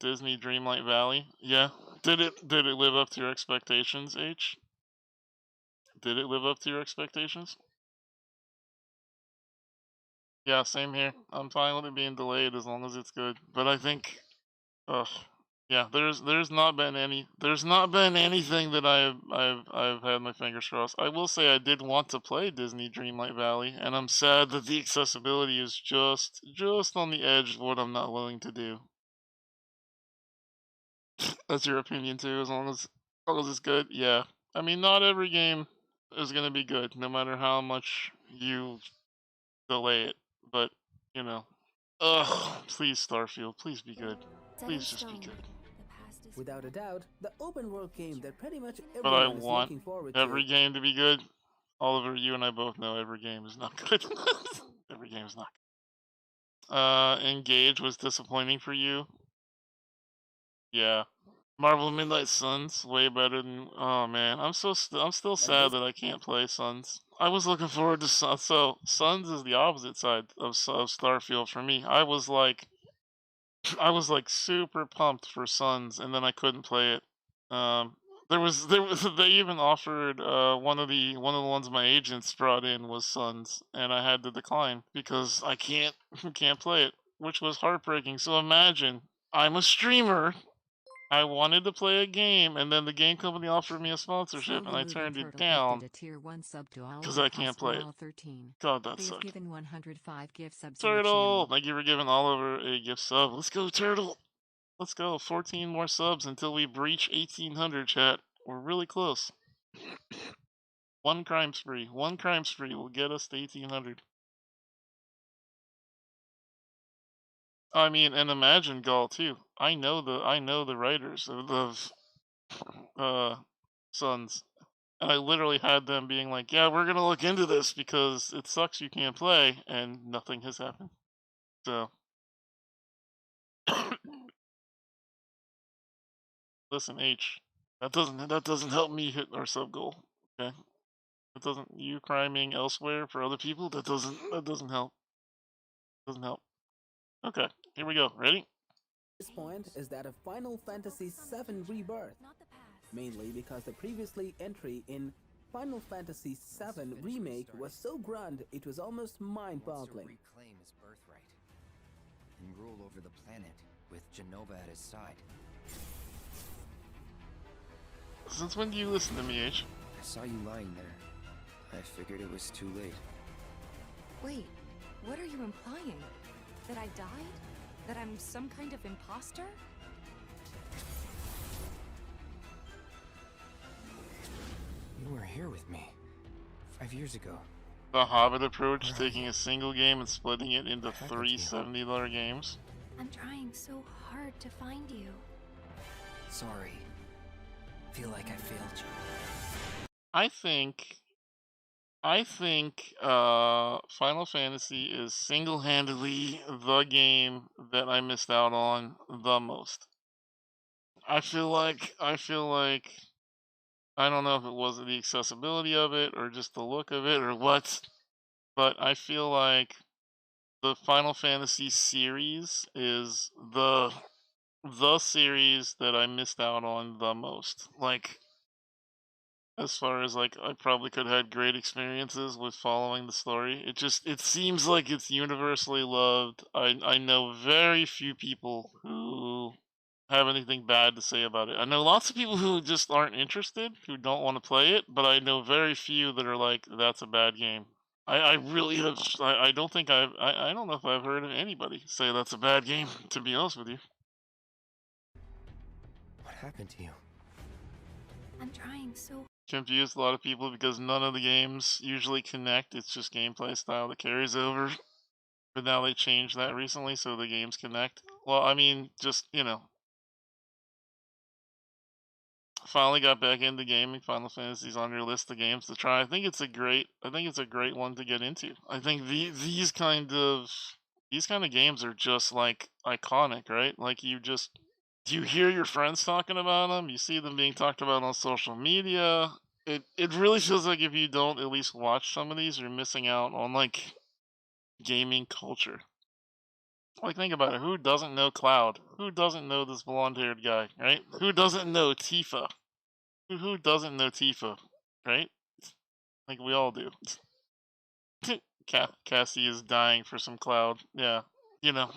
Disney Dreamlight Valley. Yeah. Did it live up to your expectations, H? Did it live up to your expectations? Yeah, same here. I'm fine with it being delayed as long as it's good. But I think, ugh, Yeah, there's not been anything that I've had my fingers crossed. I will say I did want to play Disney Dreamlight Valley, and I'm sad that the accessibility is just on the edge of what I'm not willing to do. That's your opinion too, as long as it's good. Yeah, I mean, not every game is gonna be good, no matter how much you delay it. But you know, please Starfield, please be good. Please just be good. Without a doubt, the open world game that pretty much But I everyone is want looking forward every to. game to be good. Oliver, you and I both know every game is not good. Every game is not good. Engage was disappointing for you. Yeah. Marvel Midnight Suns way better than. Oh man, I'm still sad that I can't play Suns. I was looking forward to Suns. So Suns is the opposite side of Starfield for me. I was like super pumped for Suns, and then I couldn't play it. There was they even offered one of the ones my agents brought in was Suns, and I had to decline because I can't can't play it, which was heartbreaking. So imagine I'm a streamer. I wanted to play a game, and then the game company offered me a sponsorship, and Slowly I moving turned it turtle down gifted a tier 1 sub to because I can't play it. 13. God, that They have sucked. given 105 gift subs to the Turtle, channel. thank you for giving Oliver a gift sub. Let's go, Turtle. Let's go. 14 more subs until we breach 1800, chat. We're really close. One crime spree will get us to 1800. I mean, and Imagine Gall too. I know the writers of Sons. And I literally had them being like, "Yeah, we're gonna look into this because it sucks you can't play," and nothing has happened. So, listen, H, that doesn't help me hit our sub goal. Okay, it doesn't. You criming elsewhere for other people, that doesn't help. Doesn't help. Okay, here we go. Ready? This point is that of Final Fantasy VII Rebirth, mainly because the previously entry in Final Fantasy VII Remake was so grand it was almost mind-boggling. Reclaim his birthright and rule over the planet with Genova at his side. Since when do you listen to me, H? I saw you lying there. I figured it was too late. Wait, what are you implying? That I died? That I'm some kind of imposter? You were here with me 5 years ago. The Hobbit approach, taking a single game and splitting it into three $70 games. I'm trying so hard to find you. Sorry. Feel like I failed you. I think Final Fantasy is single-handedly the game that I missed out on the most. I feel like I don't know if it was the accessibility of it or just the look of it or what, but I feel like the Final Fantasy series is the series that I missed out on the most. Like, as far as like I probably could have had great experiences with following the story. It seems like it's universally loved. I know very few people who have anything bad to say about it. I know lots of people who just aren't interested, who don't want to play it, but I know very few that are like, that's a bad game. I really have. I don't think I don't know if I've heard of anybody say that's a bad game, to be honest with you. What happened to you? I'm trying so. Confused a lot of people because none of the games usually connect. It's just gameplay style that carries over. But now they changed that recently, so the games connect. Well, I mean, just, finally got back into gaming. Final Fantasy's on your list of games to try. I think it's a great one to get into. I think these kind of games are just like iconic, right? Like you hear your friends talking about them, you see them being talked about on social media. It really feels like if you don't at least watch some of these, you're missing out on like gaming culture. Like, think about it. Who doesn't know Cloud? Who doesn't know this blonde-haired guy, right? Who doesn't know Tifa? Who doesn't know Tifa, right? Like, we all do. Cassie is dying for some Cloud. Yeah, you know.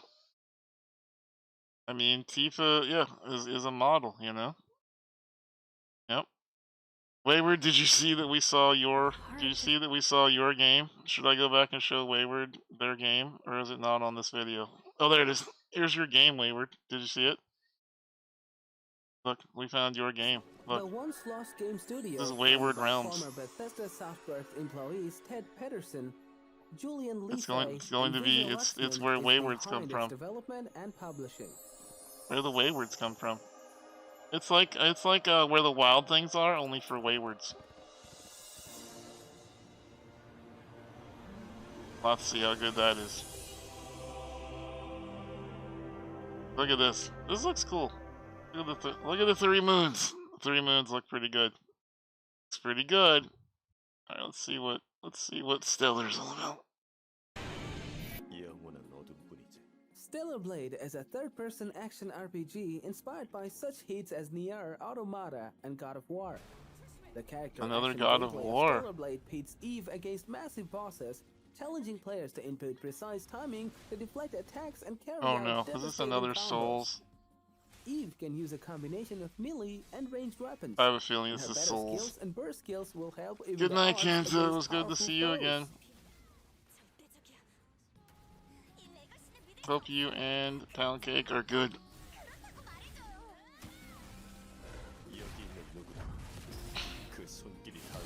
I mean, Tifa, yeah, is a model, you know? Yep. Wayward, did you see that we saw your, did you see that we saw your game? Should I go back and show Wayward their game, or is it not on this video? Oh, there it is. Here's your game, Wayward. Did you see it? Look, we found your game. Look. The once lost game studio, This is Wayward founded by Realms. former Bethesda Softworks employees Ted Pedersen, Julian It's Lefay, going and to be, Visual it's Luxman where is Waywards behind come from. its development and publishing. Where the Waywards come from. It's like where the wild things are, only for Waywards. Let's see how good that is. Look at this. This looks cool. Look at the 3 moons. The 3 moons look pretty good. It's pretty good. All right, let's see what Stellar's all about. Stellar Blade is a third-person action RPG inspired by such hits as Nier, Automata, and God of War. The character Another action God of gameplay War. Stellar Blade pits Eve against massive bosses, challenging players to input precise timing to deflect attacks and carry Oh out no, is this devastating another combos. Souls? Eve can use a combination of melee and ranged weapons. I have a feeling and this her is better Souls. skills and burst skills will help even Good the night, odds Kenta. It against was good to powerful see you foes. again. Hope you and Pound Cake are good.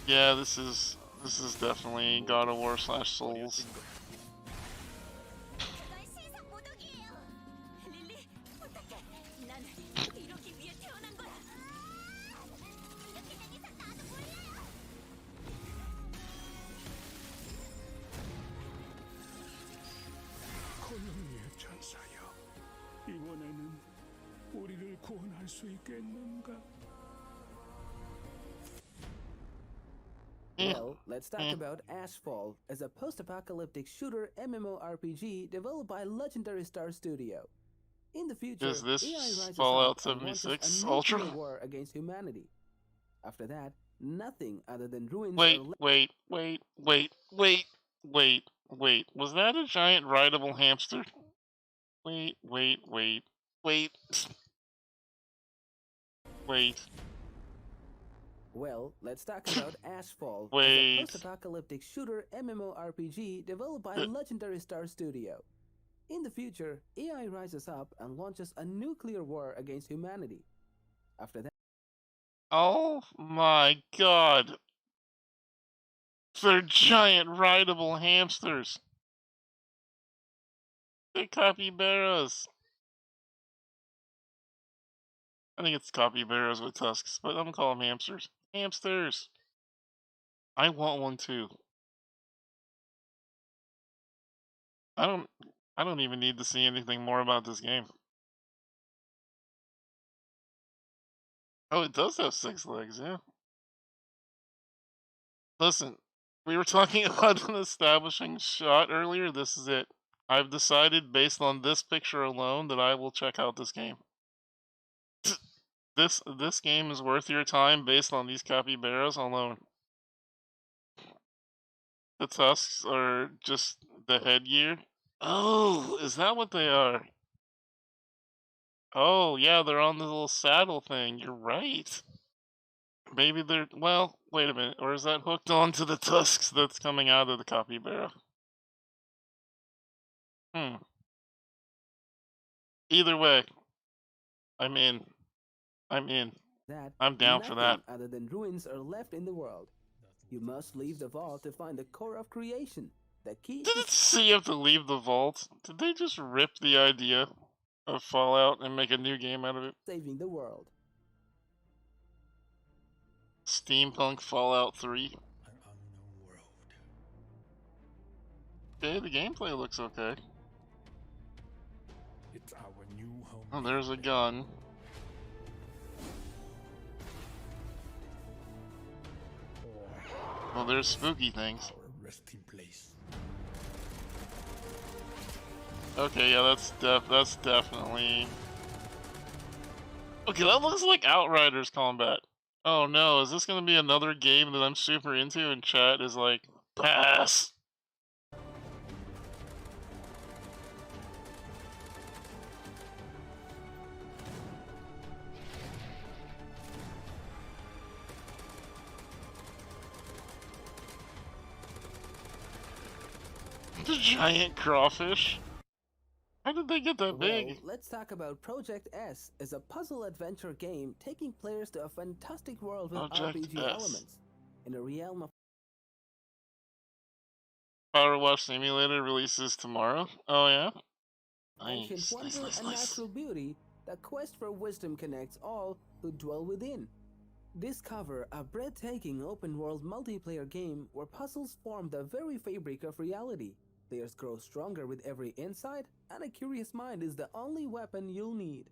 Yeah, this is definitely God of War / Souls. 고용의 천사여, 이번에는 우리를 구원할 수 있겠는가? Well, let's talk about Ashfall as a post-apocalyptic shooter MMORPG developed by Legendary Star Studio. In the future, Is this AI rises Fallout up and launches 76 a Ultra? nuclear war against humanity. After that, nothing other than ruins Wait, are left. wait. Was that a giant rideable hamster? Wait. Well, let's talk about Ashfall as a Wait. post-apocalyptic shooter MMORPG developed by Legendary Star Studio. In the future, AI rises up and launches a nuclear war against humanity. After that, Oh my god. They're giant rideable hamsters. They're capybaras. I think it's capybaras with tusks, but I'm gonna call them hamsters. Hamsters. I want one too. I don't even need to see anything more about this game. Oh, it does have 6 legs, yeah. Listen, we were talking about an establishing shot earlier. This is it. I've decided based on this picture alone that I will check out this game. This game is worth your time based on these capybaras alone. The tusks are just the headgear. Oh, is that what they are? Oh, yeah, they're on the little saddle thing. You're right. Maybe they're... Well, wait a minute. Or is that hooked onto the tusks that's coming out of the capybara? Either way, I'm in. I'm down for that. nothing other than ruins are left in the world. You must leave the vault to find the core of creation. The key Did it say you have to leave the vault? Did they just rip the idea of Fallout and make a new game out of it? Saving the world. Steampunk Fallout 3. Okay, the gameplay looks okay. It's our new home. Oh, there's a gun. Well, there's spooky things. Our resting place. Okay, yeah, that's definitely... Okay, that looks like Outriders combat. Oh no, is this gonna be another game that I'm super into and chat is like, pass! The giant crawfish? How did they get that big? Well, let's talk about Project S as a puzzle adventure game taking players to a fantastic world with Project RPG S. elements. In a realm of Power Wash Simulator releases tomorrow. Oh yeah? ancient Nice, wonder nice, and nice. natural beauty, the quest for wisdom connects all who dwell within. Discover a breathtaking open-world multiplayer game where puzzles form the very fabric of reality. Players grow stronger with every insight, and a curious mind is the only weapon you'll need.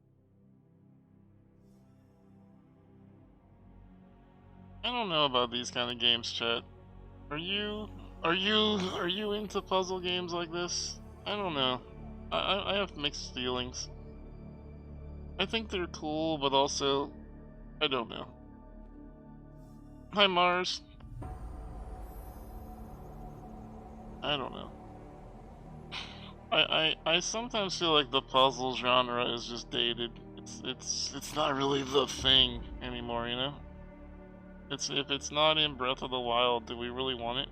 I don't know about these kind of games, chat. Are you into puzzle games like this? I don't know. I have mixed feelings. I think they're cool, but also, I don't know. Hi, Mars. I don't know. I sometimes feel like the puzzle genre is just dated. It's not really the thing anymore, you know? If it's not in Breath of the Wild, do we really want it?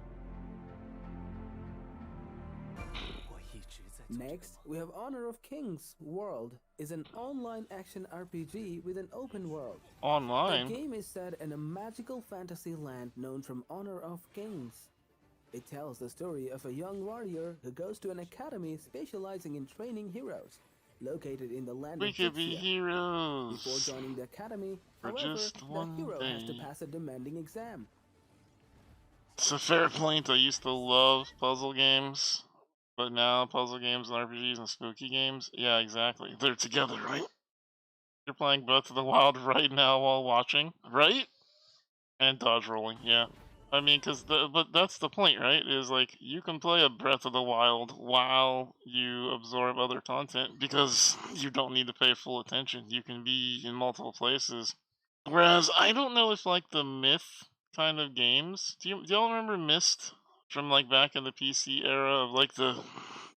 Next, we have Honor of Kings World is an online action RPG with an open world. Online? The game is set in a magical fantasy land known from Honor of Kings. It tells the story of a young warrior who goes to an academy specializing in training heroes, located in the land We of could be Gypsia. heroes Before joining the academy, for however, just the one hero has to day. pass a demanding exam. It's a fair point. I used to love puzzle games, but now puzzle games and RPGs and spooky games, yeah, exactly. They're together, right? You're playing Breath of the Wild right now while watching, right? And dodge rolling, yeah. I mean, but that's the point, right? Is like you can play a Breath of the Wild while you absorb other content because you don't need to pay full attention. You can be in multiple places. Whereas I don't know if like the Myth kind of games. Do y'all remember Myst from like back in the PC era of like the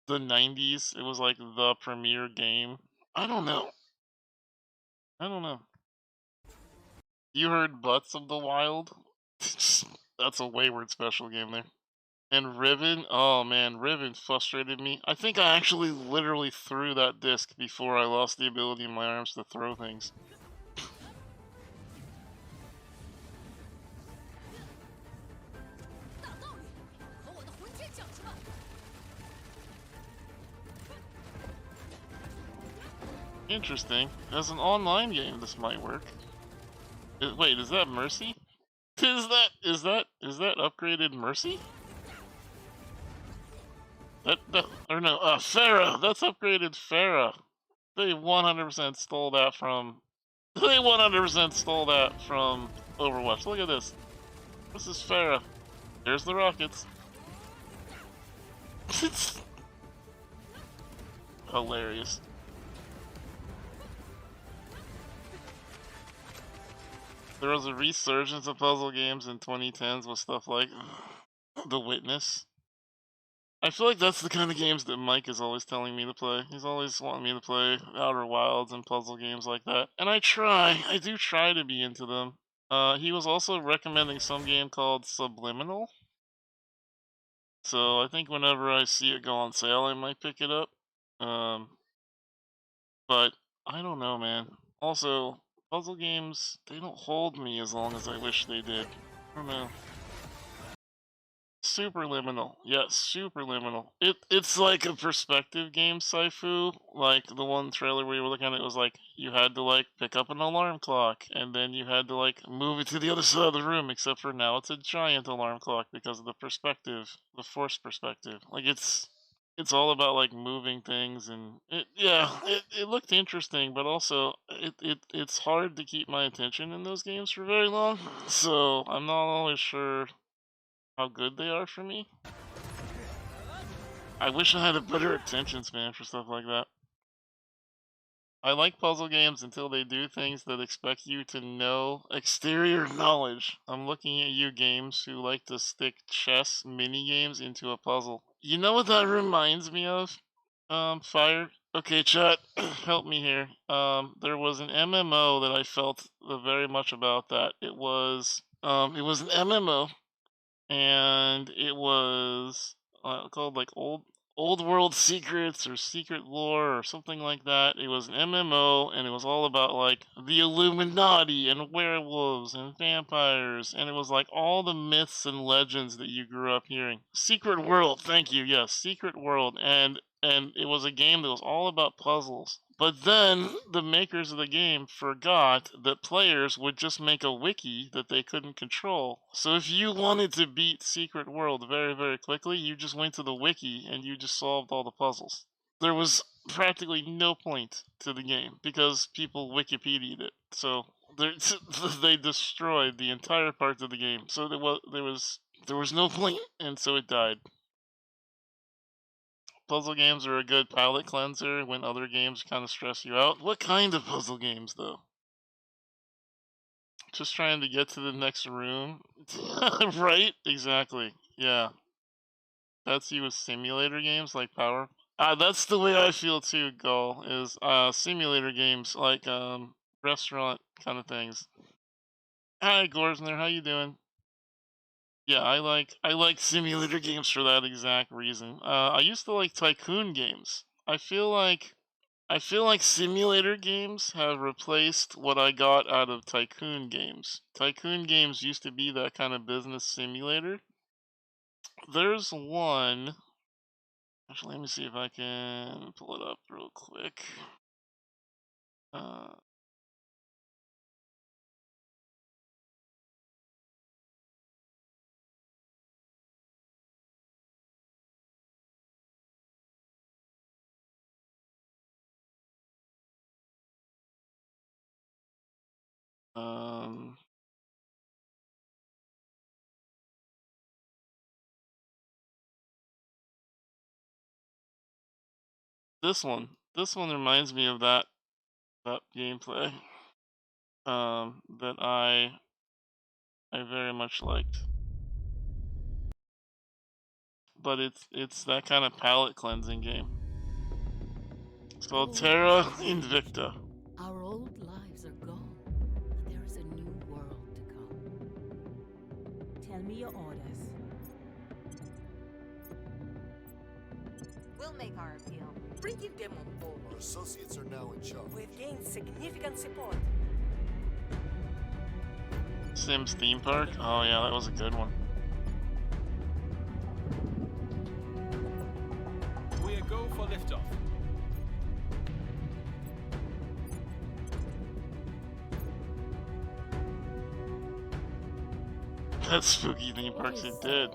90s? It was like the premier game. I don't know. I don't know. You heard Butts of the Wild? That's a wayward special game there. And Riven? Oh man, Riven frustrated me. I think I actually literally threw that disc before I lost the ability in my arms to throw things. Interesting. As an online game, this might work. Wait, is that Mercy? Is that upgraded Mercy? Or no, Farah. That's upgraded Farah. They 100% stole that from. They 100% stole that from Overwatch. Look at this. This is Farah. There's the rockets. It's hilarious. There was a resurgence of puzzle games in 2010s with stuff like The Witness. I feel like that's the kind of games that Mike is always telling me to play. He's always wanting me to play Outer Wilds and puzzle games like that. And I do try to be into them. He was also recommending some game called Subliminal. So I think whenever I see it go on sale, I might pick it up. But I don't know, man. Also, puzzle games, they don't hold me as long as I wish they did. I don't know. Superliminal. Yes, Superliminal. It's like a perspective game, Saifu. Like the one trailer where you were looking at it was like you had to like pick up an alarm clock and then you had to like move it to the other side of the room, except for now it's a giant alarm clock because of the perspective, the forced perspective. Like it's all about like moving things and it looked interesting, but also it's hard to keep my attention in those games for very long. So I'm not always sure how good they are for me. I wish I had a better attention span for stuff like that. I like puzzle games until they do things that expect you to know exterior knowledge. I'm looking at you games who like to stick chess mini games into a puzzle. You know what that reminds me of? Fire. Okay, chat, help me here. There was an MMO that I felt very much about that. It was an MMO, and it was called like Old World Secrets or Secret Lore or something like that. It was an MMO, and it was all about like the Illuminati and werewolves and vampires, and it was like all the myths and legends that you grew up hearing. Secret World, thank you, yes, Secret World, and it was a game that was all about puzzles. But then the makers of the game forgot that players would just make a wiki that they couldn't control. So if you wanted to beat Secret World very, very quickly, you just went to the wiki and you just solved all the puzzles. There was practically no point to the game because people Wikipedia'd it. So they destroyed the entire part of the game. So there was no point, and so it died. Puzzle games are a good palate cleanser when other games kind of stress you out. What kind of puzzle games, though? Just trying to get to the next room? Right? Exactly. Yeah. That's you with simulator games like Power. That's the way I feel too, Gull, is simulator games like restaurant kind of things. Hi, Gorsner, how you doing? Yeah, I like simulator games for that exact reason. I used to like tycoon games. I feel like simulator games have replaced what I got out of tycoon games. Tycoon games used to be that kind of business simulator. There's one. Actually, let me see if I can pull it up real quick. This one reminds me of that gameplay that I very much liked. But it's that kind of palate cleansing game. It's called Terra Invicta. Our old lives are gone, but there is a new world to come. Tell me your orders. We'll make our appeal. Bringing them on board. Our associates are now in charge. We've gained significant support. Sims Theme Park? Oh yeah, that was a good one. We're go for liftoff. That spooky theme parks, it did.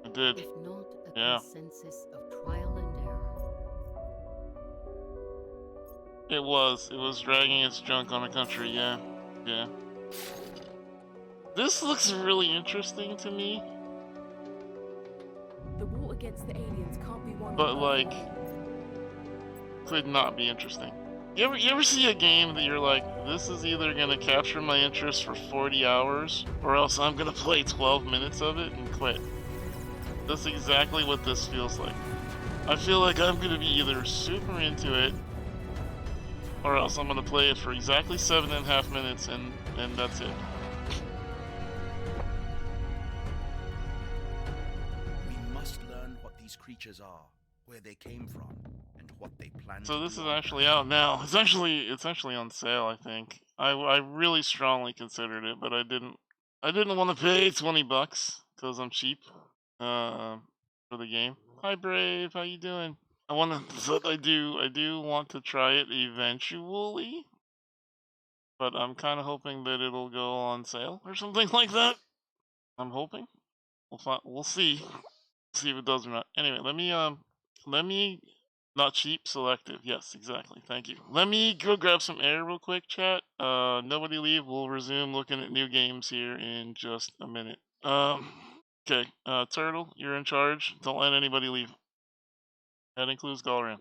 It did. If not a Yeah. consensus of trial and error. It was dragging its junk on a country, yeah. Yeah. This looks really interesting to me. The war against the aliens can't be won. But like, could not be interesting. You ever see a game that you're like, this is either gonna capture my interest for 40 hours, or else I'm gonna play 12 minutes of it and quit. That's exactly what this feels like. I feel like I'm gonna be either super into it, or else I'm gonna play it for exactly 7.5 minutes and that's it. We must learn what these creatures are, where they came from, and what they plan So to this do is on actually out now. It's actually on sale, I think. I really strongly considered it, but I didn't want to pay $20 because I'm cheap for the game. Hi Brave, how you doing? I do want to try it eventually, but I'm kind of hoping that it'll go on sale or something like that. I'm hoping. We'll see. See if it does or not. Anyway, let me not cheap, selective. Yes, exactly. Thank you. Let me go grab some air real quick, chat. Nobody leave. We'll resume looking at new games here in just a minute. Okay. Turtle, you're in charge. Don't let anybody leave. That includes Galram.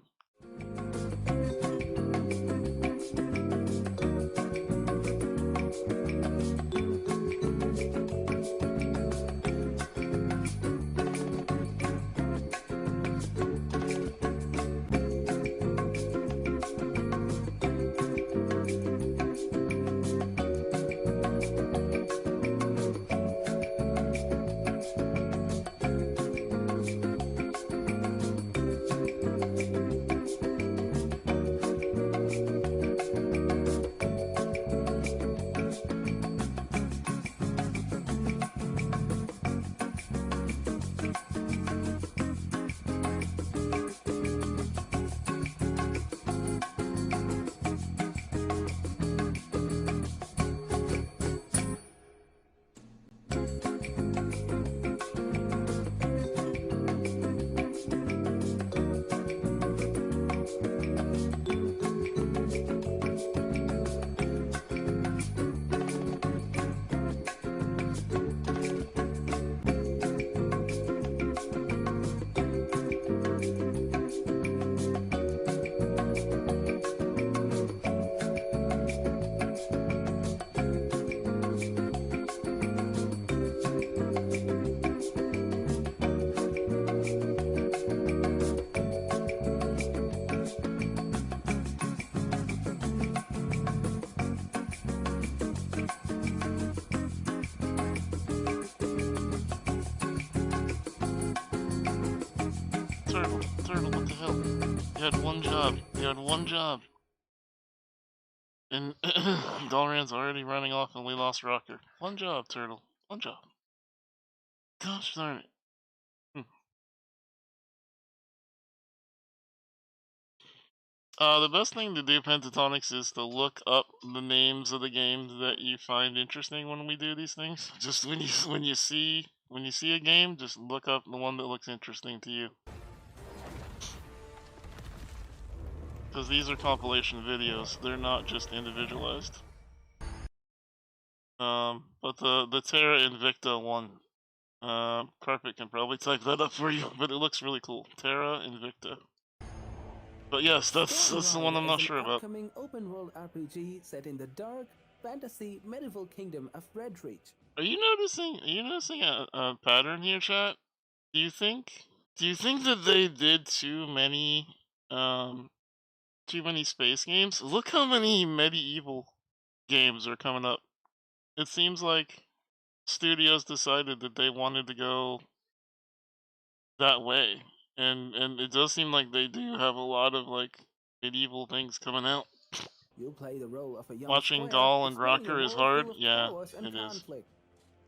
Turtle, what the hell? You had one job. You had one job. And Dalran's already running off and we lost Rocker. One job, Turtle. One job. Gosh darn it. The best thing to do, Pentatonics, is to look up the names of the games that you find interesting when we do these things. Just when you see a game, just look up the one that looks interesting to you. Because these are compilation videos, they're not just individualized. But the Terra Invicta one, Carpet can probably type that up for you, but it looks really cool. Terra Invicta. But yes, that's the one I'm not sure about. Upcoming open-world RPG set in the dark, fantasy, medieval kingdom of Redreach. Are you noticing a pattern here, chat? Do you think that they did too many space games? Look how many medieval games are coming up. It seems like studios decided that they wanted to go that way. And it does seem like they do have a lot of like medieval things coming out. You play the role of a young Watching squire Gaul and exploring a Rocker is world hard. full of Yeah, chaos and it is. conflict.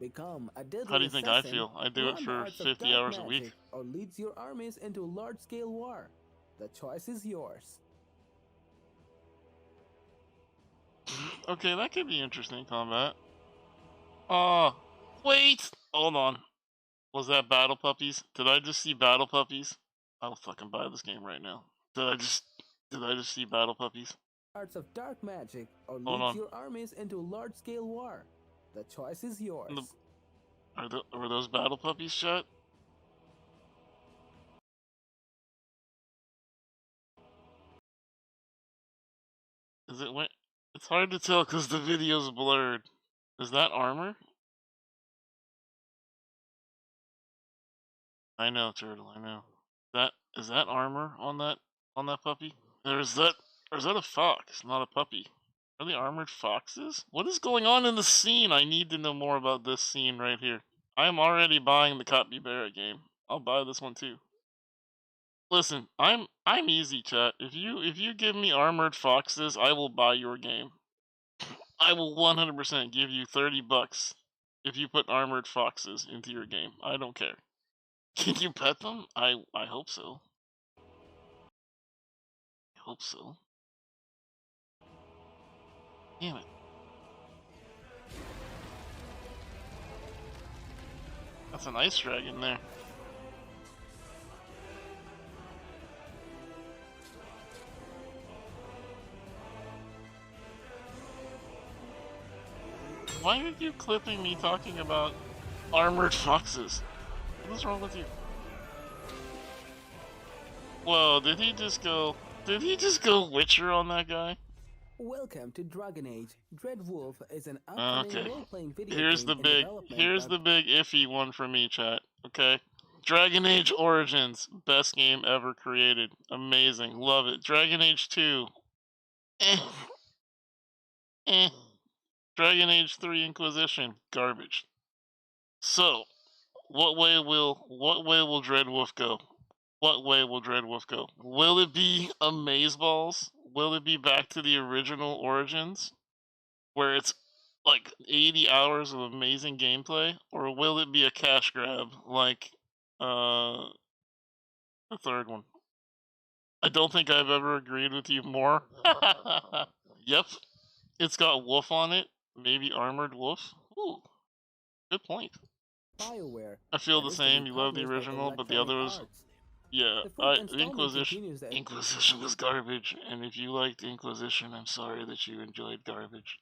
Become a deadly How do you think I assassin, feel? I do it learn the for arts of 50 dark hours a week. magic, or leads your armies into large-scale war. The choice is yours. Okay, that could be interesting combat. Wait! Hold on. Was that Battle Puppies? Did I just see Battle Puppies? I'll fucking buy this game right now. Did I just see Battle Puppies? Arts of dark magic, or Hold leads on. your armies into large-scale war. The choice is yours. Were those Battle Puppies, chat? Is it wait? It's hard to tell because the video's blurred. Is that armor? I know, Turtle. I know. Is that armor on that puppy? Or is that a fox, not a puppy? Are they armored foxes? What is going on in the scene? I need to know more about this scene right here. I am already buying the Capybara game. I'll buy this one too. Listen, I'm easy, chat. If you give me armored foxes, I will buy your game. I will 100% give you $30 if you put armored foxes into your game. I don't care. Can you pet them? I hope so. I hope so. Damn it. That's an ice dragon there. Why are you clipping me talking about armored foxes? What is wrong with you? Whoa, did he just go Witcher on that guy? Welcome to Dragon Age. Dreadwolf is an upcoming role-playing video Here's game the big iffy one for me, chat. Okay? Dragon Age Origins, best game ever created. Amazing, love it. Dragon Age 2. Dragon Age 3 Inquisition, garbage. So, what way will Dreadwolf go? What way will Dreadwolf go? Will it be Amazeballs? Will it be back to the original Origins, where it's like 80 hours of amazing gameplay, or will it be a cash grab like the third one? I don't think I've ever agreed with you more. Yep, it's got wolf on it, maybe armored wolf. Ooh, Good point. BioWare. I feel that the is to be same. You love the published by original, but the Electronic other was, Arts. yeah. The fourth installment Inquisition. continues the Inquisition was garbage, and if you liked Inquisition, I'm sorry that you enjoyed garbage.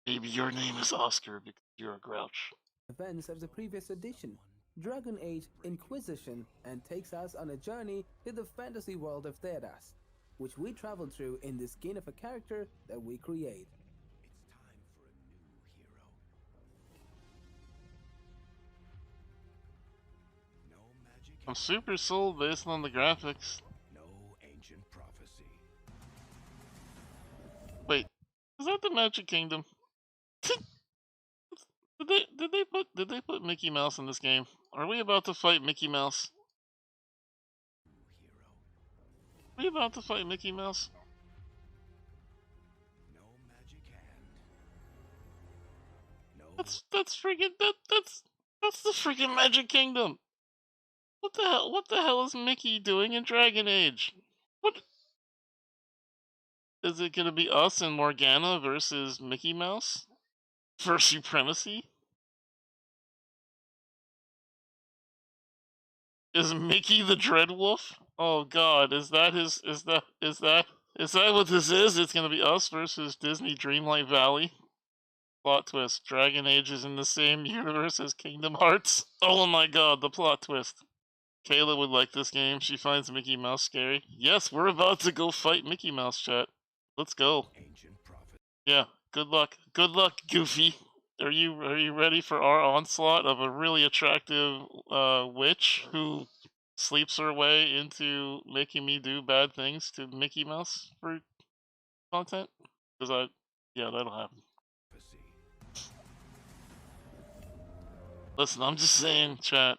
Maybe your name is Oscar because you're a grouch. events of the previous edition, Dragon Age Inquisition, and takes us on a journey to the fantasy world of Thedas, which we travel through in the skin of a character that we create. I'm super sold based on the graphics. No ancient prophecy. Wait, is that the Magic Kingdom? Did they put Mickey Mouse in this game? Are we about to fight Mickey Mouse? Are we about to fight Mickey Mouse? That's freaking that's the freaking Magic Kingdom. What the hell is Mickey doing in Dragon Age? What is it gonna be, us and Morgana versus Mickey Mouse for supremacy? Is Mickey the Dreadwolf? Oh god, is that what this is? It's gonna be us versus Disney Dreamlight Valley. Plot twist. Dragon Age is in the same universe as Kingdom Hearts. Oh my god, the plot twist. Kayla would like this game. She finds Mickey Mouse scary. Yes, we're about to go fight Mickey Mouse, chat. Let's go. Yeah, good luck. Good luck, Goofy. Are you ready for our onslaught of a really attractive witch who sleeps her way into making me do bad things to Mickey Mouse for content? Because yeah, that'll happen. Listen, I'm just saying, chat.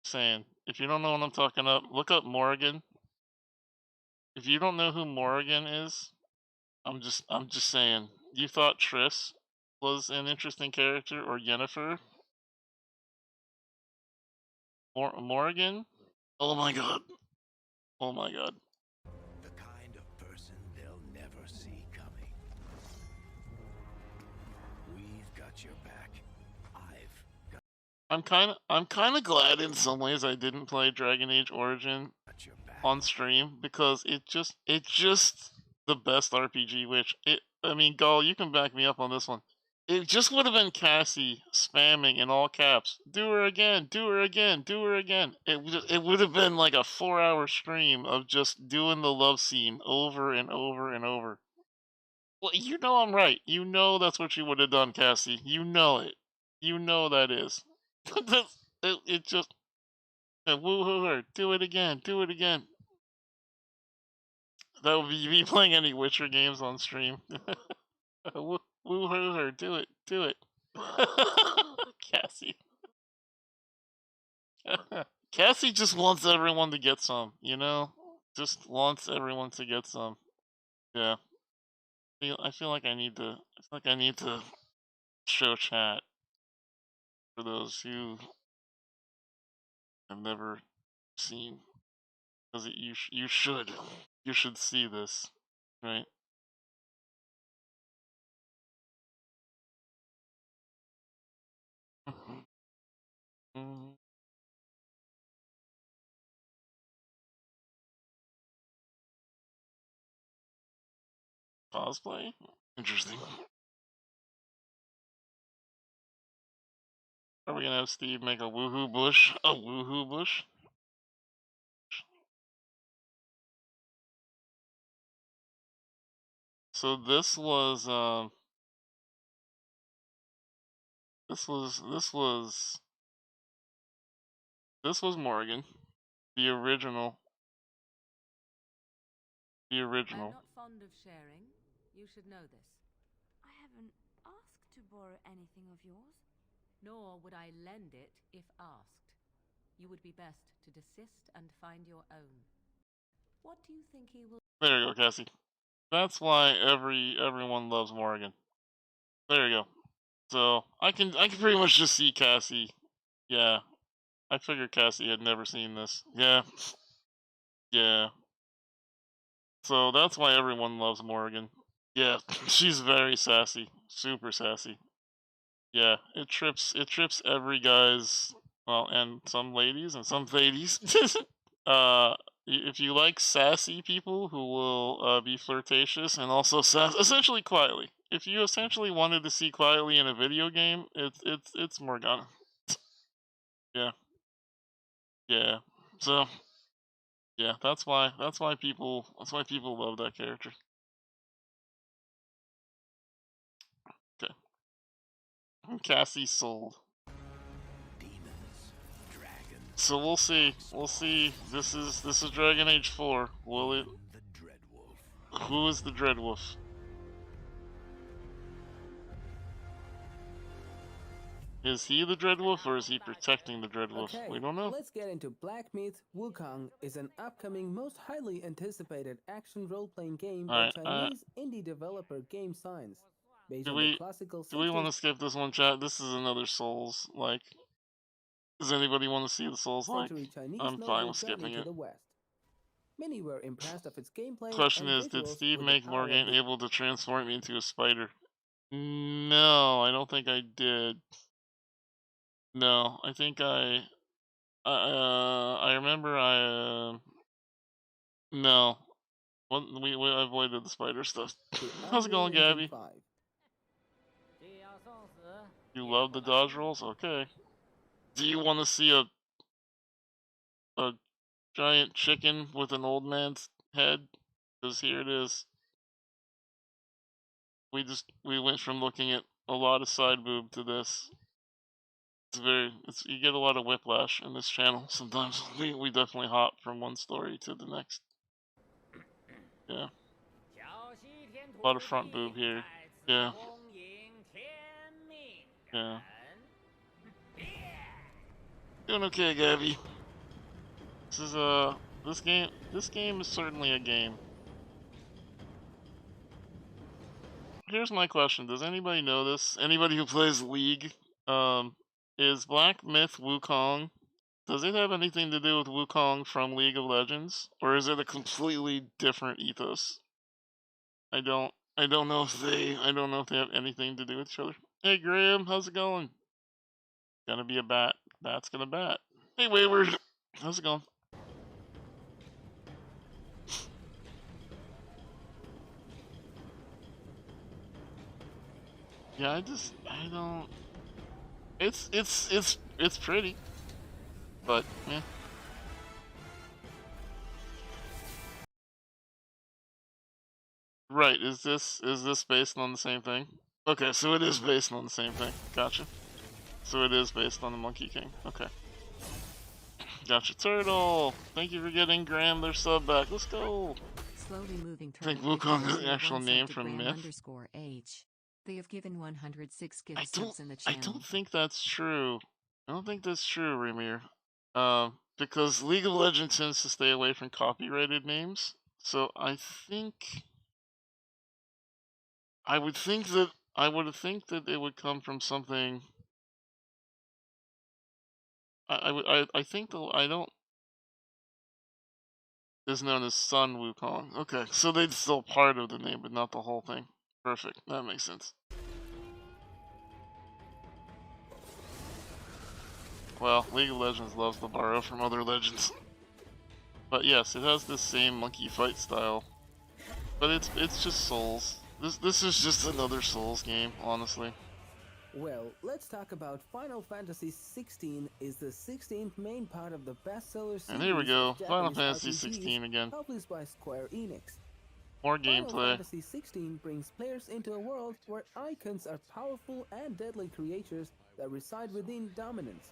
Saying, if you don't know what I'm talking about, look up Morrigan. If you don't know who Morrigan is, I'm just saying. You thought Triss was an interesting character, or Yennefer? Morrigan? Oh my god. Oh my god. The kind of person they'll never see coming. We've got your back. I'm kind of glad in some ways I didn't play Dragon Age Origin on stream, because it's just the best RPG. I mean, Gall, you can back me up on this one. It just would have been Cassie spamming in all caps, "Do her again, do her again, do her again." It would have been like a 4-hour stream of just doing the love scene over and over and over. Well, you know I'm right. You know that's what you would have done, Cassie. You know it. You know that is. it just woohoo her. Do it again. Do it again. That would be me playing any Witcher games on stream. Woohoo her. Do it. Do it. Cassie. Cassie just wants everyone to get some, you know? Just wants everyone to get some. Yeah. I feel like I need to show chat for those who have never seen, because you should see this, right? Cosplay? Interesting. Are we gonna have Steve make a woohoo bush? A woohoo bush? So this was Morgan, the original. The original. I'm not fond of sharing. You should know this. I haven't asked to borrow anything of yours. Nor would I lend it if asked. You would be best to desist and find your own. What do you think he will... There you go, Cassie. That's why everyone loves Morgan. There you go. So I can pretty much just see Cassie. Yeah. I figured Cassie had never seen this. Yeah. Yeah. So that's why everyone loves Morgan. Yeah, she's very sassy. Super sassy. Yeah, it trips every guy's, well, and some ladies and some ladies. If you like sassy people who will be flirtatious and also essentially quietly. If you essentially wanted to see quietly in a video game, it's Morgana. Yeah. Yeah. So yeah, that's why people love that character. Okay. Cassie sold. So we'll see. We'll see. This is Dragon Age 4. Will it? Who is the Dreadwolf? Is he the Dreadwolf or is he protecting the Dreadwolf? Okay, We don't know. let's get into Black Myth: Wukong is an upcoming, most highly anticipated action role-playing game by Alright, Chinese indie developer Game Science, based do on the we classical want to skip this one, chat? This is another Souls. Like, does anybody want to see the Souls? Like, century Chinese I'm fine novel with Journey skipping to it. the West. Many were impressed of its gameplay Question and is, did visuals Steve with the make power of Morgan the able to transform me into a spider? No, I don't think I did. No, I think I remember no. We avoided the spider stuff. How's it going, Gabby? 5. You love the dodge rolls? Okay. Do you want to see a giant chicken with an old man's head? Because here it is. We went from looking at a lot of side boob to this. You get a lot of whiplash in this channel sometimes. We definitely hop from one story to the next. Yeah. A lot of front boob here. Yeah. Yeah. Doing okay, Gabby. This game is certainly a game. Here's my question. Does anybody know this? Anybody who plays League? Is Black Myth Wukong, does it have anything to do with Wukong from League of Legends? Or is it a completely different ethos? I don't know if they have anything to do with each other. Hey Graham, how's it going? Gonna be a bat. Bat's gonna bat. Hey Wayward, how's it going? Yeah, I don't. It's pretty, but yeah. Right? Is this based on the same thing? Okay, so it is based on the same thing. Gotcha. So it is based on the Monkey King. Okay. Gotcha. Turtle. Thank you for getting Graham their sub back. Let's go. Slowly moving. I think Wukong is the actual name from Myth. _H. They have given 106 gift subs in the channel. I don't think that's true. I don't think that's true, Ramir. Because League of Legends tends to stay away from copyrighted names. So I would think that it would come from something. I think is known as Sun Wukong. Okay, so they're still part of the name, but not the whole thing. Perfect. That makes sense. Well, League of Legends loves to borrow from other legends. But yes, it has this same monkey fight style. But it's just Souls. This is just another Souls game, honestly. Well, let's talk about Final Fantasy XVI is the 16th main part of the bestseller series. And there we go, of Final Japanese Fantasy RPGs 16 again. Published by Square Enix. More gameplay. Final Fantasy 16 brings players into a world where icons are powerful and deadly creatures that reside within dominance.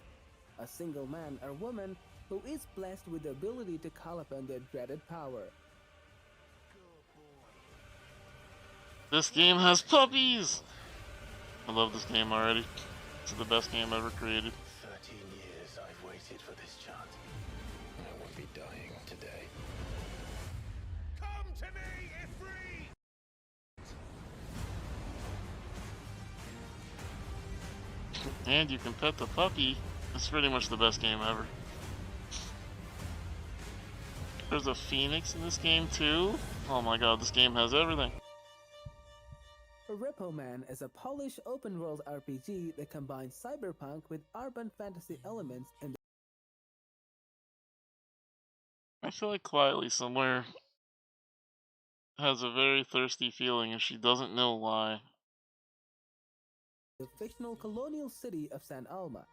A single man or woman who is blessed with the ability to call upon their dreaded power. This game has puppies! I love this game already. It's the best game ever created. 13 years I've waited for this chance. I won't be dying today. Come to me, Ifrit! And you can pet the puppy. It's pretty much the best game ever. There's a phoenix in this game too. Oh my god, this game has everything. Repo Man is a polished open-world RPG that combines cyberpunk with urban fantasy elements in I feel like Quietly Somewhere has a very thirsty feeling and she doesn't know why. the fictional colonial city of San Alma.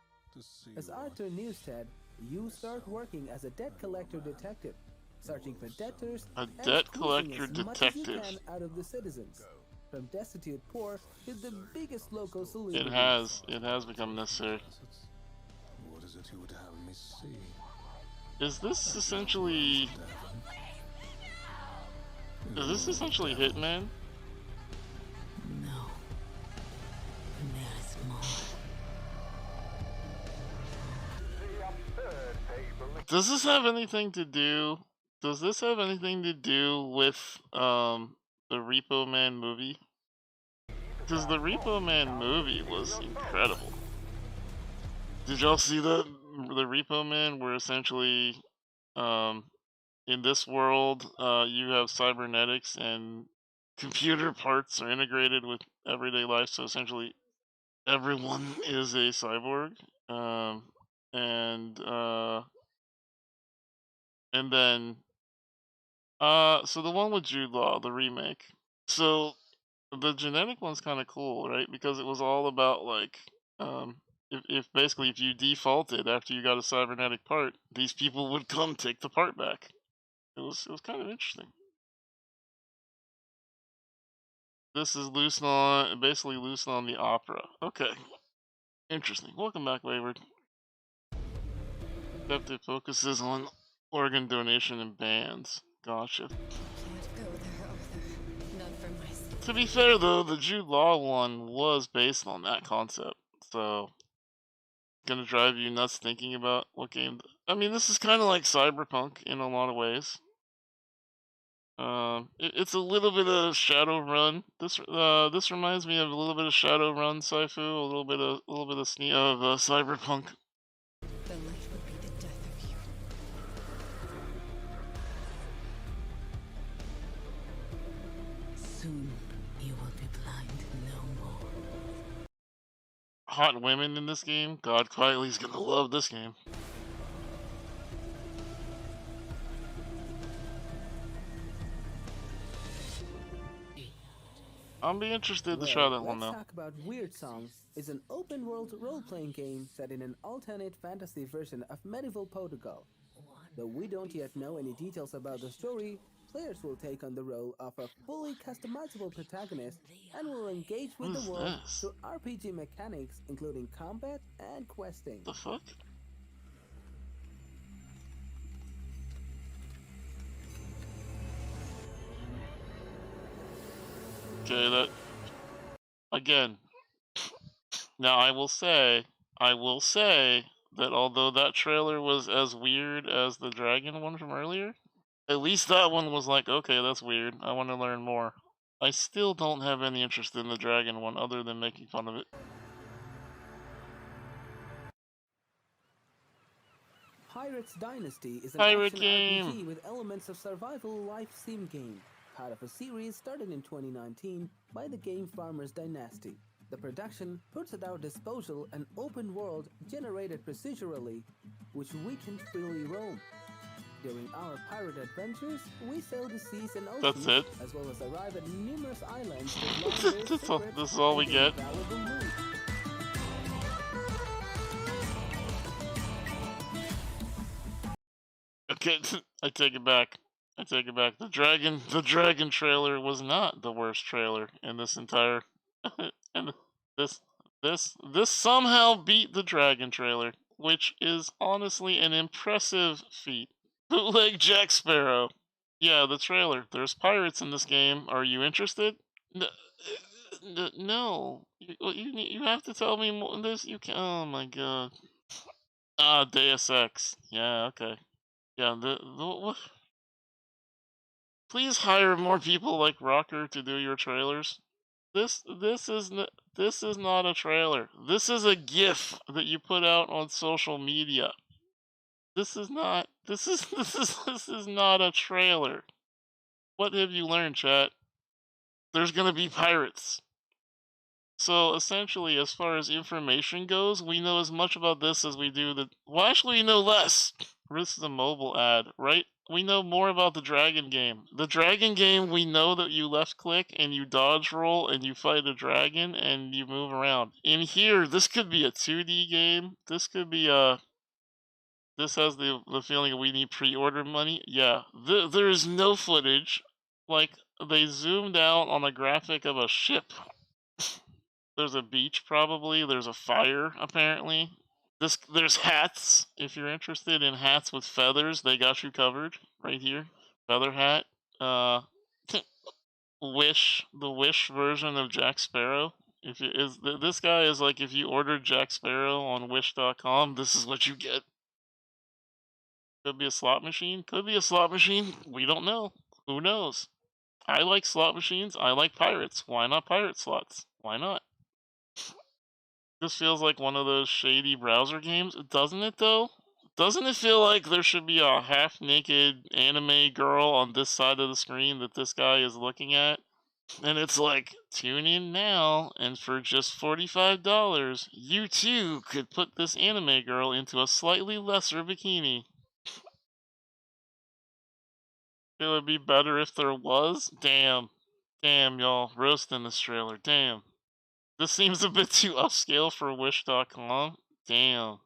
As Arthur Newstead, you start working as a debt collector detective, searching for debtors A and debt squeezing collector as much as you detective. can out of the citizens, from destitute poor to the biggest local It celebrities. has become necessary. What is it you would have me see? Is this essentially Hitman? No. There is more. Does this have anything to do? Does this have anything to do with the Repo Man movie? Because the Repo Man movie was incredible. Did y'all see the Repo Man where essentially in this world you have cybernetics and computer parts are integrated with everyday life, so essentially everyone is a cyborg. And then so the one with Jude Law, the remake. So the genetic one's kind of cool, right? Because it was all about like if basically if you defaulted after you got a cybernetic part, these people would come take the part back. It was kind of interesting. This is basically loosened on the opera. Okay. Interesting. Welcome back, Wayward. Adaptive focuses on organ donation and bands. Gotcha. To be fair though, the Jude Law one was based on that concept. So gonna drive you nuts thinking about what game. I mean, this is kind of like Cyberpunk in a lot of ways. It's a little bit of Shadowrun. This reminds me of a little bit of Shadowrun, Saifu, a little bit of Cyberpunk. The light would be the death of you. Soon you will be blind no more. Hot women in this game. God, Quietly's gonna love this game. I'll be interested to try that one though. Let's talk about Weird Song. It's an open-world role-playing game set in an alternate fantasy version of medieval Portugal. Though we don't yet know any details about the story, players will take on the role of a fully customizable protagonist and will engage with the world through RPG mechanics, including combat and questing. The fuck? Okay, that again. Now I will say that although that trailer was as weird as the dragon one from earlier, at least that one was like, okay, that's weird. I want to learn more. I still don't have any interest in the dragon one other than making fun of it. Pirates Dynasty is an Pirate action game. RPG with elements of survival life sim game, part of a series started in 2019 by the game Farmers Dynasty. The production puts at our disposal an open world generated procedurally, which we can freely roam. During our pirate adventures, we sail the seas and oceans, That's it. as well as arrive at numerous islands with This is all we get. valuable loot. Okay, I take it back. The dragon trailer was not the worst trailer in this entire and this somehow beat the dragon trailer, which is honestly an impressive feat. Bootleg Jack Sparrow. Yeah, the trailer. There's pirates in this game. Are you interested? No. You have to tell me more. This you can. Oh my god. Ah, Deus Ex. Yeah. Okay. Yeah. What? Please hire more people like Rocker to do your trailers. This is not a trailer. This is a GIF that you put out on social media. This is not a trailer. What have you learned, chat? There's gonna be pirates. So essentially, as far as information goes, we know as much about this as we do the. Well, actually, we know less. This is a mobile ad, right? We know more about the dragon game. The dragon game, we know that you left click and you dodge roll and you fight a dragon and you move around. In here, this could be a 2D game. This could be a. This has the feeling we need pre-order money. Yeah, there is no footage. Like they zoomed out on a graphic of a ship. There's a beach probably. There's a fire apparently. There's hats. If you're interested in hats with feathers, they got you covered right here. Feather hat. Uh, the Wish version of Jack Sparrow. If you, is this guy is like if you ordered Jack Sparrow on Wish.com, this is what you get. Could be a slot machine. Could be a slot machine. We don't know. Who knows? I like slot machines. I like pirates. Why not pirate slots? Why not? This feels like one of those shady browser games, doesn't it though? Doesn't it feel like there should be a half-naked anime girl on this side of the screen that this guy is looking at? And it's like, tune in now, and for just $45, you too could put this anime girl into a slightly lesser bikini. It would be better if there was? Damn. Damn, y'all. Roasting this trailer. Damn. This seems a bit too upscale for Wish.com. Damn.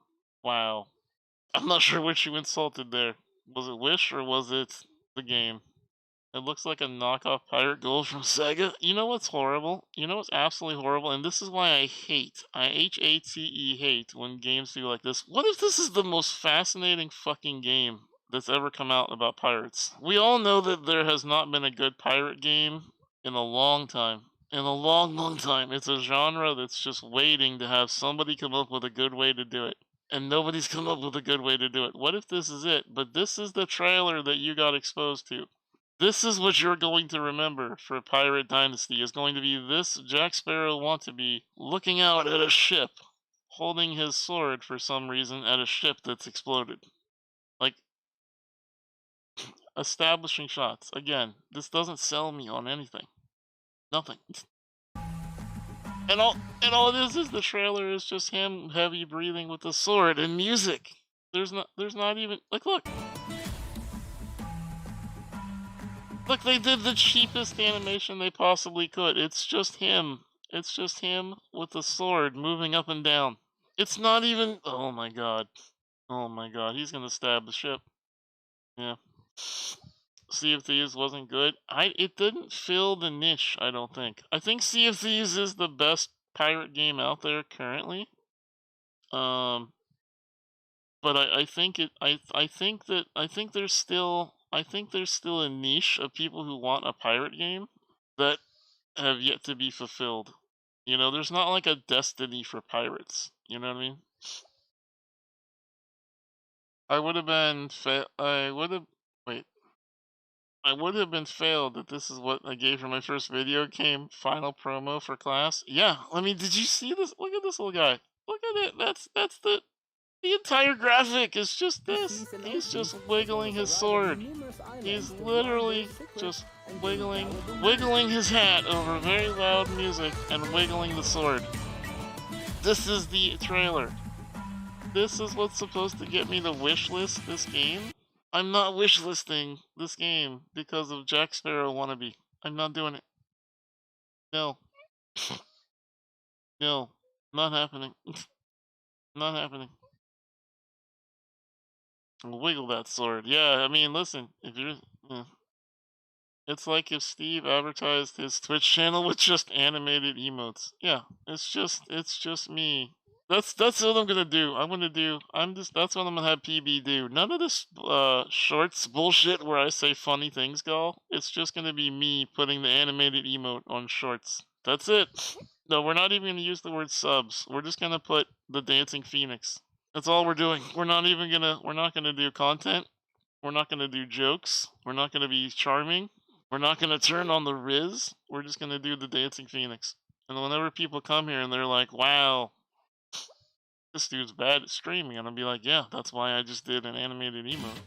Wow. I'm not sure which you insulted there. Was it Wish or was it the game? It looks like a knockoff Pirate Gold from Sega. You know what's horrible? You know what's absolutely horrible? And this is why I hate hate when games do like this. What if this is the most fascinating fucking game that's ever come out about pirates? We all know that there has not been a good pirate game in a long time. In a long, long time. It's a genre that's just waiting to have somebody come up with a good way to do it. And nobody's come up with a good way to do it. What if this is it? But this is the trailer that you got exposed to. This is what you're going to remember for Pirate Dynasty, is going to be this Jack Sparrow want-to-be looking out at a ship, holding his sword for some reason at a ship that's exploded. Like, establishing shots. Again, this doesn't sell me on anything. Nothing. And all it is the trailer is just him heavy breathing with the sword and music. There's not even, like, look. Look, they did the cheapest animation they possibly could. It's just him. It's just him with the sword moving up and down. It's not even, oh my god. Oh my god, he's gonna stab the ship. Yeah. Sea of Thieves wasn't good. It didn't fill the niche, I don't think. I think Sea of Thieves is the best pirate game out there currently. But I think there's still a niche of people who want a pirate game that have yet to be fulfilled. You know, there's not like a Destiny for pirates. You know what I mean? I would have been failed that this is what I gave for my first video game final promo for class. Yeah, I mean, did you see this? Look at this little guy. Look at it. That's the entire graphic is just this. He's just wiggling his sword. He's literally just wiggling his hat over very loud music and wiggling the sword. This is the trailer. This is what's supposed to get me to wishlist this game. I'm not wishlisting this game because of Jack Sparrow wannabe. I'm not doing it. No. No. Not happening. Not happening. Wiggle that sword. Yeah, I mean, listen, if you're... It's like if Steve advertised his Twitch channel with just animated emotes. Yeah, it's just me. That's what I'm gonna do. That's what I'm gonna have PB do. None of this shorts bullshit where I say funny things, Gal. It's just gonna be me putting the animated emote on shorts. That's it. No, we're not even gonna use the word subs. We're just gonna put the Dancing Phoenix. That's all we're doing. We're not gonna do content. We're not gonna do jokes. We're not gonna be charming. We're not gonna turn on the Riz. We're just gonna do the Dancing Phoenix. And whenever people come here and they're like, wow, this dude's bad at streaming, and I'll be like, yeah, that's why I just did an animated emote.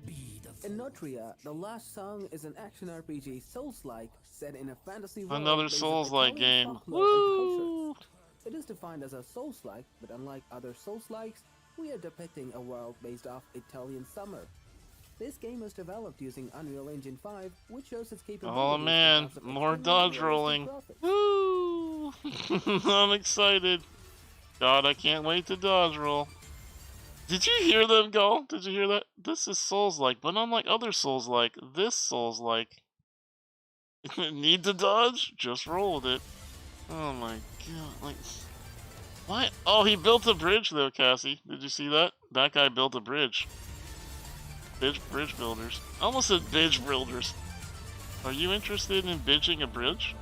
Be the In Notria, The Last Song is an action RPG Souls-like set in a fantasy world Another based on Souls-like Italian game. folklore and culture. Woo! It is defined as a Souls-like, but unlike other Souls-likes, we are depicting a world based off Italian summer. This game was developed using Unreal Engine 5, which shows its capabilities. Oh man, because of more extremely dodge rolling. realistic graphics. Woo! I'm excited. God, I can't wait to dodge roll. Did you hear them go? Did you hear that? This is Souls-like, but unlike other Souls-like, this Souls-like. Need to dodge? Just roll with it. Oh my god, like... What? Oh, he built a bridge though, Cassie. Did you see that? That guy built a bridge. Bridge builders. I almost said bridge builders. Are you interested in bridging a bridge?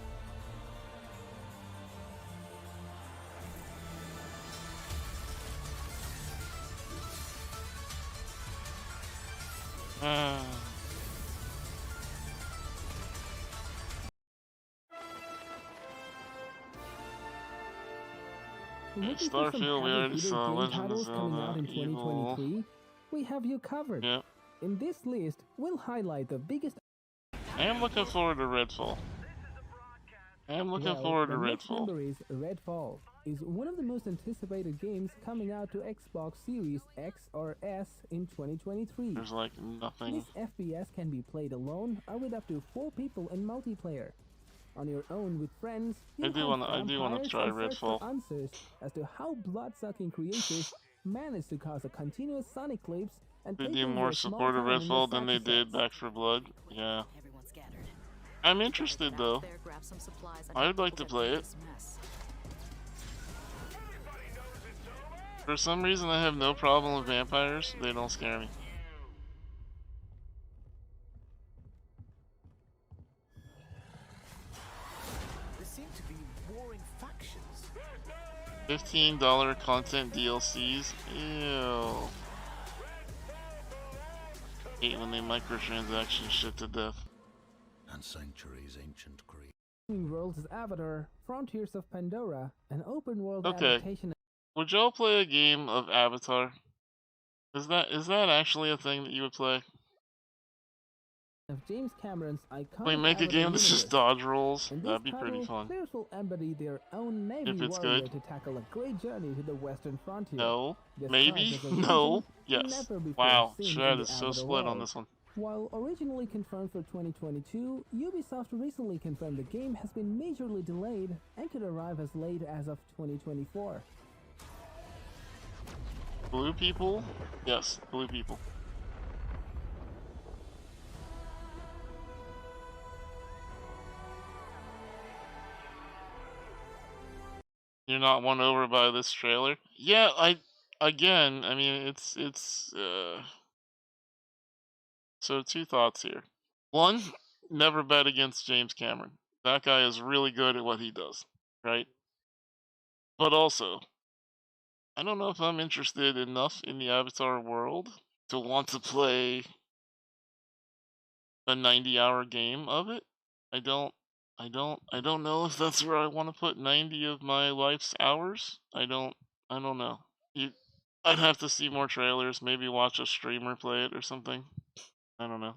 Looking for some Starfield, we heavy already hitter saw game Legend of titles coming out Zelda, in Evil. 2023? We have you covered. Yep. In this list, we'll highlight the biggest. I am looking forward to Redfall. I am looking forward to the next Redfall. number is Redfall. Is one of the most anticipated games coming out to Xbox Series X or S in 2023. There's like nothing. This FPS can be played alone or with up to 4 people in multiplayer. On your own with friends, I do want to try Redfall. Answers as to how blood-sucking creatures manage to cause a continuous sonic clips and They take do over more a small support of town in the Redfall than they Massachusetts. did Back 4 Blood. Yeah. I'm interested though. I would like to play it. For some reason I have no problem with vampires. They don't scare me. There seem to be warring factions. $15 content DLCs. Ew. Hate when they microtransaction shit to death. And Sanctuary's ancient creed. Worlds is Avatar, Frontiers of Pandora, an open world Okay. adaptation Would y'all play a game of Avatar? Is that actually a thing that you would play? of James Cameron's iconic We make a Avatar game that's just universe. dodge rolls. In this That'd be pretty title, fun. players will embody their own Navy If it's warrior good. to tackle a great journey to the western frontier. No. Described Maybe. as a No. region Yes. never before Wow. seen in Shad the is so Avatar split on world. this one. While originally confirmed for 2022, Ubisoft recently confirmed the game has been majorly delayed and could arrive as late as of 2024. Blue people? Yes, blue people. You're not won over by this trailer? Yeah, again, I mean, so 2 thoughts here. 1, never bet against James Cameron. That guy is really good at what he does, right? But also, I don't know if I'm interested enough in the Avatar world to want to play a 90-hour game of it. I don't know if that's where I want to put 90 of my life's hours. I don't know. I'd have to see more trailers, maybe watch a streamer play it or something. I don't know.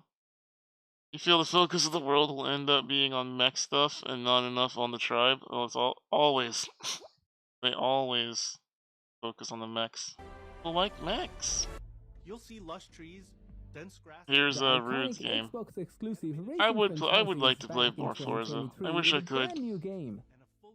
You feel the focus of the world will end up being on mech stuff and not enough on the tribe? Well, it's always. They always focus on the mechs. People like mechs. You'll see lush trees, dense grass. Here's The Rude's iconic game. Xbox exclusive I racing would franchise like is to play back in more Forza. I 2023 wish I with a brand could. new game.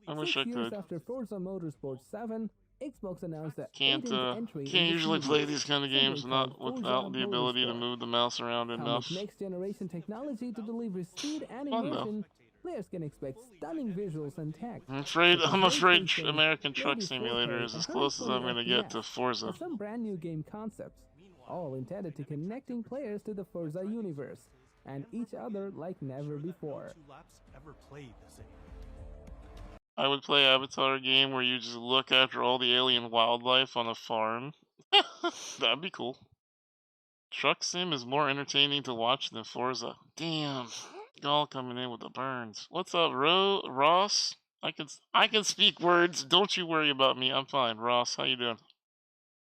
I wish 6 I years could. after Forza Motorsport 7, Xbox announced the Can't 18th entry in can't the usually series, play these kind of simply games called without Forza the ability to Motorsport. move the mouse around Come enough. with next generation technology to deliver speed and Fun, though. immersion, players can expect stunning visuals and tech. I'm afraid With a great pacing, American Truck maybe Simulator 4K, is as close as I'm 120 gonna get to FPS, Forza. and some brand new game concepts, all intended to connecting players to the Forza universe and each other like never before. Two laps ever played the same. I would play Avatar game where you just look after all the alien wildlife on a farm. That'd be cool. Truck Sim is more entertaining to watch than Forza. Damn, y'all coming in with the burns. What's up, Ross? I can speak words. Don't you worry about me. I'm fine. Ross, how you doing?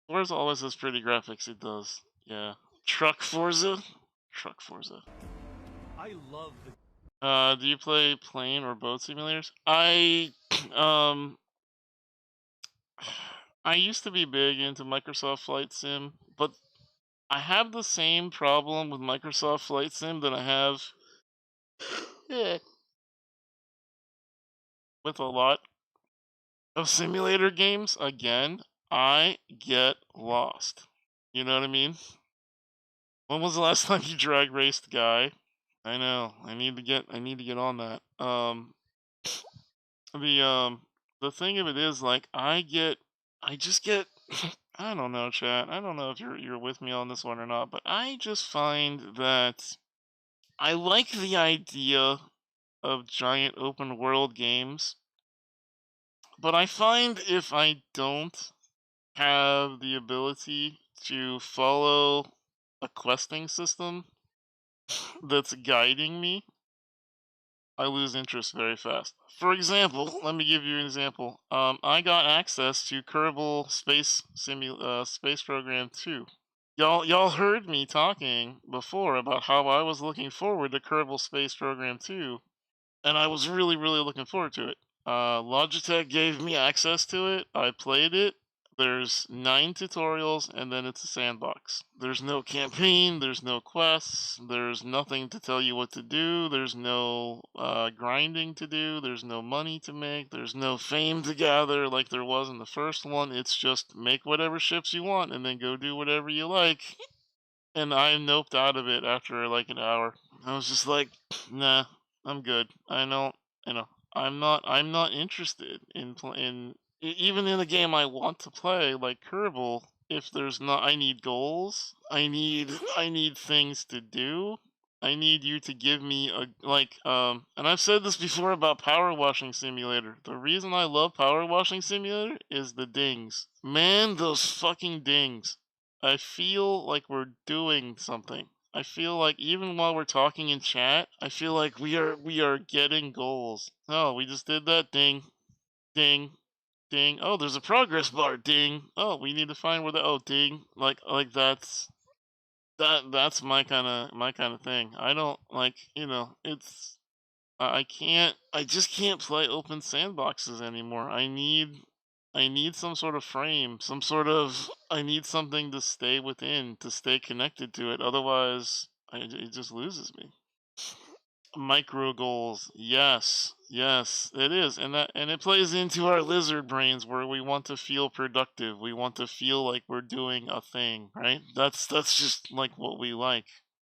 Forza always has pretty graphics. It does. Yeah. Truck Forza. truck Forza. I love the. Do you play plane or boat simulators? I I used to be big into Microsoft Flight Sim, but I have the same problem with Microsoft Flight Sim that I have with a lot of simulator games. Again, I get lost. You know what I mean? When was the last time you drag raced, guy? I know. I need to get on that. The thing of it is, like, I just get I don't know, chat. I don't know if you're with me on this one or not, but I just find that I like the idea of giant open world games, but I find if I don't have the ability to follow a questing system that's guiding me, I lose interest very fast. For example, let me give you an example. I got access to Kerbal Space Program 2. Y'all heard me talking before about how I was looking forward to Kerbal Space Program 2, and I was really, really looking forward to it. Logitech gave me access to it. I played it. There's 9 tutorials, and then it's a sandbox. There's no campaign, there's no quests, there's nothing to tell you what to do, there's no grinding to do, there's no money to make, there's no fame to gather like there was in the first one. It's just make whatever ships you want and then go do whatever you like. And I noped out of it after like an hour. I was just like, nah, I'm good. I'm not interested even in a game I want to play like Kerbal. If there's not, I need goals. I need things to do. I need you to give me and I've said this before about Power Washing Simulator. The reason I love Power Washing Simulator is the dings. Man, those fucking dings. I feel like we're doing something. I feel like even while we're talking in chat, I feel like we are getting goals. Oh, we just did that. Ding, ding, ding. Oh, there's a progress bar. Ding. Oh, we need to find where ding. Like that's my kind of thing. I don't it's I just can't play open sandboxes anymore. I need some sort of frame, I need something to stay within, to stay connected to it. Otherwise, it just loses me. Micro goals, yes, it is, and it plays into our lizard brains where we want to feel productive. We want to feel like we're doing a thing, right? That's just like what we like,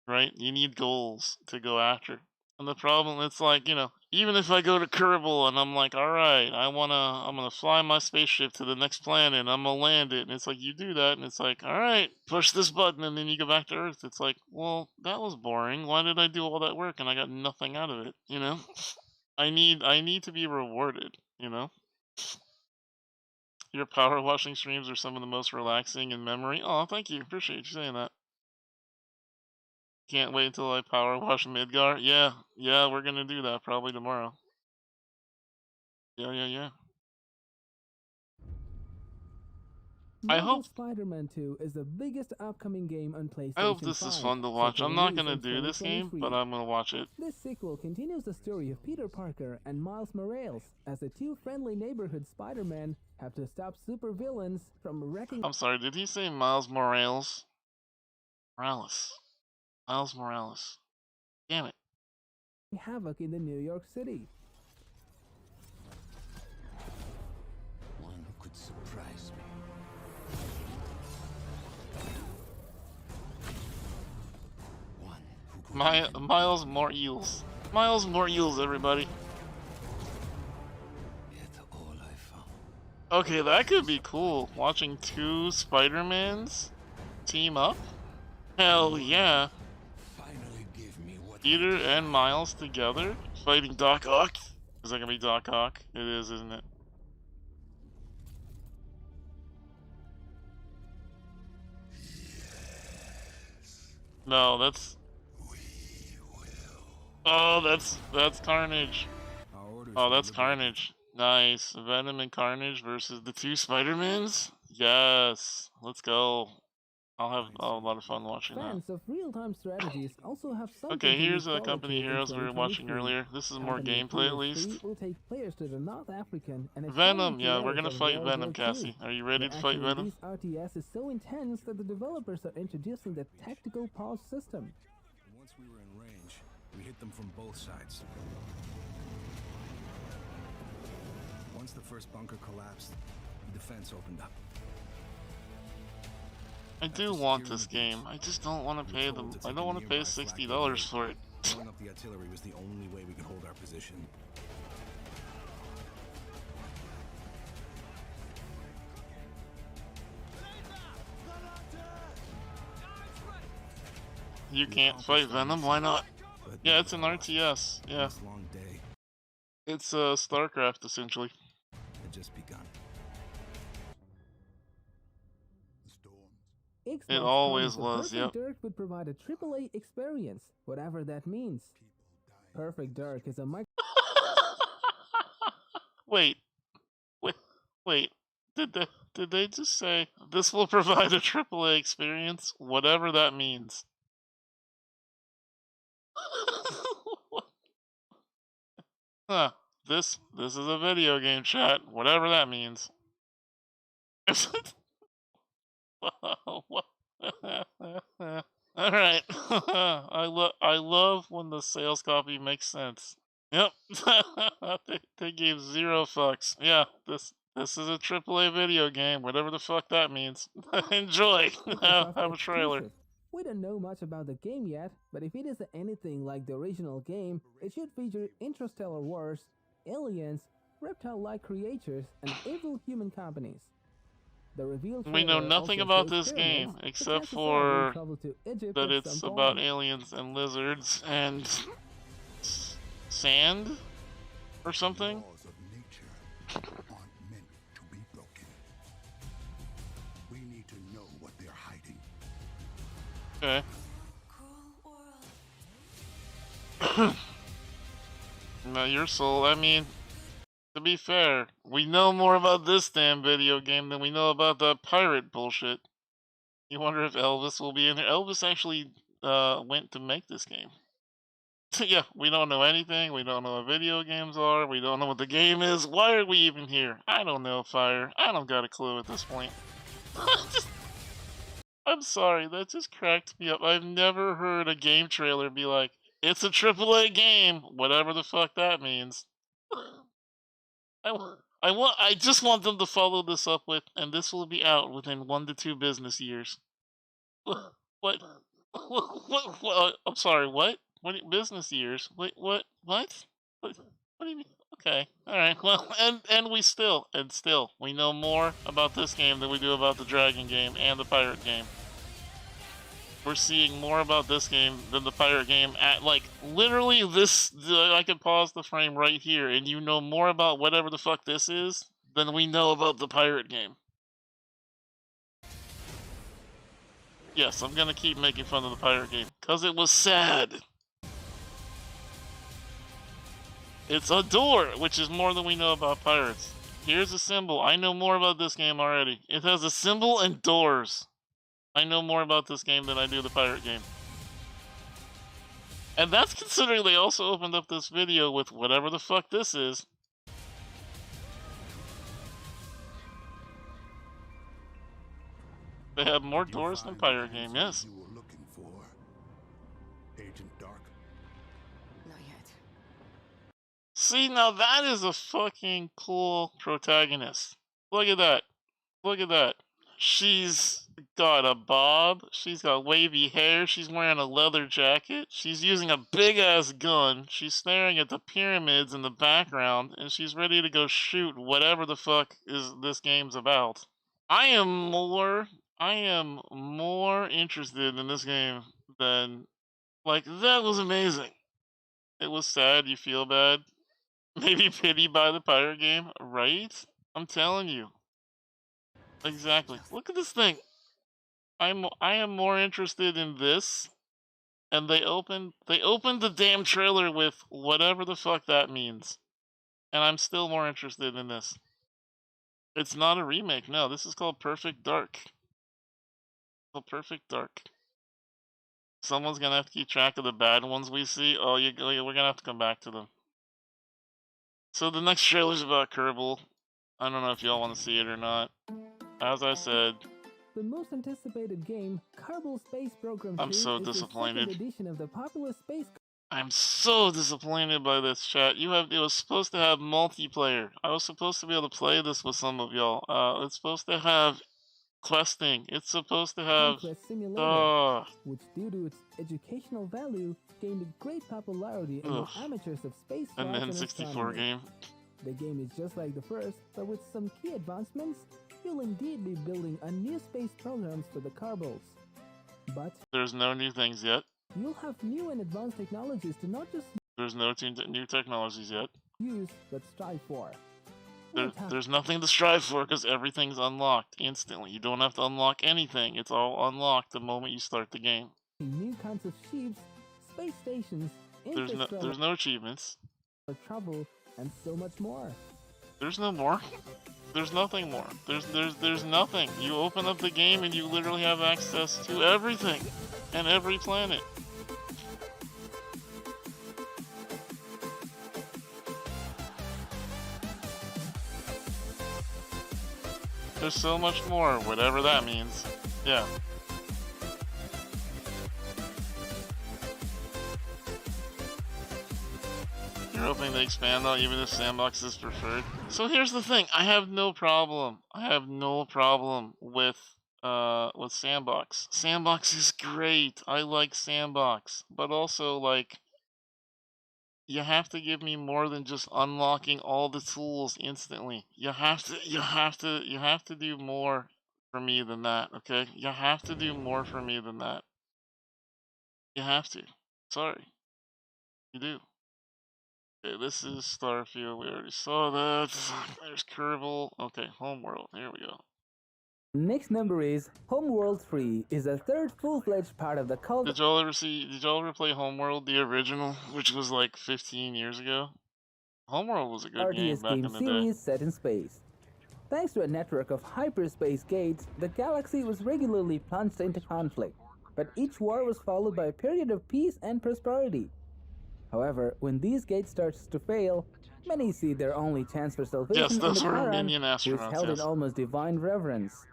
right? You need goals to go after. And the problem, it's like, even if I go to Kerbal and I'm like, all right, I'm gonna fly my spaceship to the next planet, I'm gonna land it, and it's like, you do that, and it's like, all right, push this button, and then you go back to Earth. It's like, well, that was boring. Why did I do all that work and I got nothing out of it? I need to be rewarded. Your power washing streams are some of the most relaxing in memory. Oh, thank you. Appreciate you saying that. Can't wait until I power wash Midgar. Yeah, we're gonna do that probably tomorrow. Yeah. I hope Spider-Man 2 is the biggest upcoming game on PlayStation 5. I hope this is fun to watch. I'm not gonna do this game, but I'm gonna watch it. This sequel continues the story of Peter Parker and Miles Morales as the two friendly neighborhood Spider-Men have to stop supervillains from wrecking. I'm sorry, did he say Miles Morales? Miles Morales. Damn it. Havoc in the New York City. One who could surprise me. One who could Miles Morales. Miles Morales, everybody. all I found. Okay, that could be cool. Watching 2 Spider-Mans team up? Hell yeah. Peter and Miles together fighting Doc Ock. Is that gonna be Doc Ock? It is, isn't it? No, that's. Oh, that's Carnage. Oh, that's Carnage. Nice. Venom and Carnage versus the 2 Spider-Mans? Yes. Let's go. I'll have a lot of fun watching that. Fans of real-time strategies also have something Okay, to here's look a forward Company to in Heroes we were watching 2023. earlier. This is more Company of gameplay at Heroes least. 3 will take players to the North African and Venom, Italian yeah, we're Pirates gonna of fight World Venom, War Cassie. II. Are you ready The to fight action in Venom? these RTS is so intense that the developers are introducing the tactical pause system. Once we were in range, we hit them from both sides. Once the first bunker collapsed, the defense opened up. I do want this game. I just don't want to pay them. I don't want to pay $60 for it. Blowing up the artillery was the only way we could hold our position. You can't fight Venom? Why not? Yeah, it's an RTS. Yeah. It's StarCraft essentially. Had just begun. It always was, Perfect yep. Dark would provide a AAA experience, whatever that means. Perfect Dark is a Wait. Did they just say this will provide a AAA experience, whatever that means? Huh. This is a video game, chat, whatever that means. Alright. I love when the sales copy makes sense. Yep. they gave 0 fucks. Yeah, this is a AAA video game, whatever the fuck that means. Enjoy. Have a trailer. exclusive. We don't know much about the game yet, but if it is anything like the original game, it should feature interstellar wars, aliens, reptile-like creatures, and evil human companies. The reveal We know trailer nothing also about shows this pyramids, game which except has a for travel to Egypt that at it's some about point. aliens and lizards and sand or something. Laws of nature aren't meant to be broken. We need to know what they're hiding. Okay. Now your soul, I mean, to be fair, we know more about this damn video game than we know about the pirate bullshit. You wonder if Elvis will be in there. Elvis actually went to make this game. Yeah, we don't know anything. We don't know what video games are. We don't know what the game is. Why are we even here? I don't know, Fire. I don't got a clue at this point. I'm sorry, that just cracked me up. I've never heard a game trailer be like, it's a AAA game, whatever the fuck that means. I just want them to follow this up with, and this will be out within 1 to 2 business years. What? I'm sorry, what? Business years? Wait, what? What? What do you mean? Okay, alright, well, and we know more about this game than we do about the Dragon game and the Pirate game. We're seeing more about this game than the Pirate game at, like, literally this, I can pause the frame right here, and you know more about whatever the fuck this is than we know about the Pirate game. Yes, I'm gonna keep making fun of the Pirate game, because it was sad. It's a door, which is more than we know about pirates. Here's a symbol. I know more about this game already. It has a symbol and doors. I know more about this game than I do the pirate game. And that's considering they also opened up this video with whatever the fuck this is. They have more doors than pirate game, yes. You were looking for Agent Dark. Not yet. See, now that is a fucking cool protagonist. Look at that. Look at that. She's got a bob. She's got wavy hair. She's wearing a leather jacket. She's using a big-ass gun. She's staring at the pyramids in the background, and she's ready to go shoot whatever the fuck is this game's about. I am more interested in this game than, like, that was amazing. It was sad, you feel bad. Maybe pity by the pirate game, right? I'm telling you. Exactly. Look at this thing. I am more interested in this, and they opened the damn trailer with whatever the fuck that means, and I'm still more interested in this. It's not a remake. No, this is called Perfect Dark. The perfect dark. Someone's gonna have to keep track of the bad ones we see. Oh, we're gonna have to come back to them. So the next trailer's about Kerbal. I don't know if y'all want to see it or not. As I said, the most anticipated game, Kerbal Space Program 2, I'm so is disappointed. the second edition of the popular space. I'm so disappointed by this, chat. It was supposed to have multiplayer. I was supposed to be able to play this with some of y'all. It's supposed to have questing. It's supposed to have Quest Simulator, which due to its educational value gained a great popularity among amateurs of space an flight and N64 astronomy. game. The game is just like the first, but with some key advancements, you'll indeed be building a new space programs for the Kerbals. But there's no new things yet. You'll have new and advanced technologies to not just There's no new technologies yet. Use, but strive for. There's nothing to strive for because everything's unlocked instantly. You don't have to unlock anything. It's all unlocked the moment you start the game. New kinds of ships, space stations, there's no achievements. For travel, and so much more. There's no more. There's nothing more. There's nothing. You open up the game and you literally have access to everything and every planet. There's so much more, whatever that means. Yeah. You're hoping they expand on even if Sandbox is preferred. So here's the thing, I have no problem with Sandbox. Sandbox is great. I like Sandbox. But also, like, you have to give me more than just unlocking all the tools instantly. You have to do more for me than that, okay? You have to do more for me than that. You have to. Sorry. You do. Okay, this is Starfield. We already saw that. There's Kerbal. Okay, Homeworld. Here we go. Next number is Homeworld 3 is the third full-fledged part of the cult. Did y'all ever play Homeworld, the original, which was like 15 years ago? Homeworld was a good game back in the series day. Set in space. Thanks to a network of hyperspace gates, the galaxy was regularly plunged into conflict, but each war was followed by a period of peace and prosperity. However, when these gates start to fail, many see their only chance for salvation in the Quran, who is held in almost divine reverence.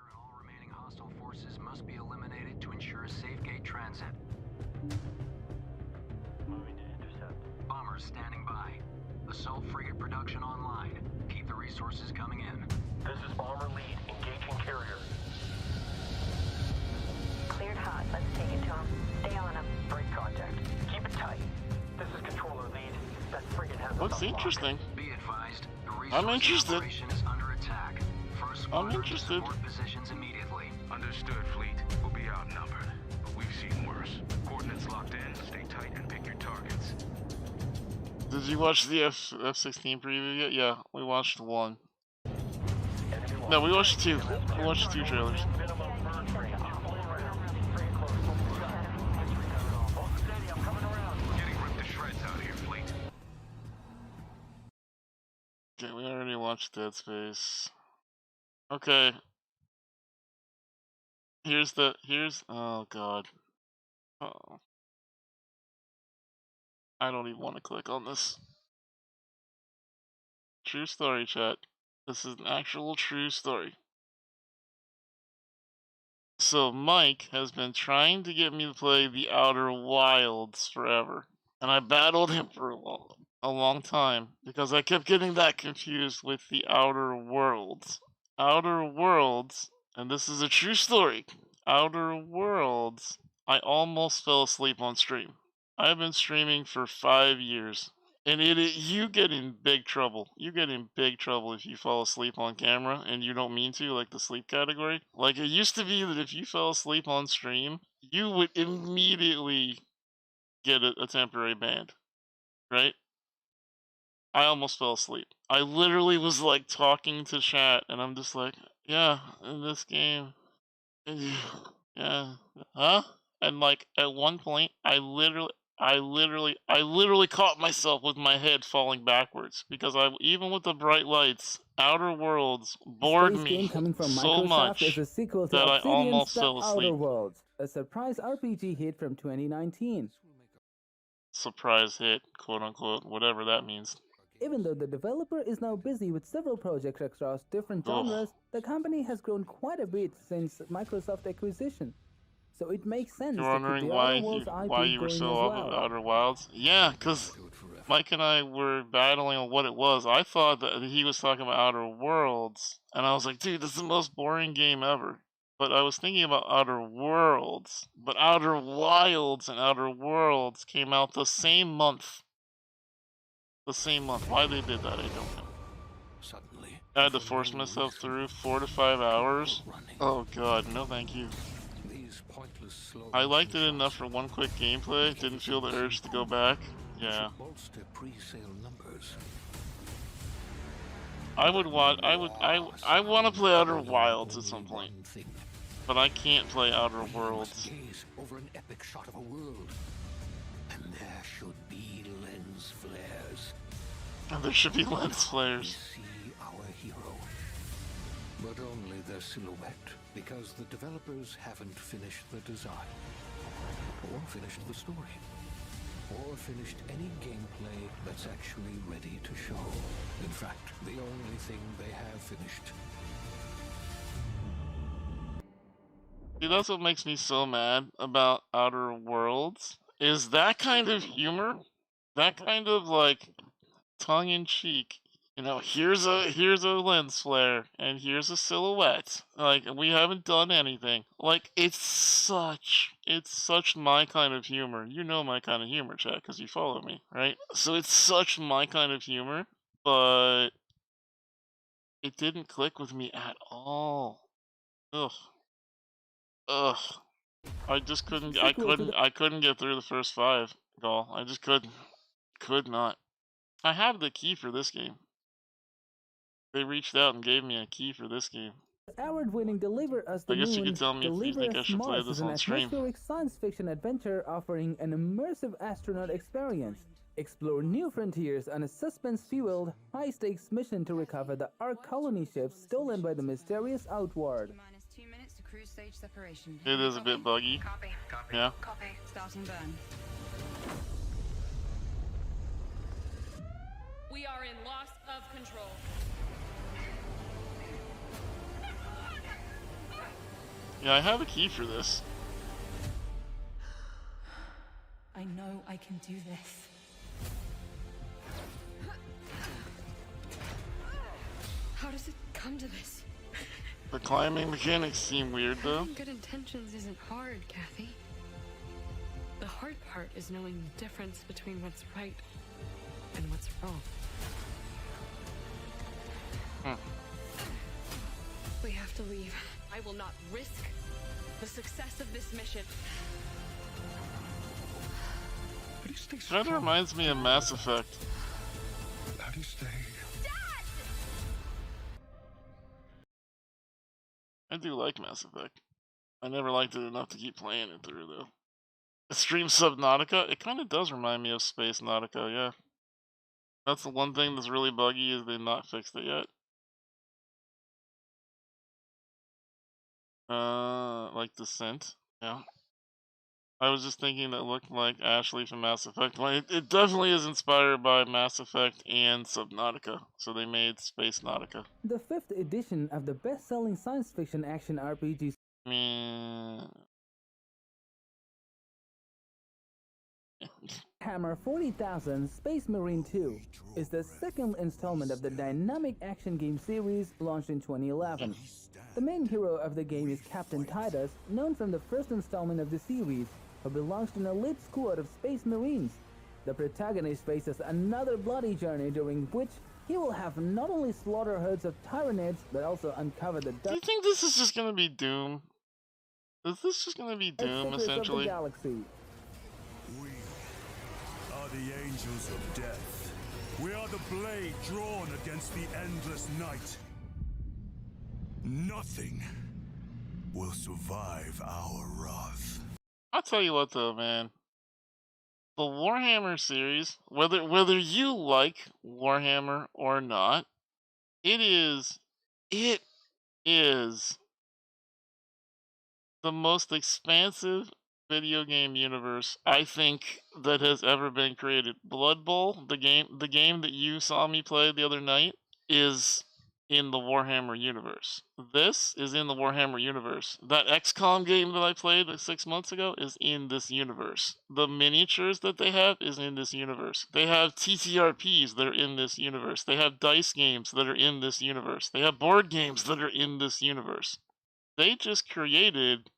Standing by. Assault frigate production online. Keep the resources coming in. This is Bomber Lead, engaging carrier. Cleared hot. Let's take it to him. Stay on him. Break contact. Keep it tight. This is Controller Lead. That frigate has Looks interesting. Be advised, the I'm interested. operation is under attack. First I'm interested. Positions immediately. Understood, fleet. We'll be outnumbered, but we've seen worse. Coordinates locked in. Stay tight and pick your targets. Did you watch the F-16 preview yet? Yeah, we watched one. No, we watched two. We watched two trailers. Okay, we already watched Dead Space. Okay. Oh god. Uh-oh. I don't even want to click on this. True story, chat. This is an actual true story. So Mike has been trying to get me to play The Outer Wilds forever. And I battled him for a long time because I kept getting that confused with The Outer Worlds. Outer Worlds, and this is a true story. Outer Worlds, I almost fell asleep on stream. I've been streaming for 5 years, and you get in big trouble. You get in big trouble if you fall asleep on camera and you don't mean to, like the sleep category. Like, it used to be that if you fell asleep on stream, you would immediately get a temporary ban, right? I almost fell asleep. I literally was like talking to chat, and I'm just like, yeah, in this game, yeah, huh? And like at one point, I I literally caught myself with my head falling backwards because even with the bright lights, Outer Worlds bored Space me game coming from so Microsoft is much a sequel to that I Obsidian's almost The fell Outer asleep. Worlds, a surprise RPG hit from 2019. Surprise hit, quote unquote, whatever that means. Even though the developer is now busy with several projects across different genres, the company has grown quite a bit since Microsoft acquisition. So it makes sense You're to keep wondering the why Outer Worlds IP you were going so as off well. of Outer Wilds? Yeah, because Mike and I were battling on what it was. I thought that he was talking about Outer Worlds, and I was like, dude, this is the most boring game ever. But I was thinking about Outer Worlds. But Outer Wilds and Outer Worlds came out the same month. The same month. Why they did that, I don't know. Suddenly, I had to force myself through 4 to 5 hours. Oh god, no thank you. I liked it enough for one quick gameplay. Didn't feel the urge to go back. Yeah. I want to play Outer Wilds at some point. But I can't play Outer Worlds. Over an epic shot of a world. And there should be lens flares. And there should be lens flares. We see our hero. But only their silhouette, because the developers haven't finished the design. Or finished the story. Or finished any gameplay that's actually ready to show. In fact, the only thing they have finished. See, that's what makes me so mad about Outer Worlds, is that kind of humor, that kind of, like, tongue-in-cheek, you know, here's a lens flare, and here's a silhouette, like, we haven't done anything. Like, it's such my kind of humor. You know my kind of humor, chat, because you follow me, right? So it's such my kind of humor, but it didn't click with me at all. Ugh. Ugh. I just couldn't get through the first 5, Gall. I just couldn't. Could not. I have the key for this game. They reached out and gave me a key for this game. Award-winning Deliver Us the I guess Moon, you could tell me if you think I should play Mars this is an on stream. atmospheric science fiction adventure offering an immersive astronaut experience. Explore new frontiers on a suspense-fueled, high-stakes mission to recover the Ark colony ships stolen by the mysterious Outward. -2 minutes to cruise stage separation. It is a bit buggy. Copy. Yeah. Copy. Starting burn. We are in loss of control. Yeah, I have a key for this. I know I can do this. How does it come to this? The climbing mechanics seem weird, though. Having good intentions isn't hard, Kathy. The hard part is knowing the difference between what's right and what's wrong. We have to leave. I will not risk the success of this mission. Kind of reminds me of Mass Effect. How do you stay? I do like Mass Effect. I never liked it enough to keep playing it through, though. Stream Subnautica? It kind of does remind me of Space Nautica, yeah. That's the one thing that's really buggy, is they've not fixed it yet. Like Descent, yeah. I was just thinking that looked like Ashley from Mass Effect. Well, it definitely is inspired by Mass Effect and Subnautica, so they made Space Nautica. The 5th edition of the best-selling science fiction action RPG. Hammer 40,000 Space Marine 2 is the second installment of the dynamic action game series launched in 2011. The main hero of the game is Captain Titus, known from the first installment of the series, who belongs to an elite squad of Space Marines. The protagonist faces another bloody journey during which he will have not only slaughter herds of Tyranids, but also uncover the Do you think this is just gonna be Doom? Is this just gonna be Doom, essentially? Of the galaxy. We are the angels of death. We are the blade drawn against the endless night. Nothing will survive our wrath. I'll tell you what, though, man. the Warhammer series, whether you like Warhammer or not, it is the most expansive video game universe I think that has ever been created. Blood Bowl, the game that you saw me play the other night, is in the Warhammer universe. This is in the Warhammer universe. That XCOM game that I played 6 months ago is in this universe. The miniatures that they have is in this universe. They have TTRPs that are in this universe. They have dice games that are in this universe. They have board games that are in this universe. They just created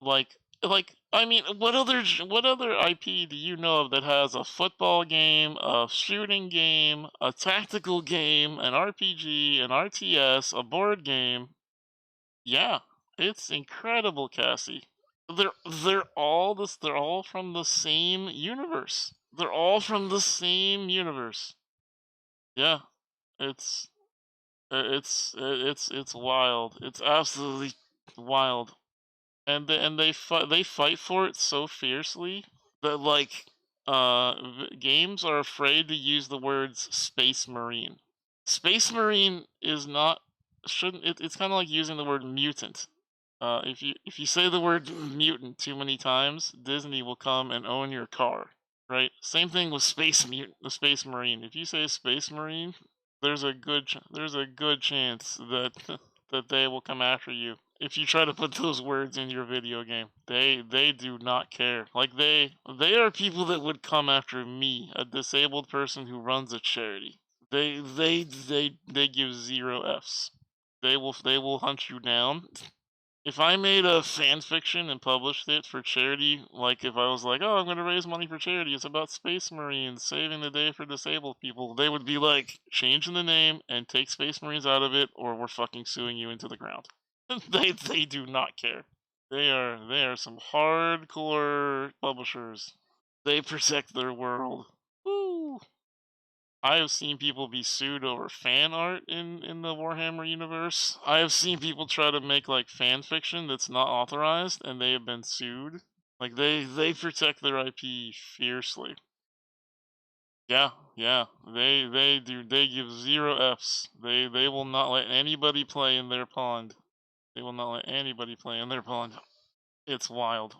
like I mean, what other IP do you know of that has a football game, a shooting game, a tactical game, an RPG, an RTS, a board game? Yeah, it's incredible, Cassie. They're all from the same universe. They're all from the same universe. Yeah, it's it's wild. It's absolutely wild. And they fight for it so fiercely that like games are afraid to use the words space marine. Space marine is not it's kind of like using the word mutant. If you say the word mutant too many times, Disney will come and own your car, right? Same thing with the space marine. If you say space marine, there's a good chance that that they will come after you if you try to put those words in your video game. They do not care. Like they are people that would come after me, a disabled person who runs a charity. They give 0 Fs. They will hunt you down. If I made a fan fiction and published it for charity, like if I was like, oh, I'm going to raise money for charity, it's about space marines saving the day for disabled people, they would be like, change the name and take space marines out of it, or we're fucking suing you into the ground. They do not care. They are some hardcore publishers. They protect their world. Woo! I have seen people be sued over fan art in the Warhammer universe. I have seen people try to make like fan fiction that's not authorized, and they have been sued. Like they protect their IP fiercely. Yeah, they do. They give 0 Fs. They will not let anybody play in their pond. They will not let anybody play in their pond. It's wild.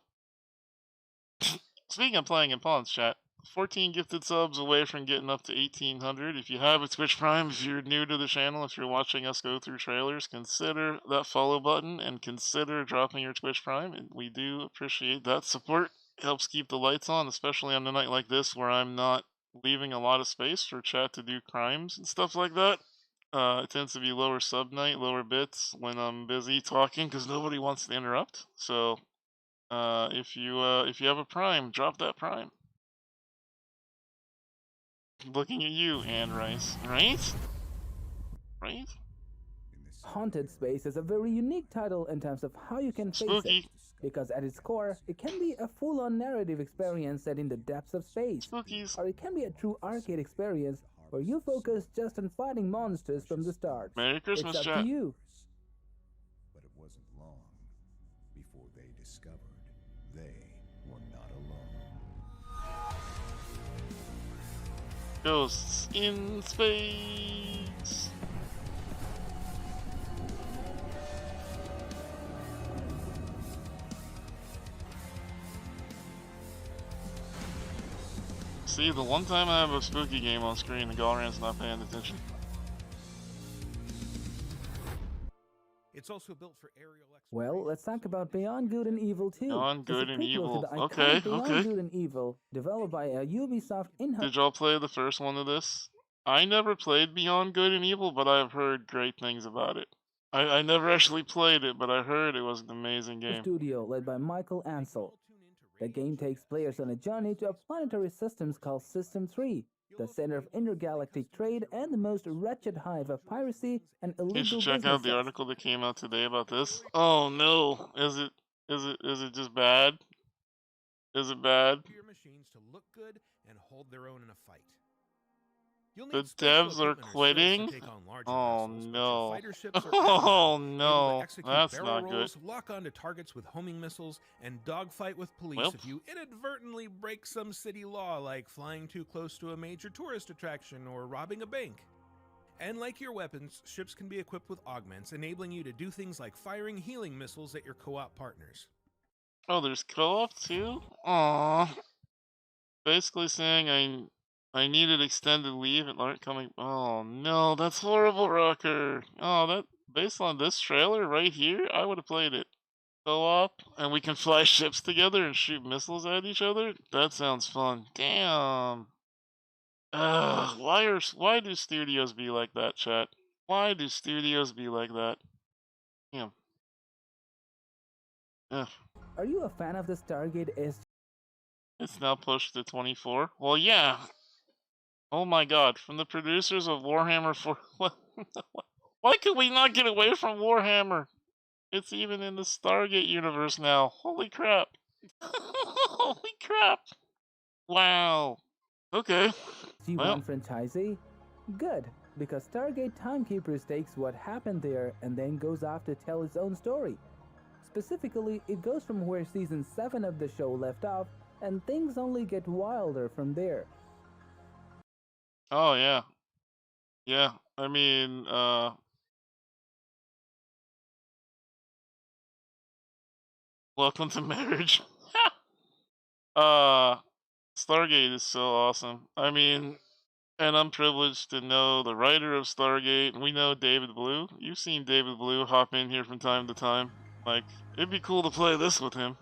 Speaking of playing in ponds, chat. 14 gifted subs away from getting up to 1800. If you have a Twitch Prime, if you're new to the channel, if you're watching us go through trailers, consider that follow button and consider dropping your Twitch Prime. And we do appreciate that support. It helps keep the lights on, especially on a night like this where I'm not leaving a lot of space for chat to do crimes and stuff like that. It tends to be lower sub night, lower bits when I'm busy talking because nobody wants to interrupt. So if you have a Prime, drop that Prime. Looking at you, and Rice. Right? Right? Haunted Space is a very unique title in terms of how you can face it. Because at its core, it can be a full-on narrative experience set in the depths of space. Or it can be a true arcade experience where you focus just on fighting monsters from the start. Merry Christmas, it's up to you. But it wasn't long before they discovered they were not alone. Ghosts in space. See, the one time I have a spooky game on screen, the Galran's not paying attention. It's also built for aerial. Well, let's talk about Beyond Good and Evil 2. Beyond Good and Evil. To the Okay, Beyond Good and Evil, developed by a Ubisoft in-house. Did y'all play the first one of this? I never played Beyond Good and Evil, but I've heard great things about it. I never actually played it, but I heard it was an amazing game. Studio led by Michael Ansel. The game takes players on a journey to a planetary system called System 3, the center of intergalactic trade and the most wretched hive of piracy and illegal You should check out the article that came out today about this. Oh no! Is it just bad? Is it bad? Your machines to look good and hold their own in a fight. You'll The need special devs are equipment or skills to quitting? take on larger Oh vessels, but your no. fighter ships are Oh agile, able no. to execute That's barrel not good. rolls, lock onto targets with homing missiles, and dogfight with police Well. if you inadvertently break some city law like flying too close to a major tourist attraction or robbing a bank. And like your weapons, ships can be equipped with augments, enabling you to do things like firing healing missiles at your co-op partners. Oh, there's co-op too? Aww. Basically saying I needed extended leave and aren't coming. Oh no, that's horrible, Rocker. Oh, that based on this trailer right here, I would have played it. Co-op, and we can fly ships together and shoot missiles at each other. That sounds fun. Damn. Why do studios be like that, chat? Why do studios be like that? Damn. Ugh. Are you a fan of the Stargate SG? It's now pushed to 24. Well, yeah. Oh my god, from the producers of Warhammer 4. Why could we not get away from Warhammer? It's even in the Stargate universe now. Holy crap. Holy crap. Wow. Okay. G1 Well. franchisee? Good, because Stargate Timekeepers takes what happened there and then goes off to tell its own story. Specifically, it goes from where season 7 of the show left off, and things only get wilder from there. Oh, yeah. Yeah, I mean, welcome to marriage. Stargate is so awesome. I mean, and I'm privileged to know the writer of Stargate, and we know David Blue. You've seen David Blue hop in here from time to time. Like, it'd be cool to play this with him.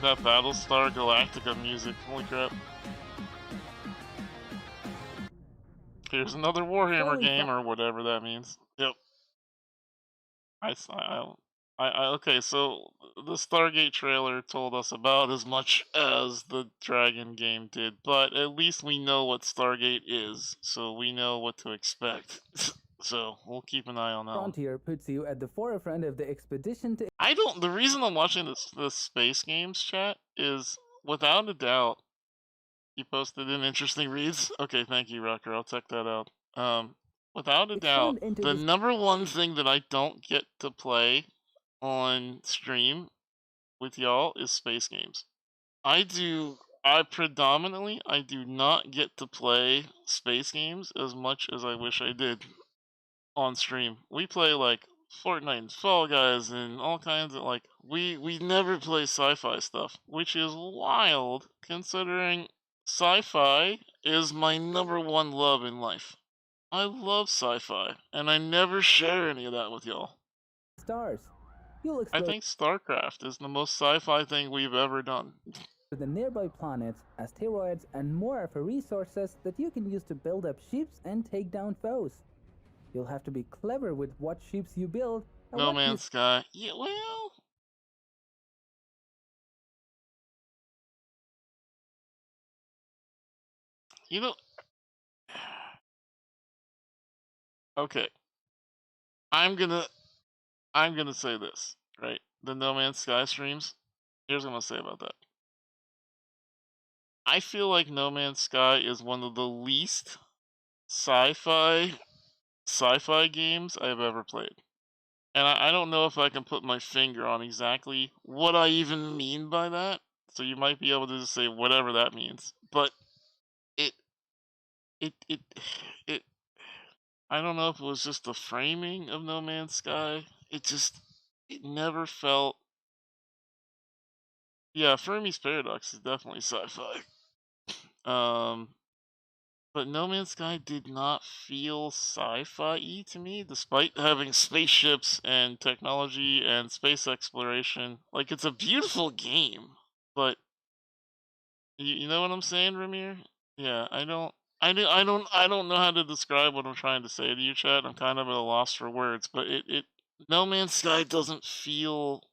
That Battlestar Galactica music, holy crap. Here's another Warhammer game, or whatever that means. Yep. Okay, so the Stargate trailer told us about as much as the Dragon game did, but at least we know what Stargate is, so we know what to expect. So we'll keep an eye on that one. Frontier puts you at the forefront of the expedition to... The reason I'm watching this space games chat is, without a doubt, you posted in interesting reads. Okay, thank you, Rocker. I'll check that out. Without a doubt, the number one thing that I don't get to play on stream with y'all is space games. I do not get to play space games as much as I wish I did on stream. We play like Fortnite and Fall Guys and all kinds of we never play sci-fi stuff, which is wild considering sci-fi is my number one love in life. I love sci-fi, and I never share any of that with y'all. Stars. I think StarCraft is the most sci-fi thing we've ever done. The nearby planets, asteroids, and more for resources that you can use to build up ships and take down foes. You'll have to be clever with what ships you build. No Man's Sky. Yeah, well... You know... Okay. I'm gonna say this, right? The No Man's Sky streams. Here's what I'm gonna say about that. I feel like No Man's Sky is one of the least sci-fi games I've ever played. And I don't know if I can put my finger on exactly what I even mean by that. So you might be able to just say whatever that means. But it I don't know if it was just the framing of No Man's Sky. It never felt... Yeah, Fermi's Paradox is definitely sci-fi. But No Man's Sky did not feel sci-fi-y to me, despite having spaceships and technology and space exploration. Like, it's a beautiful game, but you know what I'm saying, Ramir? Yeah, I don't know how to describe what I'm trying to say to you, chat. I'm kind of at a loss for words, but No Man's Sky doesn't feel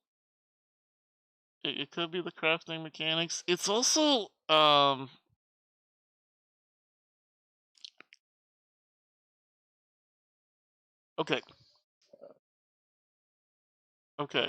It could be the crafting mechanics. It's also okay. Okay.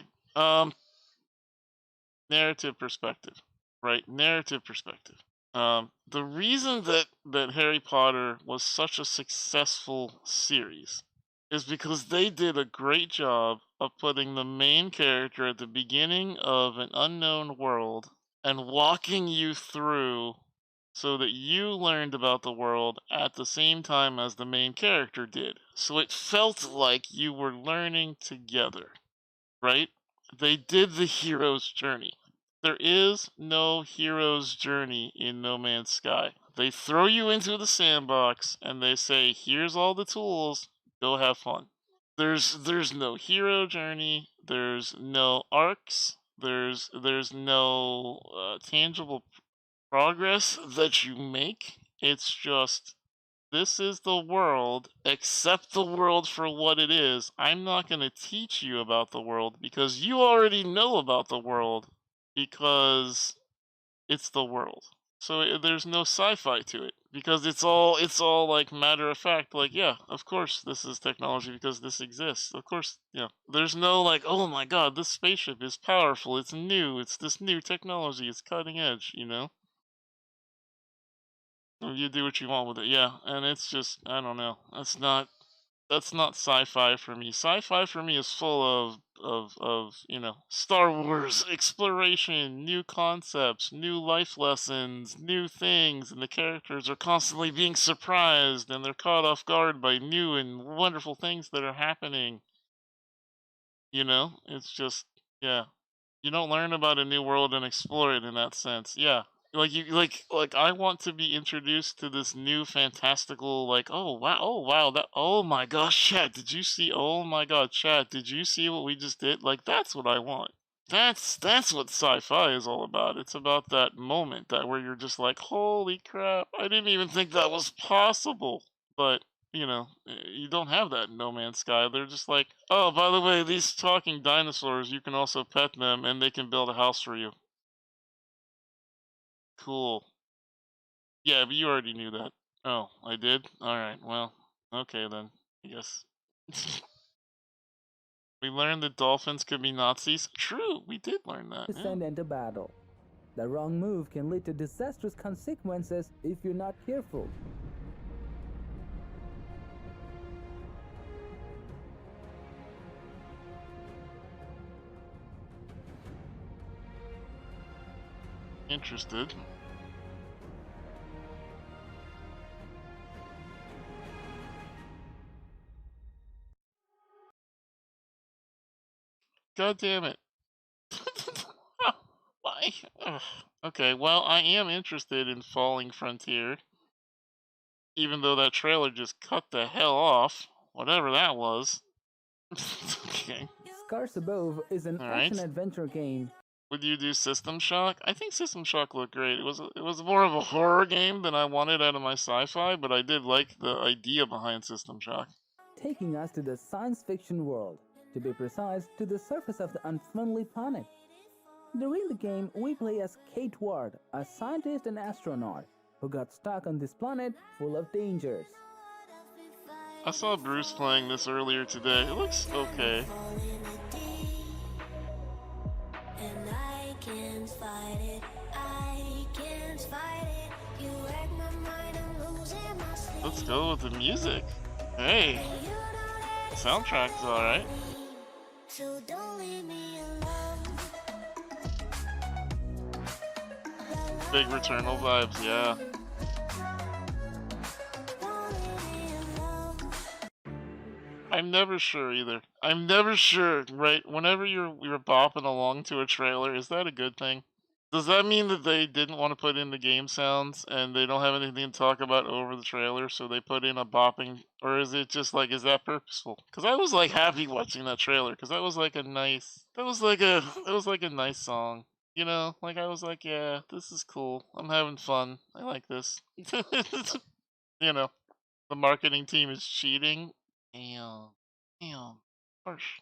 Narrative perspective, right? Narrative perspective. The reason that Harry Potter was such a successful series is because they did a great job of putting the main character at the beginning of an unknown world and walking you through so that you learned about the world at the same time as the main character did. So it felt like you were learning together, right? They did the hero's journey. There is no hero's journey in No Man's Sky. They throw you into the sandbox and they say, "Here's all the tools. Go have fun." There's no hero journey. There's no arcs. There's no tangible progress that you make. It's just, this is the world, accept the world for what it is. I'm not going to teach you about the world because you already know about the world because it's the world. So there's no sci-fi to it because it's all like matter of fact, like, yeah, of course this is technology because this exists. Of course, yeah. There's no like, oh my god, this spaceship is powerful, it's new, it's this new technology, it's cutting edge, you know? You do what you want with it, yeah. And it's just, I don't know. That's not sci-fi for me. Sci-fi for me is full of you know, Star Wars exploration, new concepts, new life lessons, new things, and the characters are constantly being surprised and they're caught off guard by new and wonderful things that are happening. You know, it's just, yeah. You don't learn about a new world and explore it in that sense. Yeah. Like I want to be introduced to this new fantastical, like, oh wow, that, oh my gosh, chat, did you see, oh my god, chat, did you see what we just did? Like, that's what I want. That's what sci-fi is all about. It's about that moment that where you're just like, holy crap, I didn't even think that was possible. But you know, you don't have that in No Man's Sky. They're just like, oh, by the way, these talking dinosaurs, you can also pet them and they can build a house for you. Cool. Yeah, but you already knew that. Oh, I did? Alright, well, okay then, I guess. We learned that dolphins could be Nazis. True, we did learn that. Yeah. Descend into battle. The wrong move can lead to disastrous consequences if you're not careful. Interested. God damn it. Why? Ugh. Okay, well, I am interested in Falling Frontier. Even though that trailer just cut the hell off. Whatever that was. Okay. Scars Above is an action-adventure game. Would you do System Shock? I think System Shock looked great. It was more of a horror game than I wanted out of my sci-fi, but I did like the idea behind System Shock. Taking us to the science fiction world. To be precise, to the surface of the unfriendly planet. During the game, we play as Kate Ward, a scientist and astronaut, who got stuck on this planet full of dangers. I saw Bruce playing this earlier today. It looks okay. Let's go with the music. Hey, soundtrack's alright. Big Returnal vibes, yeah. I'm never sure either. I'm never sure, right? Whenever you're bopping along to a trailer, is that a good thing? Does that mean that they didn't want to put in the game sounds and they don't have anything to talk about over the trailer, so they put in a bopping, or is it just like, is that purposeful? Because I was like happy watching that trailer because that was like a nice nice song. You know, like I was like, yeah, this is cool. I'm having fun. I like this. You know, the marketing team is cheating. Damn. Harsh.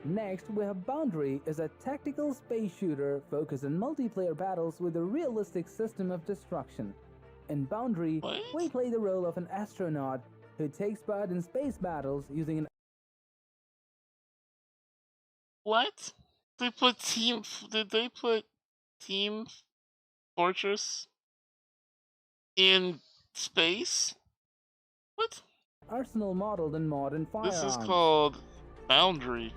Next, we have Boundary as a tactical space shooter focused on multiplayer battles with a realistic system of destruction. In Boundary, we play the role of an astronaut who takes part in space battles using an... What? They put Team... Did they put Team Fortress in space? What? arsenal modeled in modern firearms. This is called Boundary.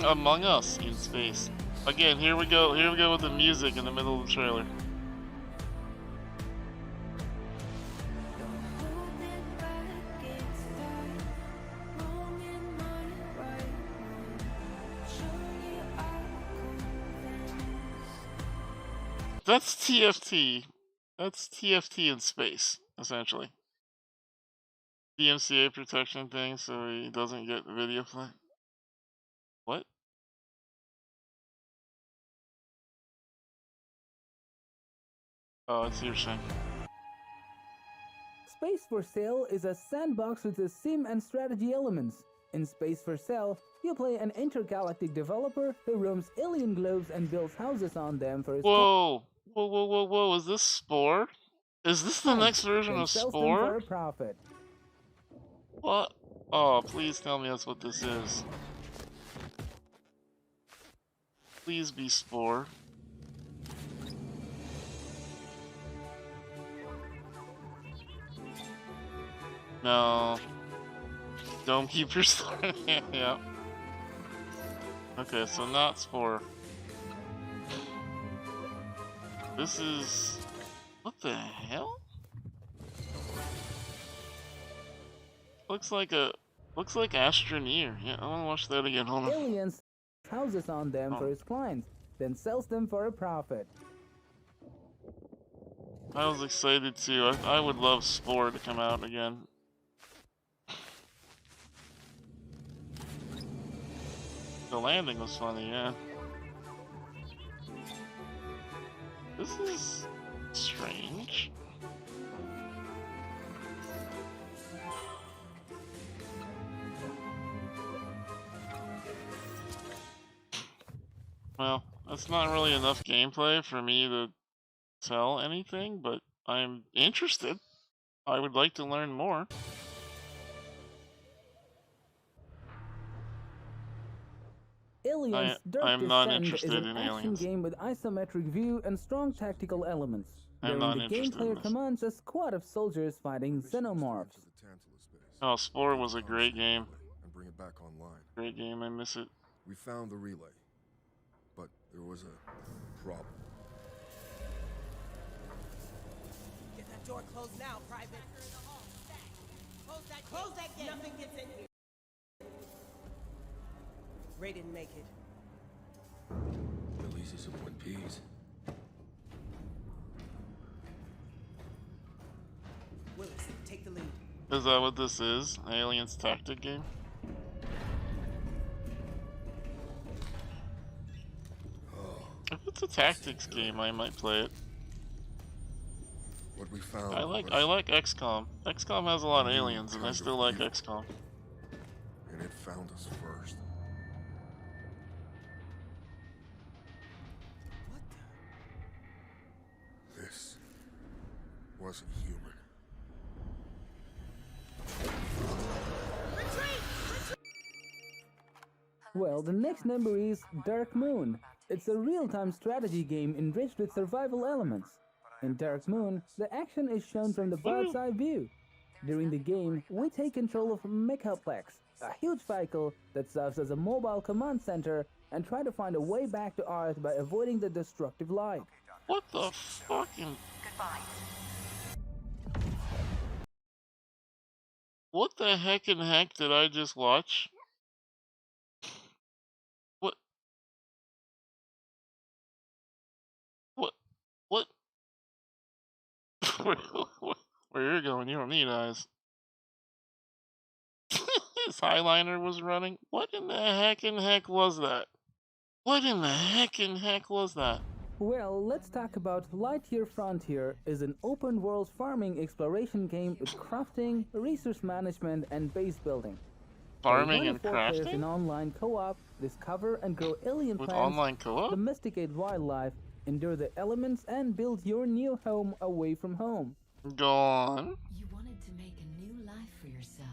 Among Us in space. Again, here we go with the music in the middle of the trailer. That's TFT. That's TFT in space, essentially. DMCA protection thing so he doesn't get the video flag. What? Oh, it's your thing. Space for Sale is a sandbox with a sim and strategy elements. In Space for Sale, you play an intergalactic developer who roams alien globes and builds houses on them for his... Whoa! Whoa, is this Spore? Is this the next version of sells them Spore? for a profit. What? Oh, please tell me that's what this is. Please be Spore. No. Dome Keeper Star. Yeah. Okay, so not Spore. This is... What the hell? Looks like Astroneer. Yeah, I wanna watch that again. Hold on. Aliens houses on them for his clients, then sells them for a profit. I was excited too. I would love Spore to come out again. The landing was funny, yeah. This is strange. Well, that's not really enough gameplay for me to tell anything, but I'm interested. I would like to learn more. Aliens Dark I'm not Descent interested is an in action Aliens. game with isometric view and strong tactical elements. I'm During not the game, interested in player this. commands a squad of soldiers fighting xenomorphs. Oh, Spore was a great game. And bring it back online. Great game, I miss it. We found the relay, but there was a problem. Get that door closed now, Private. Close that gate. Nothing gets in here. Ray didn't make it. At least it's in one piece. Willis, take the lead. Is that what this is? Aliens tactic game? If it's a tactics game, I might play it. What we found. I like XCOM. XCOM has a lot of aliens, and I still like XCOM. And it found us first. This wasn't human. Well, the next number is Dark Moon. It's a real-time strategy game enriched with survival elements. In Dark Moon, the action is shown from the bird's eye view. During the game, we take control of Mechaplex, a huge vehicle that serves as a mobile command center, and try to find a way back to Earth by avoiding the destructive light. What the fucking... What the heck did I just watch? What? Where you're going, you don't need eyes. His highliner was running? What in the heck was that? What in the heck was that? Well, let's talk about Lightyear Frontier is an open-world farming exploration game with crafting, resource management, and base building. Farming and 4 players in crafting? online co-op, discover and grow alien With plants, online co-op? domesticate wildlife, endure the elements, and build your new home away from home. Go on. You wanted to make a new life for yourself.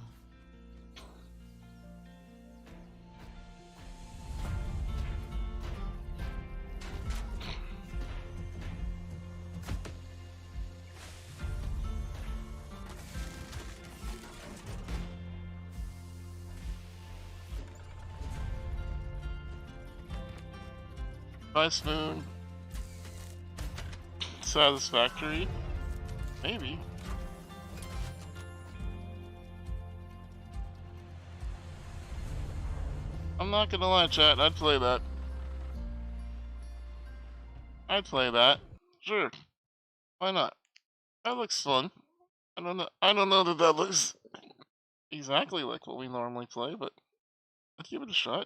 Nice moon. Satisfactory? Maybe. I'm not gonna lie, chat, I'd play that. I'd play that. Sure. Why not? That looks fun. I don't know that that looks exactly like what we normally play, but I'd give it a shot.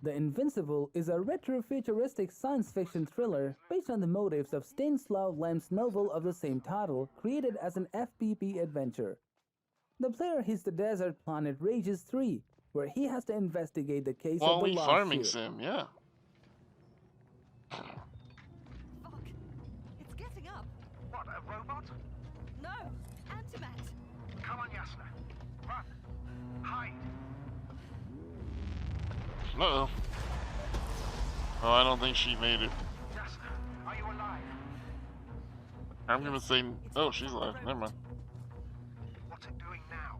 The Invincible is a retro-futuristic science fiction thriller based on the motives of Stanislaw Lem's novel of the same title, created as an FPP adventure. The player hits the desert planet Rages 3, where he has to investigate the case of the lost farming ship. sim, yeah. It's getting up. What, a robot? No, antimat. Come on, Yasna. Run. Hide. Uh-oh. Oh, I don't think she made it. Yasna, are you alive? I'm gonna say... Oh, she's alive. Never mind. What's it doing now?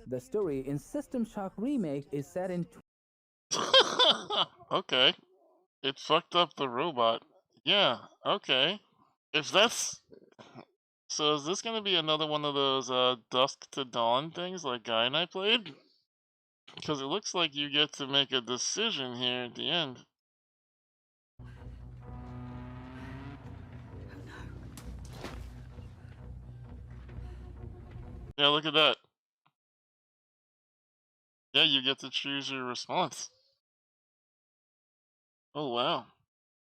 The story in System Shock Remake is set in... Okay. It fucked up the robot. Yeah, okay. If that's... So is this gonna be another one of those Dusk to Dawn things like Guy and I played? Because it looks like you get to make a decision here at the end. Yeah, look at that. Yeah, you get to choose your response. Oh wow.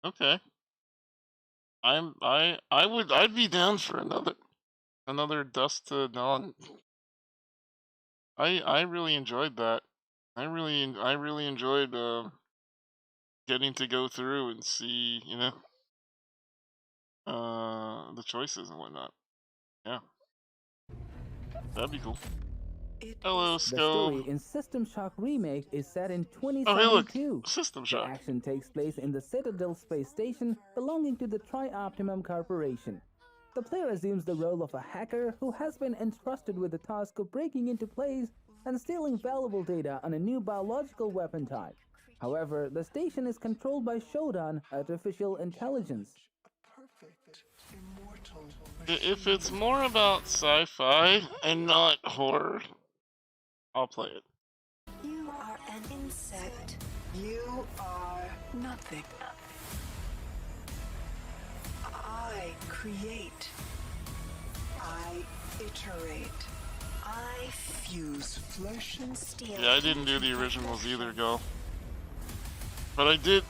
Okay. I'd be down for another Dusk to Dawn. I really enjoyed that. I really enjoyed getting to go through and see, you know, the choices and whatnot. Yeah. That'd be cool. Hello, The Skull. story in System Shock Remake is set in Oh, hey, look. 2072. System Shock. The action takes place in the Citadel space station belonging to the Tri-Optimum Corporation. The player assumes the role of a hacker who has been entrusted with the task of breaking into plays and stealing valuable data on a new biological weapon type. However, the station is controlled by Shodan, artificial intelligence. If it's more about sci-fi and not horror, I'll play it. You are an insect. You are nothing. I create. I iterate. I fuse flesh and steel. Yeah, I didn't do the originals either, Go. But I did.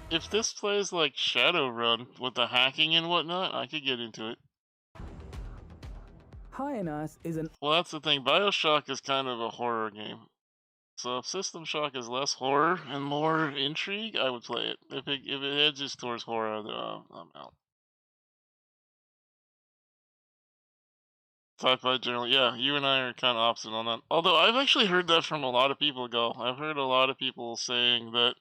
If this plays like Shadowrun with the hacking and whatnot, I could get into it. Hyenas is an... Well, that's the thing. BioShock is kind of a horror game. So if System Shock is less horror and more intrigue, I would play it. If it edges towards horror, I'm out. Sci-fi generally, yeah, you and I are kind of opposite on that. Although I've actually heard that from a lot of people, Go. I've heard a lot of people saying that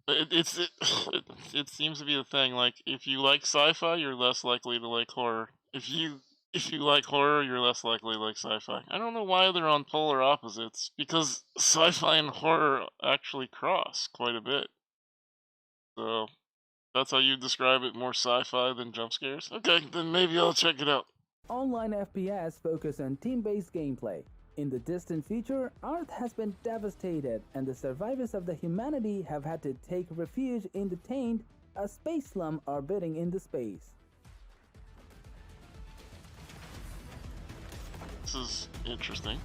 it seems to be the thing. Like, if you like sci-fi, you're less likely to like horror. If you like horror, you're less likely to like sci-fi. I don't know why they're on polar opposites, because sci-fi and horror actually cross quite a bit. So that's how you describe it, more sci-fi than jump scares? Okay, then maybe I'll check it out. Online FPS focus on team-based gameplay. In the distant future, Earth has been devastated and the survivors of the humanity have had to take refuge in the Taint, a space slum orbiting in the space. This is interesting.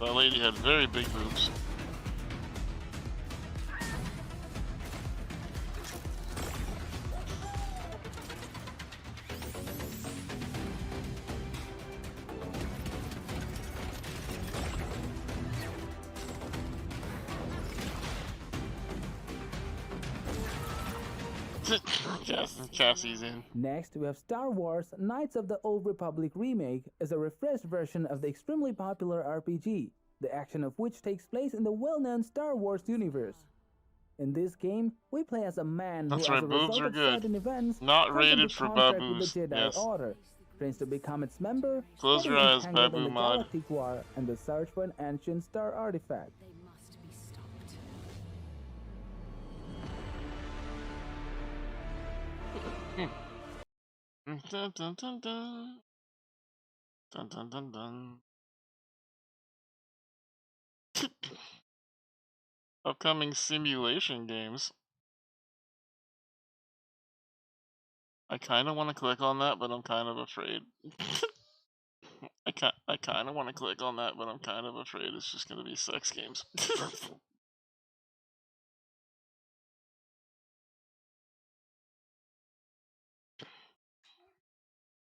That lady had very big boobs. Cassie's in. Next, we have Star Wars Knights of the Old Republic Remake as a refreshed version of the extremely popular RPG, the action of which takes place in the well-known Star Wars universe. In this game, we play as a man who, as a result of certain events, not rated for contract with baboos. the Jedi Yes. Order, trains to become its member, Close your getting eyes, entangled in Babu the mod. Galactic War and the search for an ancient star artifact. Dun dun dun dun. Dun dun dun dun. Upcoming simulation games. I kind of want to click on that, but I'm kind of afraid. I kind of want to click on that, but I'm kind of afraid it's just going to be sex games.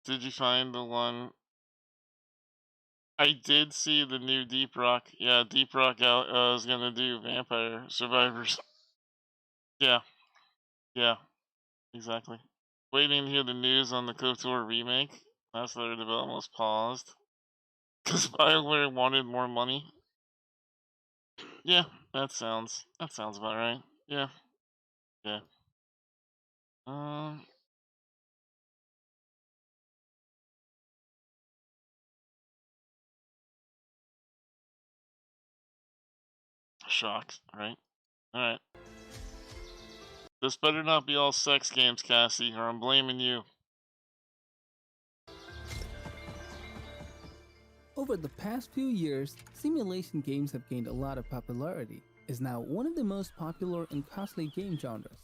Did you find the one? I did see the new Deep Rock. Yeah, Deep Rock is going to do Vampire Survivors. Yeah. Yeah. Exactly. Waiting to hear the news on the KOTOR remake. That's their development was paused. Because BioWare wanted more money. Yeah, that sounds about right. Yeah. Yeah. Shocked, right? Alright. This better not be all sex games, Cassie, or I'm blaming you. Over the past few years, simulation games have gained a lot of popularity. It's now one of the most popular and costly game genres.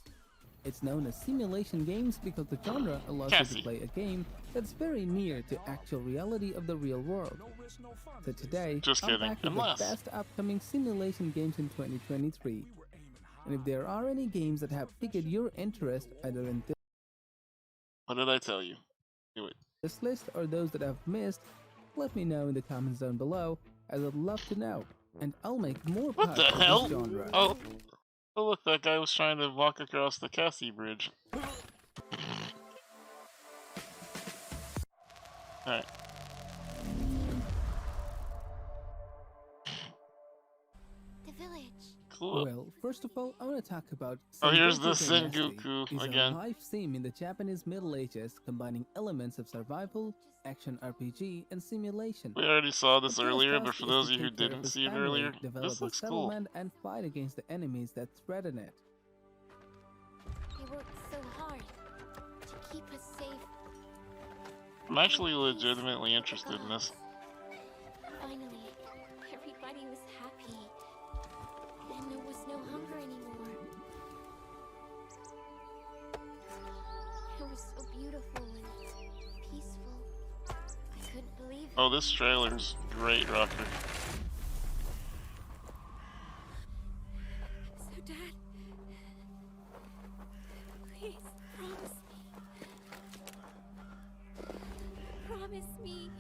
It's known as simulation games because the genre allows you to play a game that's very near to actual reality of the real world. So today, I'm back with the best upcoming simulation games in 2023. And if there are any games that have piqued your interest either in What did I tell you? Do it. this list or those that I've missed, let me know in the comments down below, as I'd love to know, and I'll make more What the parts of hell? this genre. Oh, look, that guy was trying to walk across the Cassie Bridge. Alright. The village. Cool. Well, first of all, I want to talk about Oh, here's the Sengoku Sengoku Dynasty. again. It's a live sim in the Japanese Middle Ages, combining elements of survival, action RPG, and simulation. We already saw this The player's earlier, but task for is those to of you who take care of didn't his see it family, earlier, develop this a looks cool. settlement, and fight against the enemies that threaten it. He worked so hard to keep us safe. I'm actually legitimately interested in this. Finally, everybody was happy. And there was no hunger anymore. It was so beautiful and peaceful. I couldn't believe it. Oh, this trailer's great, Rocker. So, Dad, please promise me. Promise me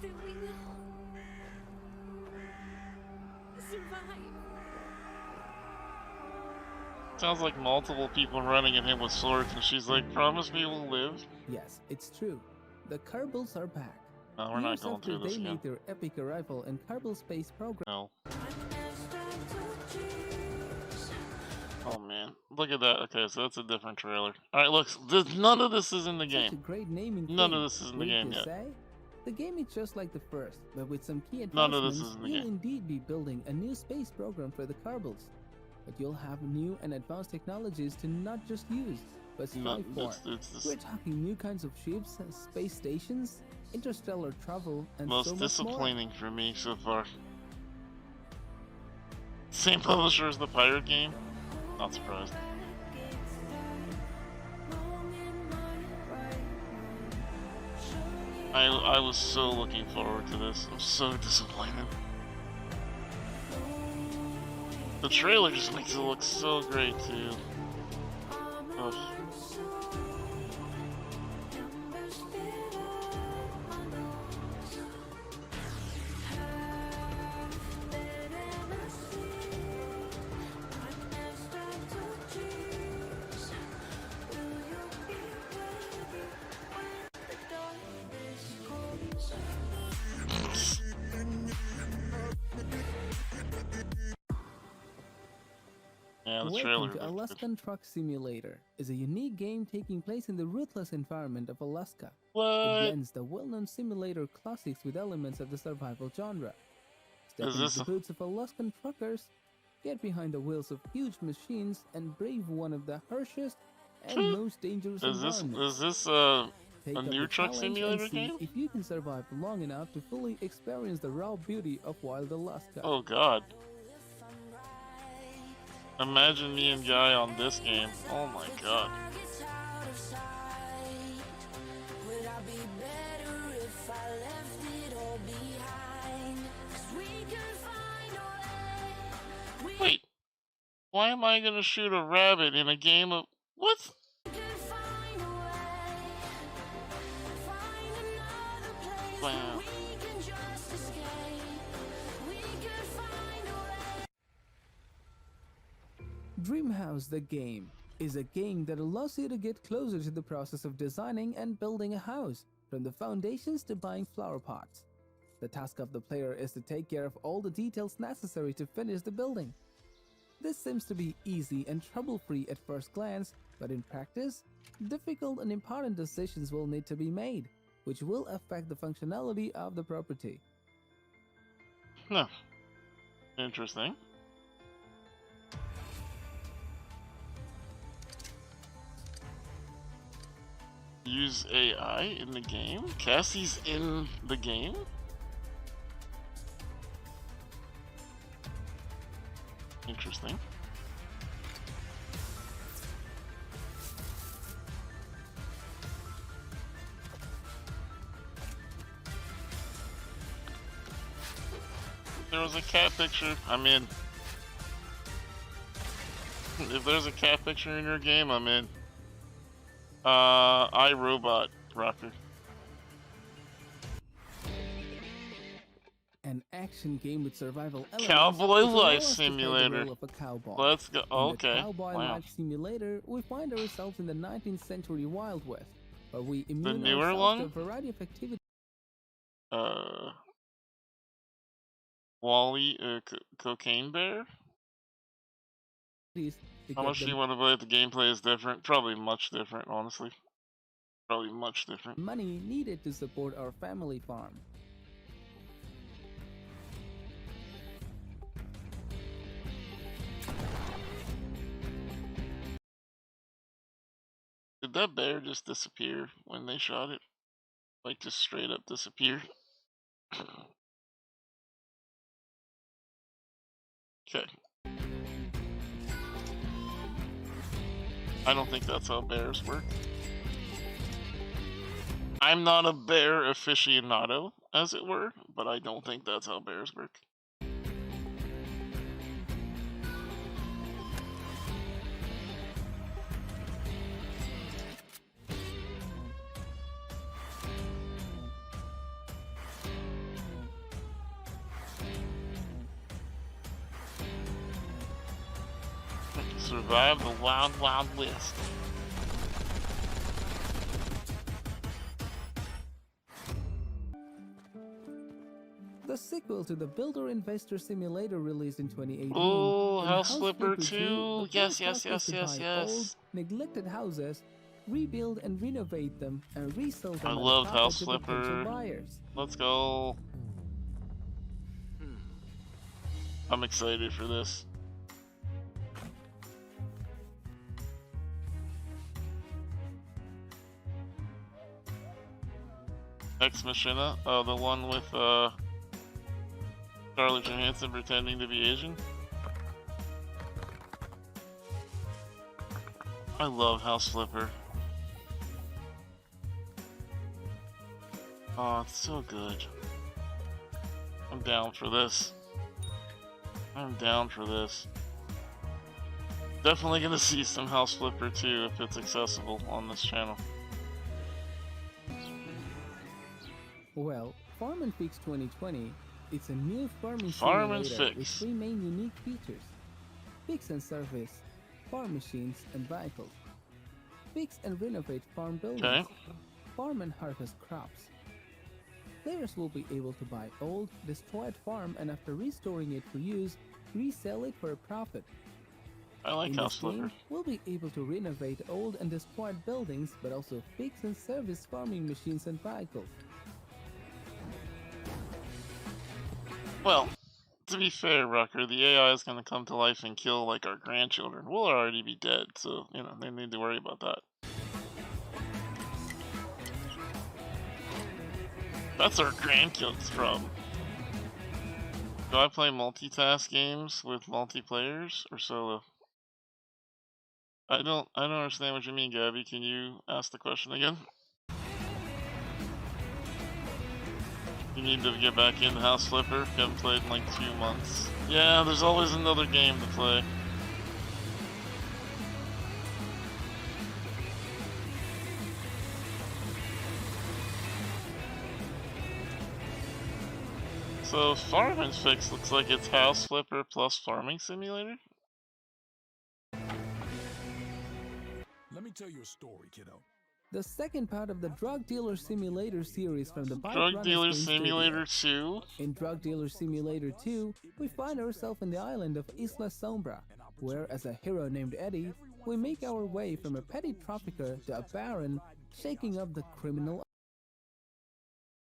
that we will survive. Sounds like multiple people running at him with swords, and she's like, promise me we'll live? Yes, it's true. The Kerbals are back. No, we're not Years going after through this they again. made their epic arrival in Kerbal Space Program. No. Oh man, look at that. Okay, so that's a different trailer. Alright, look, none of this is in the Such a game. great naming None thing. of this is in the Wouldn't game you yet. say? The game is just like the first, but with some key None of advancements, this is in the you'll game. indeed be building a new space program for the Kerbals. But you'll have new and advanced technologies to not just use, but strive for. We're talking new kinds of ships, space stations, interstellar travel, and Most so much more. disappointing for me so far. Same publisher as the pirate game? Not surprised. I was so looking forward to this. I'm so disappointed. The trailer just makes it look so great too. Ugh. Yeah, the trailer Welcome to looked Alaskan Truck Simulator is a unique game taking place in the ruthless environment of Alaska. What? It blends the well-known simulator classics with elements of the survival genre. Step into the boots of Alaskan truckers, get behind the wheels of huge machines, and brave one of the harshest and most dangerous environments. Is this Take a up new the truck challenge simulator and see game? if you can survive long enough to fully experience the raw beauty of wild Alaska. Oh god. Imagine me and Guy on this game. Oh my god. Wait. Why am I gonna shoot a rabbit in a game of... What? Wow. Dreamhouse the Game is a game that allows you to get closer to the process of designing and building a house, from the foundations to buying flower pots. The task of the player is to take care of all the details necessary to finish the building. This seems to be easy and trouble-free at first glance, but in practice, difficult and important decisions will need to be made, which will affect the functionality of the property. Huh. Interesting. Use AI in the game? Cassie's in the game? Interesting. If there was a cat picture, I'm in. If there's a cat picture in your game, I'm in. iRobot Rocker. An action game with survival elements. Cowboy which allow Life us to play the Simulator. role of a cowboy. Let's go. Okay. In the Cowboy Wow. Life Simulator, we find ourselves in the 19th century Wild West, where we immune newer ourselves one? to a variety of activities. Wally, Cocaine Bear? To How get much do the you want to play if the gameplay is different? Probably much different, honestly. Probably much different. money needed to support our family farm. Did that bear just disappear when they shot it? Like, just straight up disappear? Okay. I don't think that's how bears work. I'm not a bear aficionado, as it were, but I don't think that's how bears work. Survive the wild, wild west. The sequel to the Builder Investor Simulator released in 2018. Oh, in House Flipper 2. 2, Yes, the yes, task is yes, to yes, buy yes. old, neglected houses, rebuild and renovate them, and resell them I at a love profit House to potential Flipper. buyers. Let's go. I'm excited for this. Ex Machina, the one with Scarlett Johansson pretending to be Asian. I love House Flipper. Oh, it's so good. I'm down for this. I'm down for this. Definitely gonna see some House Flipper too if it's accessible on this channel. Well, Farm and Fix 2020, it's a new farming Farm and simulator with Fix. 3 main unique features: fix and service, farm machines and vehicles, fix and renovate farm buildings, Okay. farm and harvest crops. Players will be able to buy old, destroyed farm and after restoring it for use, resell it for a profit. I like In House this game, Flipper. we'll be able to renovate old and destroyed buildings, but also fix and service farming machines and vehicles. Well, to be fair, Rucker, the AI is gonna come to life and kill like our grandchildren. We'll already be dead, so you know they need to worry about that. That's our grandkids from. Do I play multitask games with multiplayers or solo? I don't understand what you mean, Gabby. Can you ask the question again? You need to get back into House Flipper. Haven't played in like 2 months. Yeah, there's always another game to play. So Farm and Fix looks like it's House Flipper plus Farming Simulator. Let me tell you a story, kiddo. The second part of the Drug Dealer Simulator series from the Bike Drug Runners Dealer game Simulator studio. 2. In Drug Dealer Simulator 2, we find ourselves in the island of Isla Sombra, where as a hero named Eddie, we make our way from a petty trafficker to a baron, shaking up the criminal.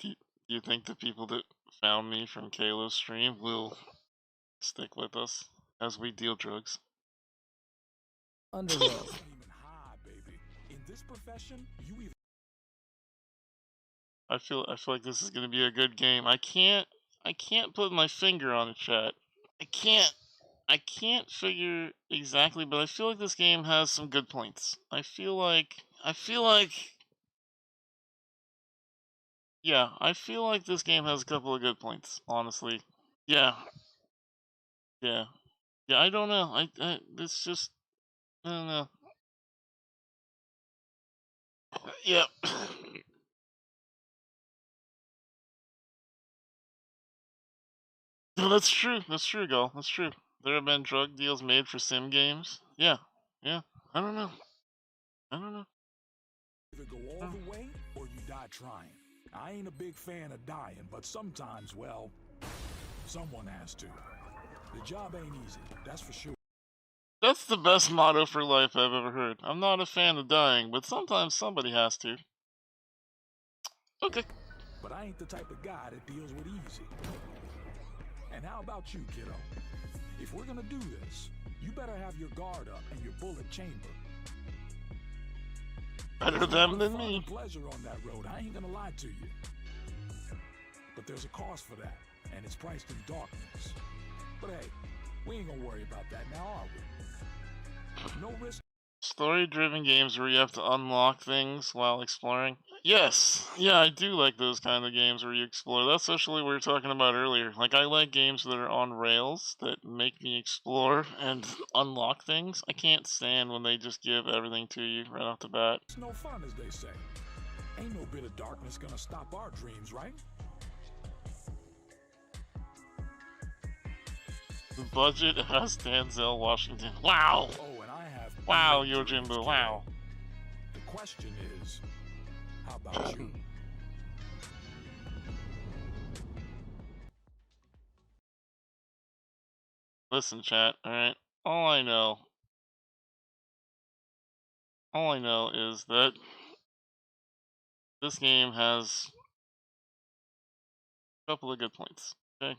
Do you think the people that found me from Kalo's stream will stick with us as we deal drugs? Underworld. In this profession, you even I feel like this is gonna be a good game. I can't put my finger on it, chat. I can't figure exactly, but I feel like this game has some good points. Yeah, I feel like this game has a couple of good points, honestly. Yeah. Yeah. Yeah, I don't know. It's just, I don't know. Yep. No, that's true. That's true, Gal. That's true. There have been drug deals made for sim games. Yeah. Yeah. I don't know. either go all the way or you die trying. I ain't a big fan of dying, but sometimes, well, someone has to. The job ain't easy, that's for sure. That's the best motto for life I've ever heard. I'm not a fan of dying, but sometimes somebody has to. Okay. But I ain't the type of guy that deals with easy. And how about you, kiddo? If we're gonna do this, you better have your guard up and your bullet chamber. Better them than me. Pleasure on that road, I ain't gonna lie to you. But there's a cost for that, and it's priced in darkness. But hey, we ain't gonna worry about that now, are we? No risk. Story-driven games where you have to unlock things while exploring. Yes! Yeah, I do like those kind of games where you explore. That's actually what we were talking about earlier. Like, I like games that are on rails that make me explore and unlock things. I can't stand when they just give everything to you right off the bat. It's no fun, as they say. Ain't no bit of darkness gonna stop our dreams, right? The budget has Denzel Washington. Wow! Oh, and I have. Wow, Yojimbo, wow. The question is, how about you? Listen, chat, alright? All I know is that this game has a couple of good points, okay?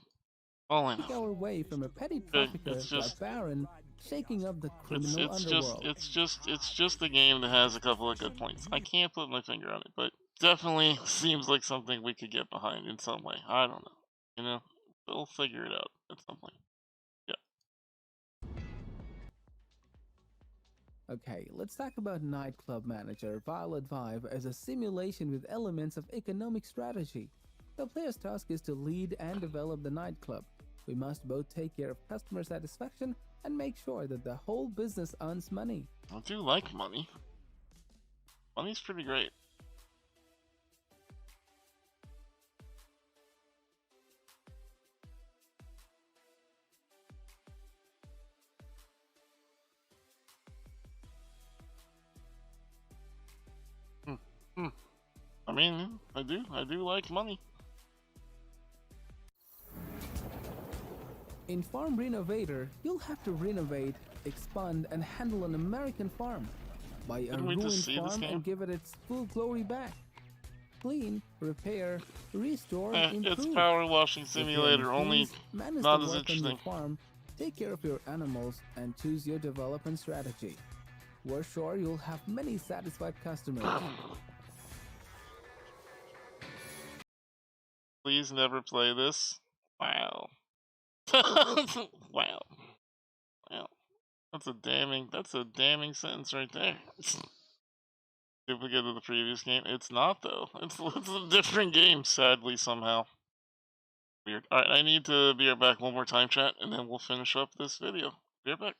All I know. Make our way from a petty trafficker to a baron, shaking up the criminal underworld. It's just a game that has a couple of good points. I can't put my finger on it, but definitely seems like something we could get behind in some way. I don't know. You know? We'll figure it out at some point. Yeah. Okay, let's talk about Nightclub Manager Violet Vibe as a simulation with elements of economic strategy. The player's task is to lead and develop the nightclub. We must both take care of customer satisfaction and make sure that the whole business earns money. I do like money. Money's pretty great. I mean, I do like money. In Farm Renovator, you'll have to renovate, expand, and handle an American farm. Buy a Didn't we ruined just see this farm game? and give it its full glory back. Clean, repair, restore, improve. It's Power Washing Simulator, only manage not the as work on your interesting. farm, take care of your animals, and choose your development strategy. We're sure you'll have many satisfied customers. Please never play this. Wow. Wow. Wow. That's a damning sentence right there. Duplicate of the previous game. It's not though. It's a different game, sadly, somehow. Weird. Alright, I need to be right back one more time, chat, and then we'll finish up this video. Be right back.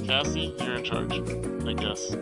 Cassie, you're in charge, I guess.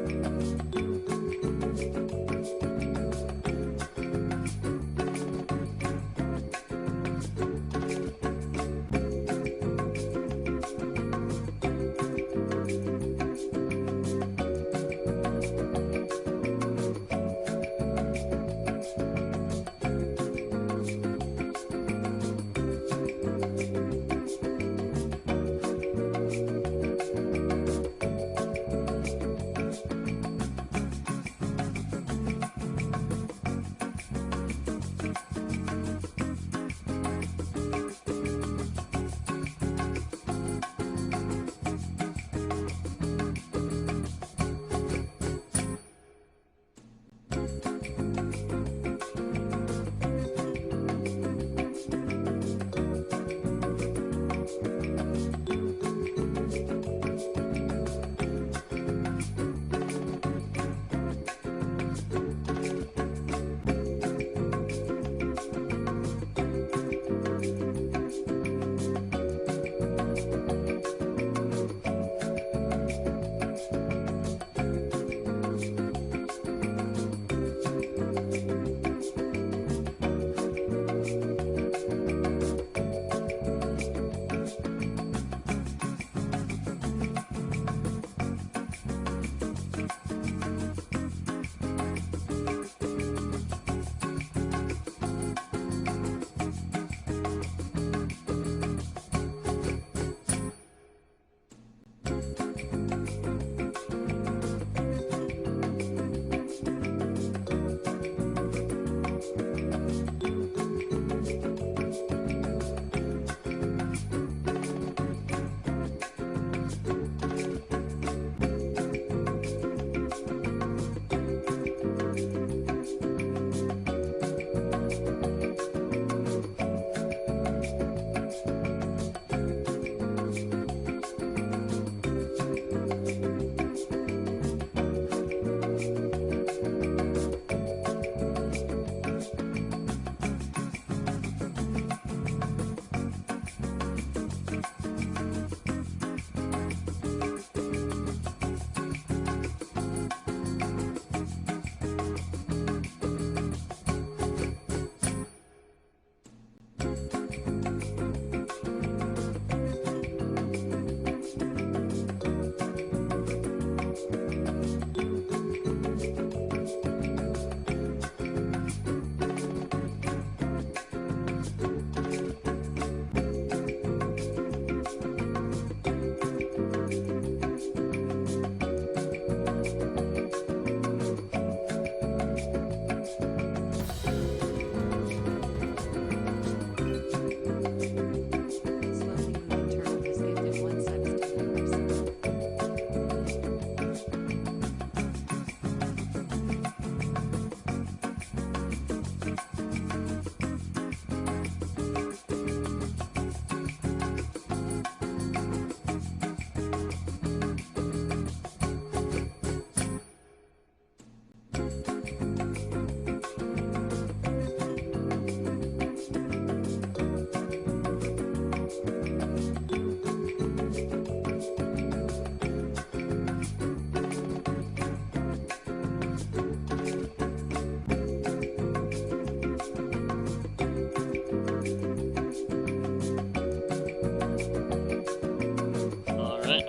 Alright,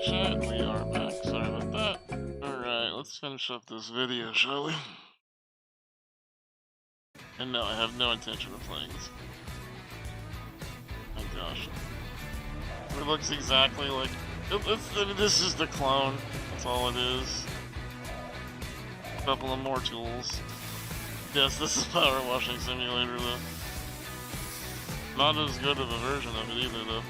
chat, we are back. Sorry about that. Alright, let's finish up this video, shall we? And no, I have no intention of playing this. Oh gosh. It looks exactly like... I mean, this is the clone. That's all it is. A couple of more tools. Yes, this is Power Washing Simulator, though. Not as good of a version of it either, though.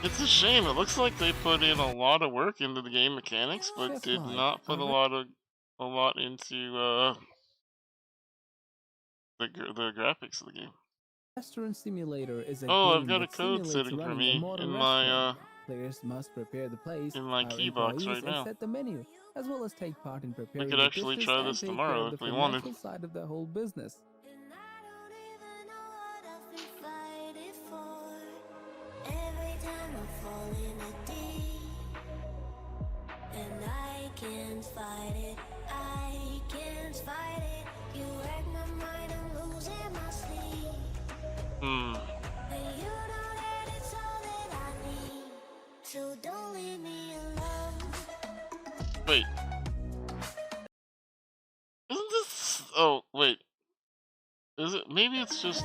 It's a shame. It looks like they put in a lot of work into the game mechanics, but did not put a lot into the graphics of the game. Restaurant Simulator is a Oh, game I've got a that code simulates sitting for running a me modern in restaurant. my Players must prepare the place, in my hire key box employees, right and now. set the menu, as well as take part in We preparing could the actually dishes try and this take care tomorrow of if the we wanted. financial side of the whole business. Every time I fall in a deep, and I can't fight it, I can't fight it. You wreck my mind, I'm losing my sleep. And you know that it's all that I need, so don't leave me alone. Wait. Isn't this... Oh, wait. Is it? Maybe it's just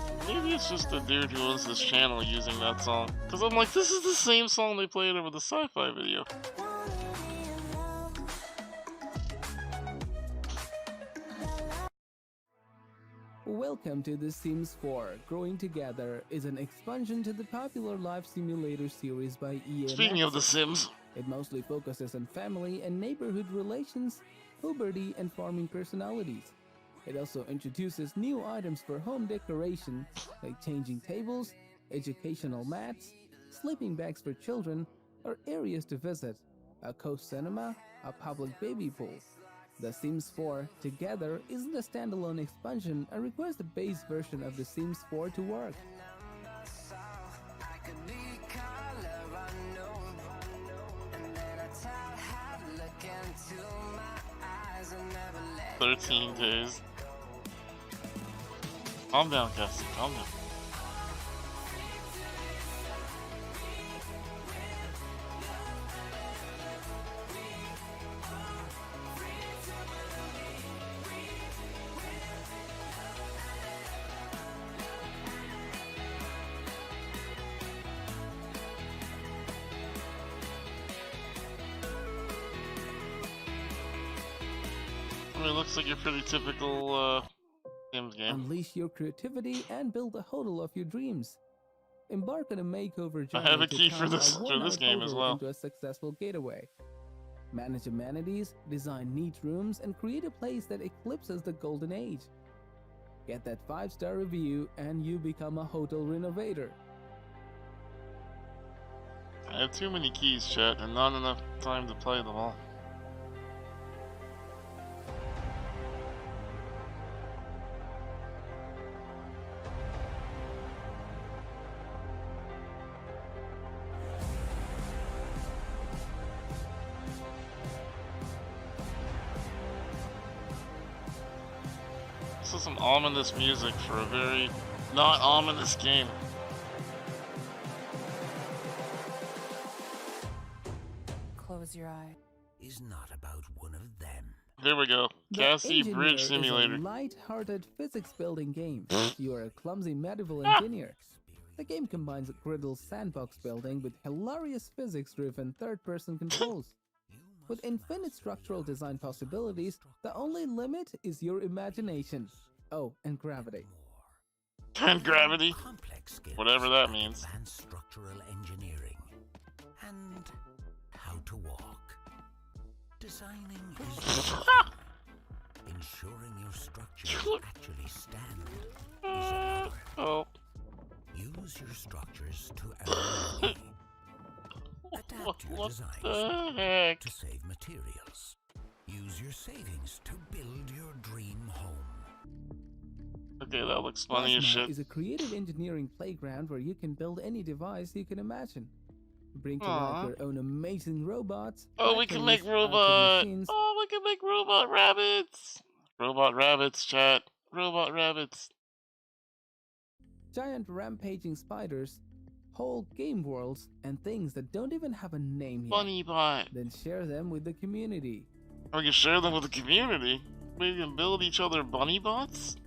the dude who owns this channel using that song. Because I'm like, this is the same song they played over the sci-fi video. Welcome to The Sims 4. Growing Together is an expansion to the popular life simulator series by EA. Speaking of The Sims, it mostly focuses on family and neighborhood relations, puberty, and farming personalities. It also introduces new items for home decoration, like changing tables, educational mats, sleeping bags for children, or areas to visit, a co-cinema, a public baby pool. The Sims 4 Together isn't a standalone expansion and requires the base version of The Sims 4 to work. 13 days. Calm down, Cassie. Calm down. I mean, it looks like a pretty typical Sims game. Unleash your creativity and build a hotel of your dreams. Embark on a makeover journey I have a to key for turn this a worn-out game as hotel well. into a successful getaway. Manage amenities, design neat rooms, and create a place that eclipses the golden age. Get that 5-star review and you become a hotel renovator. I have too many keys, chat, and not enough time to play them all. This is some ominous music for a very not ominous game. Close your eye. Is not about one of them. There we go. The Cassie Engineer Bridge is Simulator. a light-hearted physics-building game. If you are a clumsy medieval engineer. The game combines Griddle's sandbox building with hilarious physics-driven third-person controls. With infinite structural design possibilities, the only limit is your imagination. Oh, and gravity. And gravity. Whatever that means. Advanced structural engineering. And how to walk. Designing is ensuring your structures actually stand is another. Oh. Use your structures to earn money. Adapt your designs to save materials. Use your savings to build your dream home. Okay, that looks funny as Plasma shit. is a creative engineering playground where you can build any device you can imagine. Bring to life your own amazing robots. Oh, we can make hackers, robot. machines, Oh, we can make robot rabbits. Robot rabbits, chat. Robot rabbits. giant rampaging spiders, whole game worlds, and things that don't even have a name yet. Bunny bot. Then share them with the community. We can share them with the community. We can build each other bunny bots.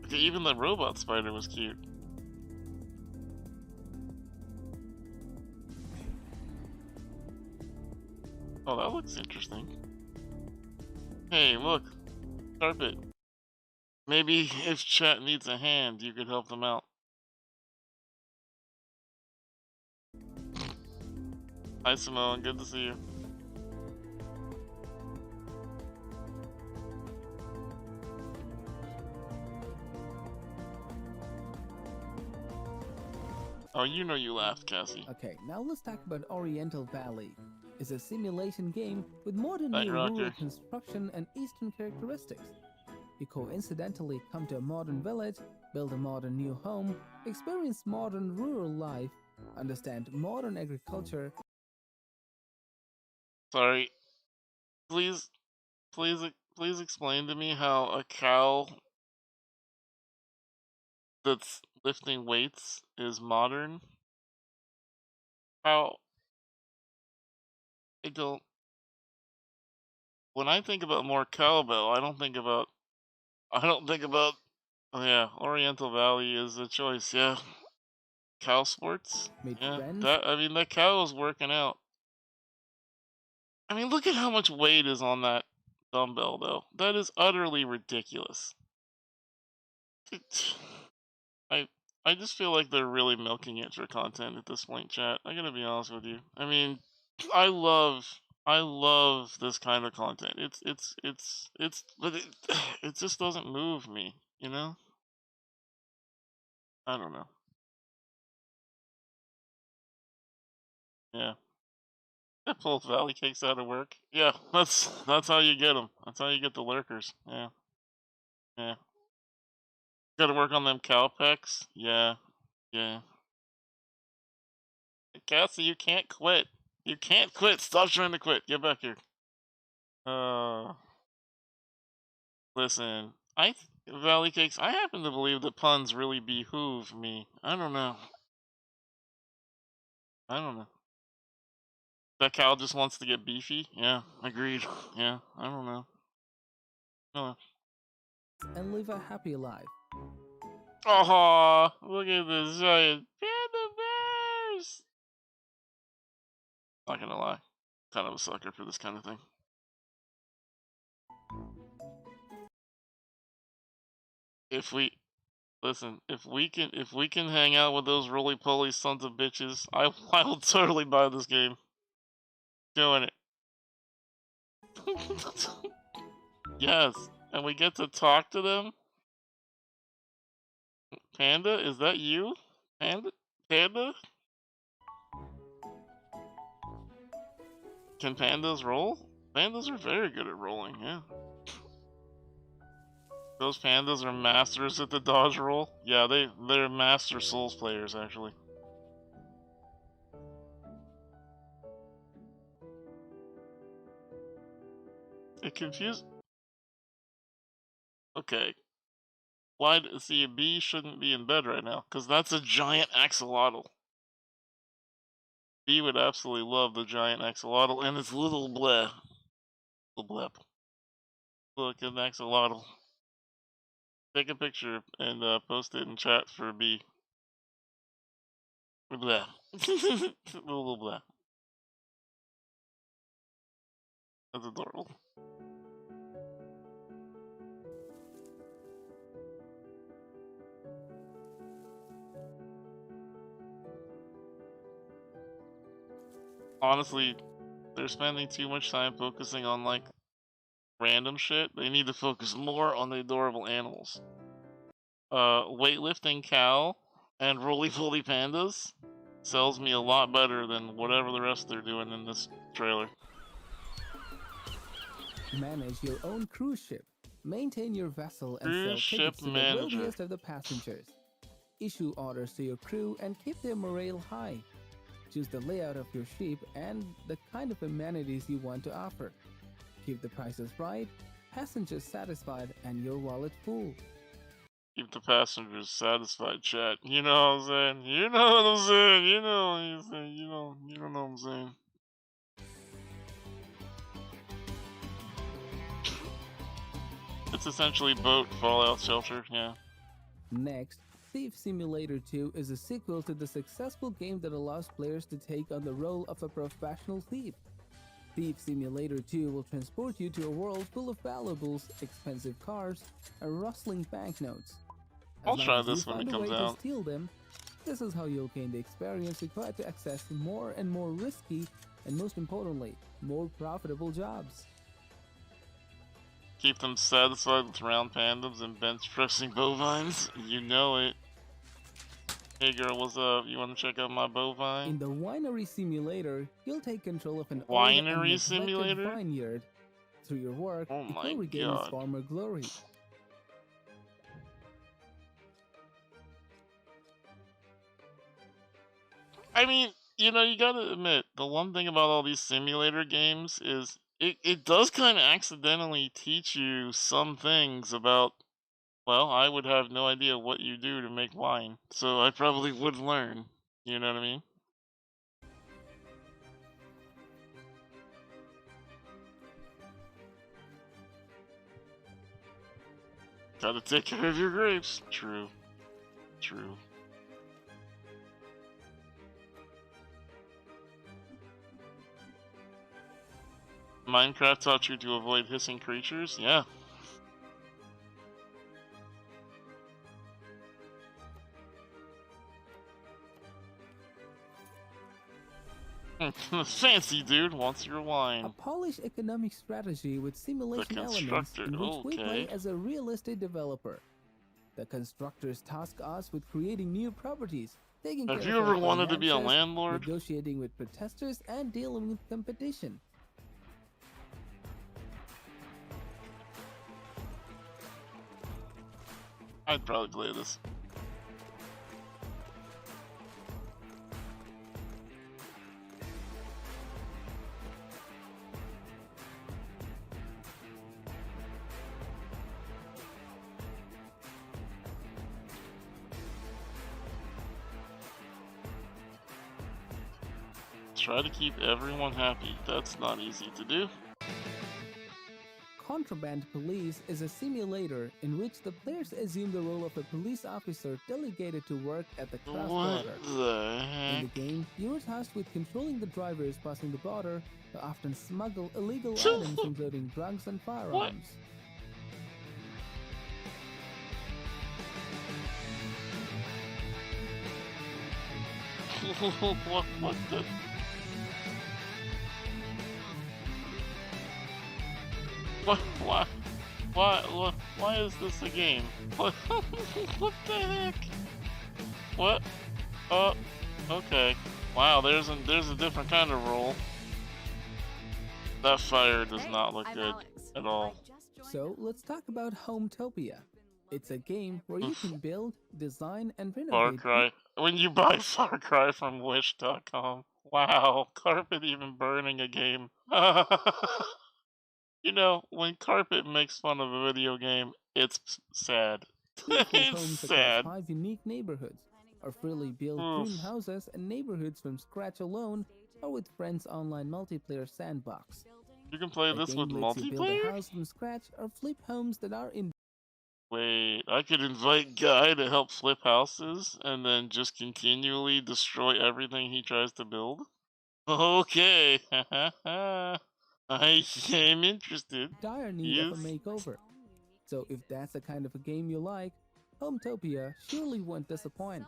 Okay, even the robot spider was cute. Oh, that looks interesting. Hey, look. Carpet. Maybe if chat needs a hand, you could help them out. Hi, Simone. Good to see you. Oh, you know you laughed, Cassie. Okay, now let's talk about Oriental Valley. It's a simulation game with modern Night new Rocker. rural construction and eastern characteristics. You coincidentally come to a modern village, build a modern new home, experience modern rural life, understand modern agriculture. Sorry. Please explain to me how a cow that's lifting weights is modern. How? I don't. When I think about more cowbell, I don't think about. Oh yeah, Oriental Valley is a choice. Yeah, cow sports. Made Yeah, friends. that cow is working out. I mean, look at how much weight is on that dumbbell, though. That is utterly ridiculous. I just feel like they're really milking it for content at this point, chat. I gotta be honest with you. I mean, I love this kind of content. But it just doesn't move me, you know? I don't know. Yeah. That pulls Valley Cakes out of work. Yeah, that's how you get them. That's how you get the lurkers. Yeah. Yeah. Gotta work on them cow pecs. Yeah. Yeah. Cassie, you can't quit. You can't quit. Stop trying to quit. Get back here. Listen. Valley Cakes, I happen to believe that puns really behoove me. I don't know. That cow just wants to get beefy? Yeah, agreed. Yeah, I don't know. No. And live a happy life. Oh, look at this giant panda bears! Not gonna lie. Kind of a sucker for this kind of thing. If we can hang out with those roly-poly sons of bitches, I will totally buy this game. Doing it. Yes, and we get to talk to them. Panda, is that you? Panda? Can pandas roll? Pandas are very good at rolling, yeah. Those pandas are masters at the dodge roll. Yeah, they're master Souls players, actually. It confused. Okay. See, a bee shouldn't be in bed right now, because that's a giant axolotl. Bee would absolutely love the giant axolotl and its little bleh. Little blep. Look at the axolotl. Take a picture and post it in chat for Bee. Blah. Little blah. That's adorable. Honestly, they're spending too much time focusing on like random shit. They need to focus more on the adorable animals. Weightlifting cow and roly-poly pandas sells me a lot better than whatever the rest they're doing in this trailer. Manage your own cruise ship, maintain your vessel, and Cruise sell ship tickets to the manager. wealthiest of the passengers. Issue orders to your crew and keep their morale high. Choose the layout of your ship and the kind of amenities you want to offer. Keep the prices right, passengers satisfied, and your wallet full. Keep the passengers satisfied, chat. You know what I'm saying? You know what I'm saying? You know what I'm saying? You know what I'm saying? It's essentially boat fallout shelter, yeah. Next, Thief Simulator 2 is a sequel to the successful game that allows players to take on the role of a professional thief. Thief Simulator 2 will transport you to a world full of valuables, expensive cars, and rustling banknotes. I'll try this when it comes out. To steal them, this is how you'll gain the experience required to access more and more risky, and most importantly, more profitable jobs. Keep them satisfied with round pandas and bench pressing bovines. You know it. Hey girl, what's up? You want to check out my bovine? In the Winery Simulator, you'll take control of an Winery Simulator vineyard. Through your work, oh it my will regain God. its former glory. I mean, you know, you gotta admit, the one thing about all these simulator games is it does kind of accidentally teach you some things about, well, I would have no idea what you do to make wine, so I probably would learn. You know what I mean? Gotta take care of your grapes. True. True. Minecraft taught you to avoid hissing creatures? Yeah. Fancy dude wants your wine. A polished economic strategy with simulation elements in which we play as a real estate developer. The constructors task us with creating new properties, taking care Have of you ever our wanted to be a finances, landlord? negotiating with protesters, and dealing with competition. I'd probably play this. Try to keep everyone happy. That's not easy to do. Contraband Police is a simulator in which the players assume the role of a police officer delegated to work at the cross-border. In the game, you are tasked with controlling the drivers passing the border who often smuggle illegal items including drugs and firearms. What the... Why is this a game? What the heck? What? Oh, okay. Wow, there's a different kind of role. That fire does not look good at all. So let's talk about Hometopia. It's a game where you can build, design, and renovate. Far Cry. When you buy Far Cry from Wish.com. Wow, Carpet even burning a game. You know, when Carpet makes fun of a video game, it's sad. It's sad. 5 unique neighborhoods, or freely built dream houses and neighborhoods from scratch alone, or with friends' online multiplayer sandbox. You can play this with Lets you build a multiplayer? house from scratch or flip homes that are in. Wait, I could invite Guy to help flip houses and then just continually destroy everything he tries to build? Okay. I am interested. Dire need of a makeover. So if that's the kind of a game you like, Hometopia surely won't disappoint.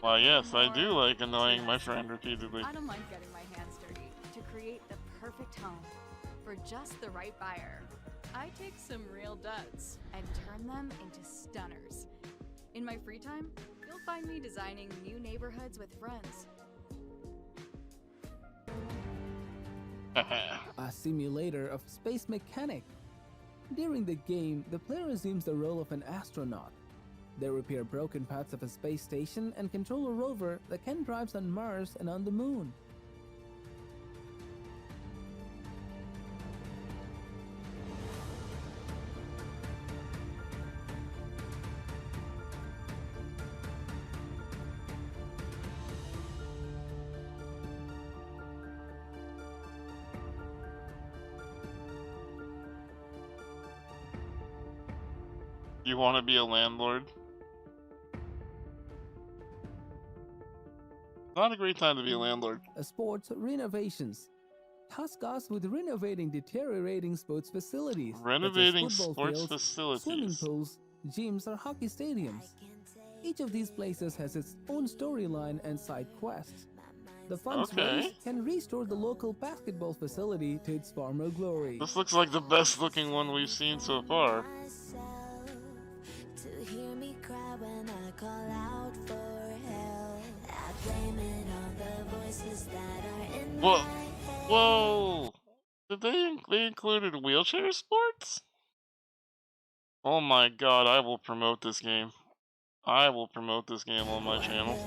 Why, yes, I do like annoying my friend repeatedly. I don't mind getting my perfect home for just the right buyer. I take some real duds and turn them into stunners. In my free time, you'll find me designing new neighborhoods with friends. A simulator of space mechanic. During the game, the player assumes the role of an astronaut. They repair broken parts of a space station and control a rover that can drive on Mars and on the Moon. You want to be a landlord? Not a great time to be a landlord. Sports renovations. Task us with renovating deteriorating sports facilities. Renovating such as football sports fields, facilities. swimming pools, gyms, or hockey stadiums. Each of these places has its own storyline and side quests. The funds raised can restore the local basketball facility to its former glory. This looks like the best looking one we've seen so far. To hear me cry when I call out for help. I blame it on the voices that are in Whoa! my head. Whoa! Did they included wheelchair sports? Oh my god! I will promote this game. I will promote this game on my channel.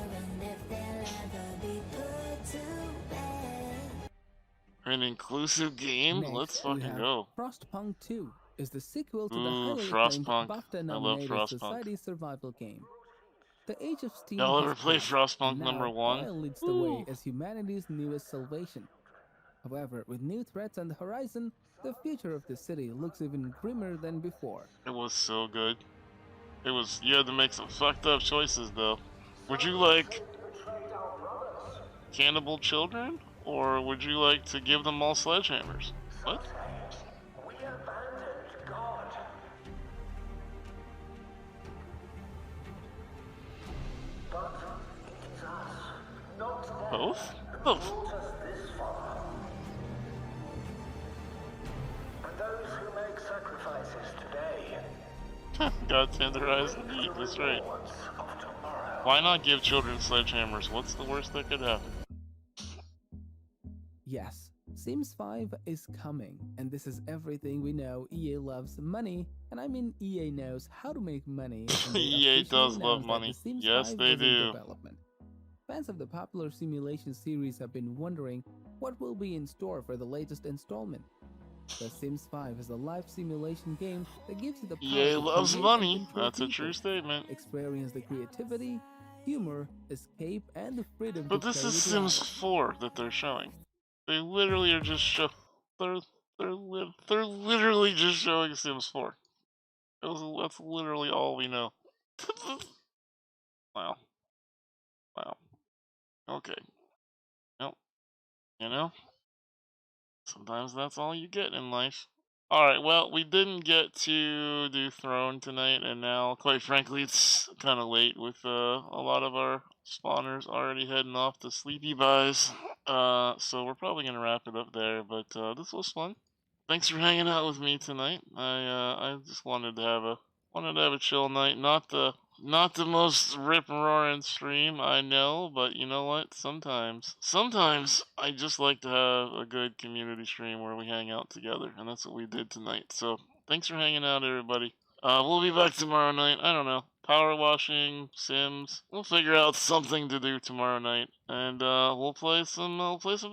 An inclusive game? Next, Let's we fucking have go. Frostpunk 2 is the sequel to the Ooh, highly acclaimed Frostpunk. I love BAFTA-nominated Frostpunk. Society survival game. The Age of Steam Y'all has ever play passed, Frostpunk and number now 1? oil leads the way as humanity's newest salvation. However, with new threats on the horizon, the future of the city looks even grimmer than before. It was so good. It was, you had to make some fucked up choices though. Would you like cannibal children? Or would you like to give them all sledgehammers? What? Both? Both. God tenderize the meat, that's right. Why not give children sledgehammers? What's the worst that could happen? Yes, Sims 5 is coming, and this is everything we know. EA loves money, and I mean EA knows how to make money. And they EA does officially love announced that money. The Sims Yes, 5 they is in do. development. Fans of the popular simulation series have been wondering what will be in store for the latest installment. The Sims 5 is a live simulation game that gives you the power EA to loves create money. and control That's a people, true statement. experience the creativity, humor, escape, and the freedom But to this play is with Sims life. 4 that they're showing. They literally are just they're literally just showing Sims 4. That's literally all we know. Wow. Wow. Okay. Nope. You know? Sometimes that's all you get in life. Alright, well, we didn't get to do Throne tonight, and now, quite frankly, it's kind of late with a lot of our spawners already heading off to sleepy buys. So we're probably going to wrap it up there, but this was fun. Thanks for hanging out with me tonight. I just wanted to have a chill night. Not the most rip roaring stream, I know, but you know what? Sometimes I just like to have a good community stream where we hang out together, and that's what we did tonight. So thanks for hanging out, everybody. We'll be back tomorrow night. I don't know, power washing, Sims. We'll figure out something to do tomorrow night, and we'll play some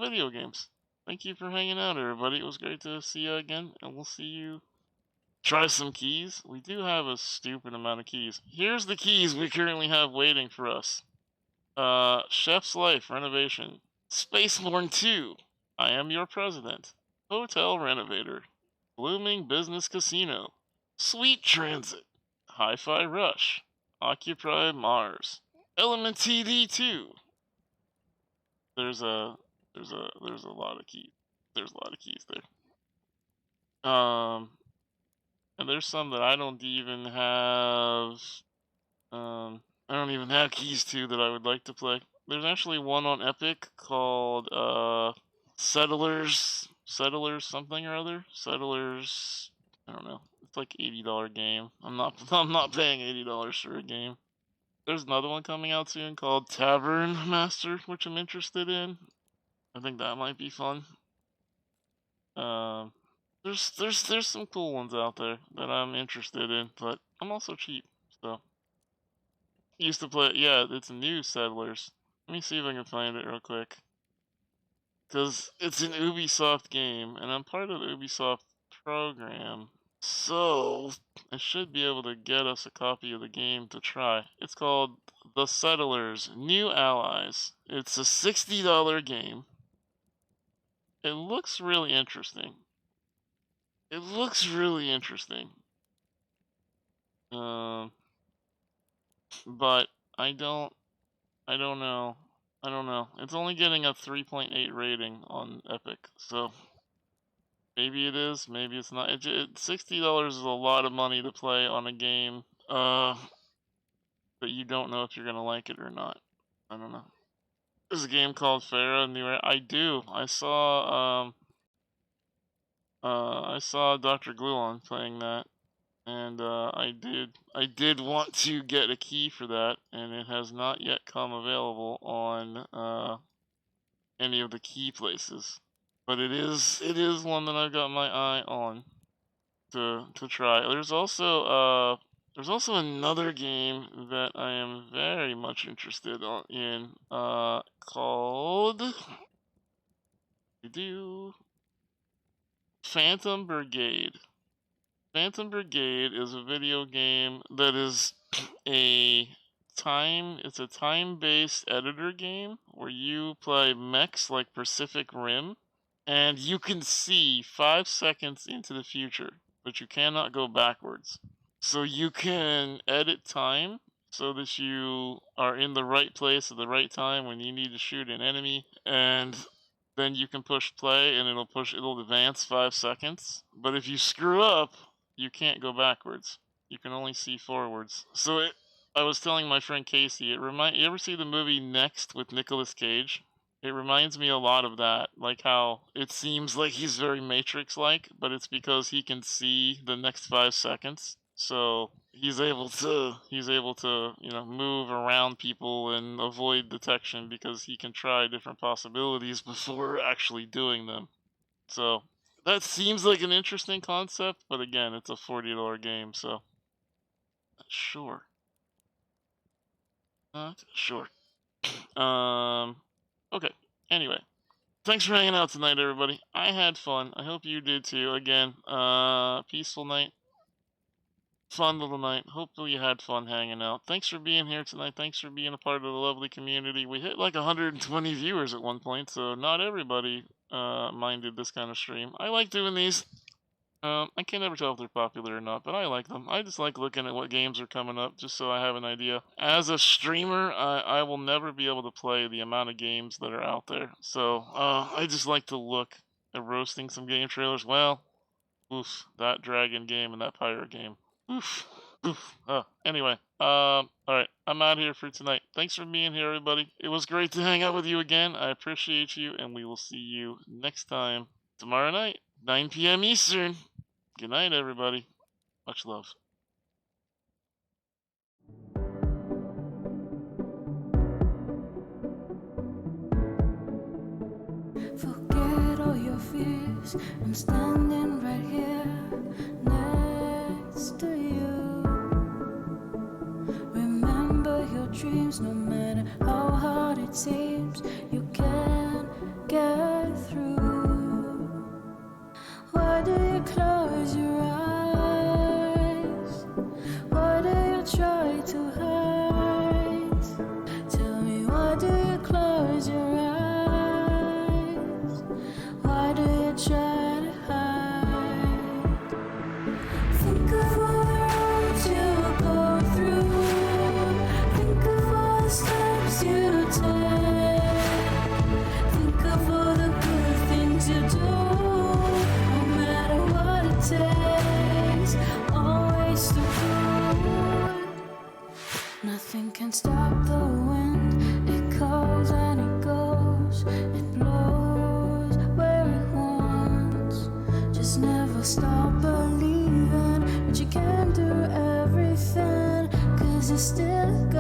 video games. Thank you for hanging out, everybody. It was great to see you again, and we'll see you. Try some keys. We do have a stupid amount of keys. Here's the keys we currently have waiting for us. Chef's Life Renovation. Spaceborne 2. I Am Your President. Hotel Renovator. Blooming Business Casino. Sweet Transit. Hi-Fi Rush. Occupy Mars. Element TD 2. There's a lot of keys. There's a lot of keys there. And there's some that I don't even have. I don't even have keys to that I would like to play. There's actually one on Epic called Settlers Settlers something or other. Settlers, I don't know. It's like $80 game. I'm not paying $80 for a game. There's another one coming out soon called Tavern Master, which I'm interested in. I think that might be fun. There's some cool ones out there that I'm interested in, but I'm also cheap, so. Used to play, yeah, it's new Settlers. Let me see if I can find it real quick. Because it's an Ubisoft game, and I'm part of the Ubisoft program. So, I should be able to get us a copy of the game to try. It's called The Settlers, New Allies. It's a $60 game. It looks really interesting. It looks really interesting. But I don't know. I don't know. It's only getting a 3.8 rating on Epic, so maybe it is, maybe it's not. $60 is a lot of money to play on a game that you don't know if you're gonna like it or not. I don't know. There's a game called Farah New Era. I do. I saw Dr. Gluon playing that. And I did want to get a key for that, and it has not yet come available on any of the key places. But it is one that I've got my eye on to try. There's also another game that I am very much interested in called Phantom Brigade. Phantom Brigade is a video game that is it's a time-based editor game where you play mechs like Pacific Rim, and you can see 5 seconds into the future, but you cannot go backwards. So you can edit time so that you are in the right place at the right time when you need to shoot an enemy, and then you can push play and it'll advance 5 seconds. But if you screw up, you can't go backwards. You can only see forwards. So I was telling my friend Casey, you ever see the movie Next with Nicolas Cage? It reminds me a lot of that, like how it seems like he's very Matrix-like, but it's because he can see the next 5 seconds. So he's able to, move around people and avoid detection because he can try different possibilities before actually doing them. So that seems like an interesting concept, but again, it's a $40 game, so not sure. Not sure. Okay. Anyway, thanks for hanging out tonight, everybody. I had fun. I hope you did too. Again, peaceful night. Fun little night. Hopefully you had fun hanging out. Thanks for being here tonight. Thanks for being a part of the lovely community. We hit like 120 viewers at one point, so not everybody minded this kind of stream. I like doing these. I can never tell if they're popular or not, but I like them. I just like looking at what games are coming up, just so I have an idea. As a streamer, I will never be able to play the amount of games that are out there. So, I just like to look at roasting some game trailers. Well, oof, that dragon game and that pirate game. Oof. Anyway, alright, I'm out here for tonight. Thanks for being here, everybody. It was great to hang out with you again. I appreciate you, and we will see you next time tomorrow night, 9 p.m. Eastern. Good night, everybody. Much love. Forget all your fears. I'm standing right here next to you. Remember your dreams, no matter how hard it seems, you can get through. Why do you close your eyes? Why do you try to hide? Tell me, why do you close your eyes? Why do you try to hide? stop believing, but you can't do everything, 'cause you still got